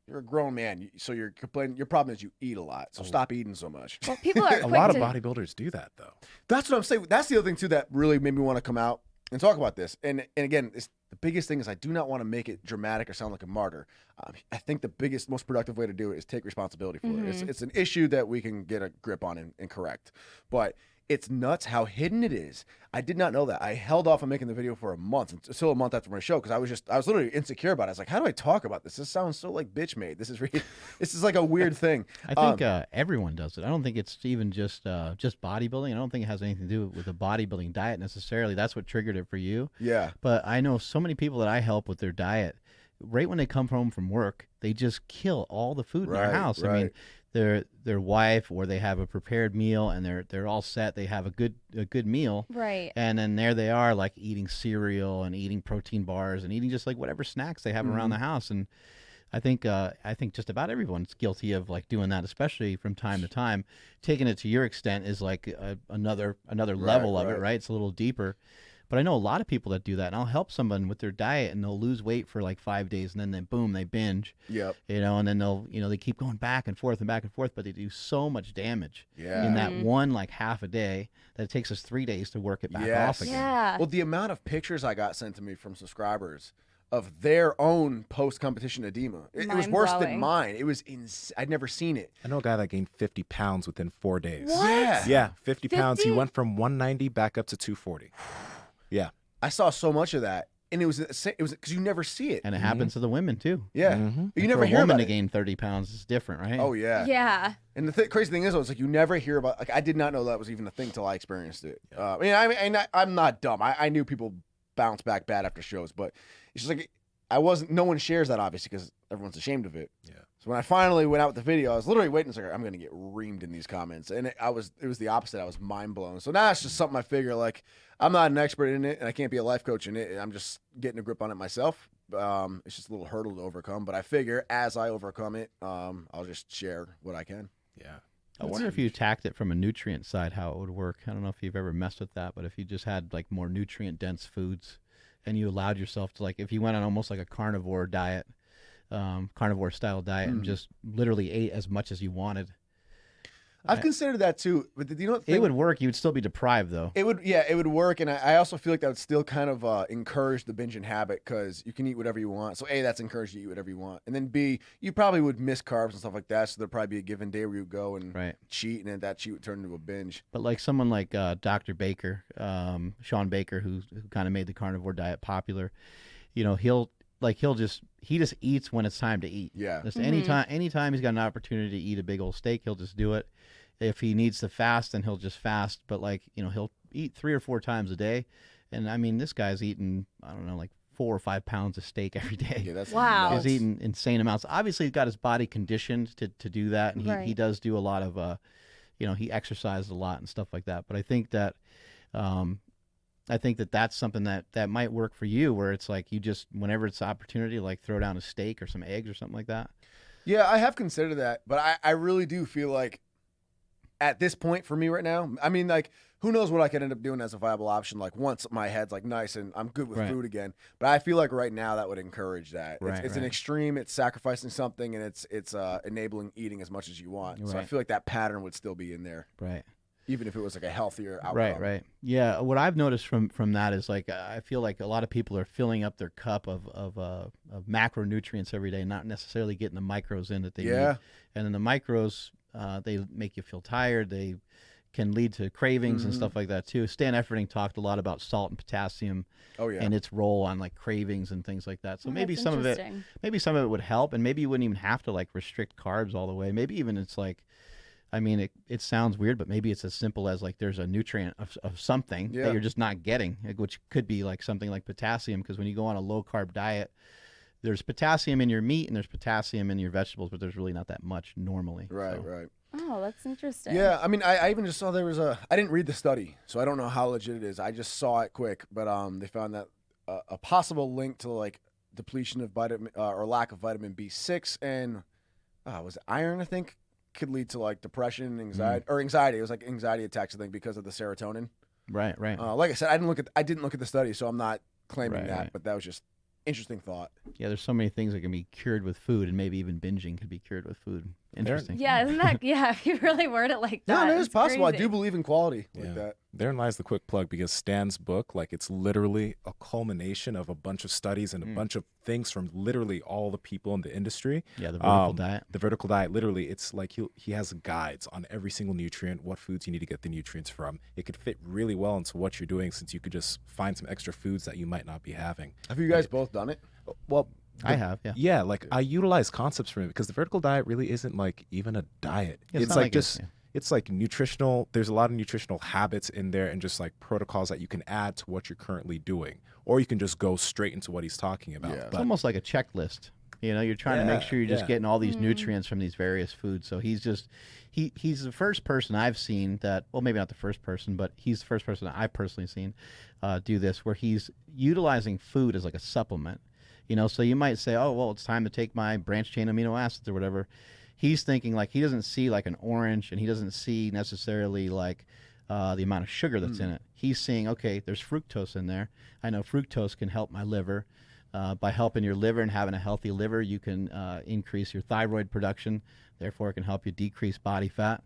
Speaker 1: you're a grown man, so you're complaining. Your problem is you eat a lot, so stop eating so much.
Speaker 2: Well, people are
Speaker 4: A
Speaker 2: quick
Speaker 4: lot of
Speaker 2: to-
Speaker 4: bodybuilders do that though.
Speaker 1: That's what I'm saying. That's the other thing too that really made me want to come out and talk about this. And again, the biggest thing is I do not want to make it dramatic or sound like a martyr. I think the biggest, most productive way to do it is take responsibility for it. It's an issue that we can get a grip on and correct. But it's nuts how hidden it is. I did not know that. I held off on making the video for a month, until a month after my show, because I was literally insecure about it. I was like, how do I talk about this? This sounds so like bitch made. This is like a weird thing.
Speaker 5: I think everyone does it. I don't think it's even just bodybuilding. I don't think it has anything to do with a bodybuilding diet necessarily. That's what triggered it for you.
Speaker 1: Yeah.
Speaker 5: But I know so many people that I help with their diet. Right when they come home from work, they just kill all the food in their
Speaker 1: Right,
Speaker 5: house. I mean, their wife or they have a prepared meal and they're all set. They have a good meal.
Speaker 2: Right.
Speaker 5: And then there they are, like eating cereal and eating protein bars and eating just like whatever snacks they have around the house. And I think just about everyone's guilty of like doing that, especially from time to time. Taking it to your extent is like another level of it,
Speaker 1: right.
Speaker 5: right? It's a little deeper. But I know a lot of people that do that, and I'll help someone with their diet, and they'll lose weight for like 5 days, and then boom, they binge.
Speaker 1: Yep.
Speaker 5: And then they'll, they keep going back and forth, but they do so much damage
Speaker 1: Yeah.
Speaker 5: in that one like half a day that it takes us 3 days to work it back off again.
Speaker 2: Yeah.
Speaker 1: Well, the amount of pictures I got sent to me from subscribers of their own post-competition edema, it was worse than
Speaker 2: Mind-blowing.
Speaker 1: mine. It was I'd never seen it.
Speaker 4: I know a guy that gained 50 pounds within 4 days.
Speaker 2: What?
Speaker 4: Yeah, 50 pounds. He
Speaker 2: 50?
Speaker 4: went from 190 back up to 240. Yeah.
Speaker 1: I saw so much of that, and it was because you never see it.
Speaker 5: And it happens to the women too.
Speaker 1: Yeah,
Speaker 4: Mhm.
Speaker 1: you
Speaker 5: Like,
Speaker 1: never
Speaker 5: for a
Speaker 1: hear
Speaker 5: woman
Speaker 1: about
Speaker 5: to
Speaker 1: it.
Speaker 5: gain 30 pounds is different, right?
Speaker 1: Oh yeah.
Speaker 2: Yeah.
Speaker 1: And the crazy thing is, though, it's like you never hear about. Like I did not know that was even a thing till I experienced it. I'm not dumb. I knew people bounce back bad after shows, but it's just like I wasn't. No one shares that obviously because everyone's ashamed of it.
Speaker 4: Yeah.
Speaker 1: So when I finally went out with the video, I was literally waiting. It's like I'm gonna get reamed in these comments, and it was the opposite. I was mind blown. So now it's just something I figure like I'm not an expert in it, and I can't be a life coach in it. I'm just getting a grip on it myself. It's just a little hurdle to overcome, but I figure as I overcome it, I'll just share what I can.
Speaker 4: Yeah.
Speaker 5: I wonder if you attacked it from a nutrient side, how it would work. I don't know if you've ever messed with that, but if you just had like more nutrient dense foods and you allowed yourself to, like, if you went on almost like a carnivore diet, carnivore style diet, and just literally ate as much as you wanted.
Speaker 1: I've considered that too, but you know what?
Speaker 5: It would work. You would still be deprived though.
Speaker 1: It would work, and I also feel like that would still kind of encourage the binging habit because you can eat whatever you want. So A, that's encouraged you to eat whatever you want, and then B, you probably would miss carbs and stuff like that. So there'd probably be a given day where you go and cheat, and then that cheat would turn into a binge.
Speaker 5: But like someone like Dr. Baker, Sean Baker, who kind of made the carnivore diet popular, he just eats when it's time to eat.
Speaker 1: Yeah.
Speaker 5: Just anytime he's got an opportunity to eat a big old steak, he'll just do it. If he needs to fast, then he'll just fast. But he'll eat 3 or 4 times a day. And I mean, this guy's eating, I don't know, like 4 or 5 pounds of steak every day.
Speaker 1: Yeah, that's
Speaker 2: Wow.
Speaker 1: nuts.
Speaker 5: He's eating insane amounts. Obviously, he's got his body conditioned to do that, and he does do a lot of, he exercises a lot and stuff like that. But I think that, that's something that might work for you, where it's like you just, whenever it's an opportunity, like throw down a steak or some eggs or something like that.
Speaker 1: Yeah, I have considered that, but I really do feel like at this point for me right now, I mean, like, who knows what I could end up doing as a viable option, like once my head's like nice and I'm good with food again. But I feel like right now that would encourage that. It's an extreme, it's sacrificing something, and it's enabling eating as much as you want. So I feel like that pattern would still be in there.
Speaker 5: Right.
Speaker 1: Even if it was like a healthier outcome.
Speaker 5: Right. Yeah, what I've noticed from that is like I feel like a lot of people are filling up their cup of macronutrients every day, not necessarily getting the micros in that they need. And then the micros, they make you feel tired. They can lead to cravings and stuff like that too. Stan Efferding talked a lot about salt and potassium and its role on like cravings and things like that. So maybe some of it would help, and maybe you wouldn't even have to like restrict carbs all the way. Maybe even it's like, I mean, it sounds weird, but maybe it's as simple as like there's a nutrient of something that you're just not getting, which could be like something like potassium, because when you go on a low carb diet, there's potassium in your meat and there's potassium in your vegetables, but there's really not that much normally.
Speaker 1: Right.
Speaker 2: Oh, that's interesting.
Speaker 1: Yeah, I mean, I even just saw there was I didn't read the study, so I don't know how legit it is. I just saw it quick, but they found that a possible link to like depletion of vitamin or lack of vitamin B6 and was it iron, I think, could lead to like depression, anxiety. It was like anxiety attacks, I think, because of the serotonin.
Speaker 5: Right.
Speaker 1: Like I said, I didn't look at the study, so I'm not claiming that, but that was just interesting thought.
Speaker 5: Yeah, there's so many things that can be cured with food, and maybe even binging could be cured with food. Interesting.
Speaker 2: Yeah, isn't that? Yeah, if you really word it like that.
Speaker 1: No, it's possible.
Speaker 2: Crazy.
Speaker 1: I do believe in quality like that.
Speaker 4: Therein lies the quick plug, because Stan's book, like, it's literally a culmination of a bunch of studies and a bunch of things from literally all the people in the industry.
Speaker 5: Yeah, the vertical diet.
Speaker 4: The vertical diet, literally, it's like he has guides on every single nutrient, what foods you need to get the nutrients from. It could fit really well into what you're doing, since you could just find some extra foods that you might not be having.
Speaker 1: Have you guys both done it?
Speaker 4: Well,
Speaker 5: I have, yeah.
Speaker 4: Yeah, like I utilize concepts from it, because the vertical diet really isn't like even a diet. It's like just it's like nutritional. There's a lot of nutritional habits in there, and just like protocols that you can add to what you're currently doing, or you can just go straight into what he's talking about.
Speaker 5: It's almost like a checklist. You're trying to make sure you're just getting all these nutrients from these various foods. So he's the first person I've seen that, well, maybe not the first person, but he's the first person that I've personally seen do this, where he's utilizing food as like a supplement. So you might say, oh, well, it's time to take my branched chain amino acids or whatever. He's thinking like he doesn't see like an orange, and he doesn't see necessarily like the amount of sugar that's in it. He's seeing, okay, there's fructose in there. I know fructose can help my liver. By helping your liver and having a healthy liver, you can increase your thyroid production. Therefore, it can help you decrease body fat.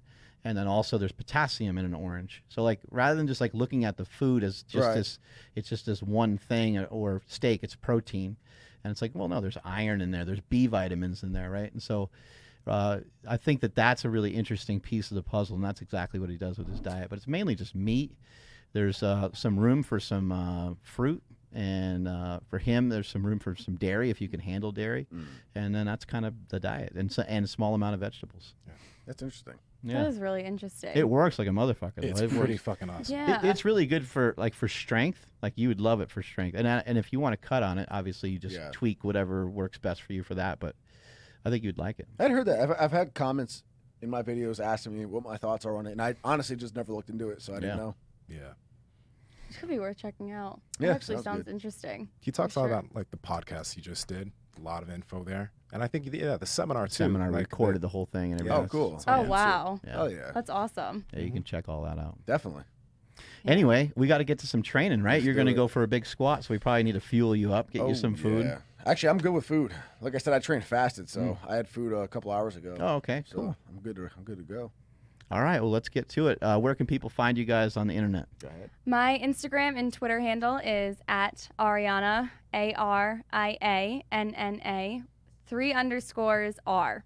Speaker 5: And then also there's potassium in an orange. So like rather than just like looking at the food as just this, it's just this one thing, or steak, it's protein. And it's like, well, no, there's iron in there. There's B vitamins in there, right? And so I think that that's a really interesting piece of the puzzle, and that's exactly what he does with his diet. But it's mainly just meat. There's some room for some fruit. And for him, there's some room for some dairy if you can handle dairy. And then that's kind of the diet, and a small amount of vegetables.
Speaker 1: Yeah. That's interesting.
Speaker 5: Yeah.
Speaker 2: That is really interesting.
Speaker 5: It works like a motherfucker.
Speaker 4: It's
Speaker 5: It
Speaker 4: pretty
Speaker 5: works.
Speaker 4: fucking awesome.
Speaker 2: Yeah.
Speaker 5: It's really good for strength. Like you would love it for strength. And if you want to cut on it, obviously you just tweak whatever works best for you for that. But I think you'd like it.
Speaker 1: I'd heard that. I've had comments in my videos asking me what my thoughts are on it, and I honestly just never looked into it, so I didn't know.
Speaker 4: Yeah.
Speaker 2: It could be worth checking out.
Speaker 1: Yeah,
Speaker 2: It actually sounds
Speaker 1: good.
Speaker 2: interesting.
Speaker 4: He talks
Speaker 2: For
Speaker 4: all
Speaker 2: sure.
Speaker 4: about like the podcast he just did. A lot of info there. And I think, the seminar too.
Speaker 5: Seminar
Speaker 4: like,
Speaker 5: recorded the whole thing and everything.
Speaker 1: Oh, cool.
Speaker 2: Oh, wow.
Speaker 5: Yeah.
Speaker 1: Oh, yeah.
Speaker 2: That's awesome.
Speaker 5: Yeah, you can check all that out.
Speaker 1: Definitely.
Speaker 5: Anyway, we got to get to some training, right?
Speaker 1: Let's
Speaker 5: You're
Speaker 1: do
Speaker 5: going to
Speaker 1: it.
Speaker 5: go for a big squat, so we probably need to fuel you up, get you some food.
Speaker 1: Yeah. Actually, I'm good with food. Like I said, I trained fasted, so I had food a couple hours ago.
Speaker 5: Oh, okay,
Speaker 1: So
Speaker 5: cool.
Speaker 1: I'm good to go.
Speaker 5: All right, well, let's get to it. Where can people find you guys on the internet?
Speaker 1: Go ahead.
Speaker 2: My Instagram and Twitter handle is at Arianna, ARIANNA, 3_R.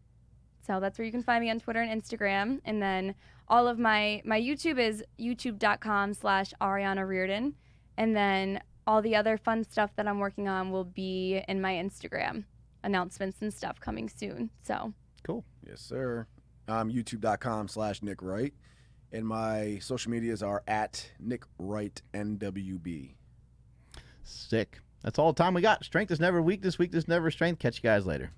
Speaker 2: So that's where you can find me on Twitter and Instagram. And then all of my YouTube is youtube.com/Arianna Reardon. And then all the other fun stuff that I'm working on will be in my Instagram. Announcements and stuff coming soon. So
Speaker 5: Cool.
Speaker 1: Yes, sir. YouTube.com/Nick Wright. And my social medias are at Nick Wright NWB.
Speaker 5: Sick. That's all the time we got. Strength is never weakness. Weakness never strength. Catch you guys later.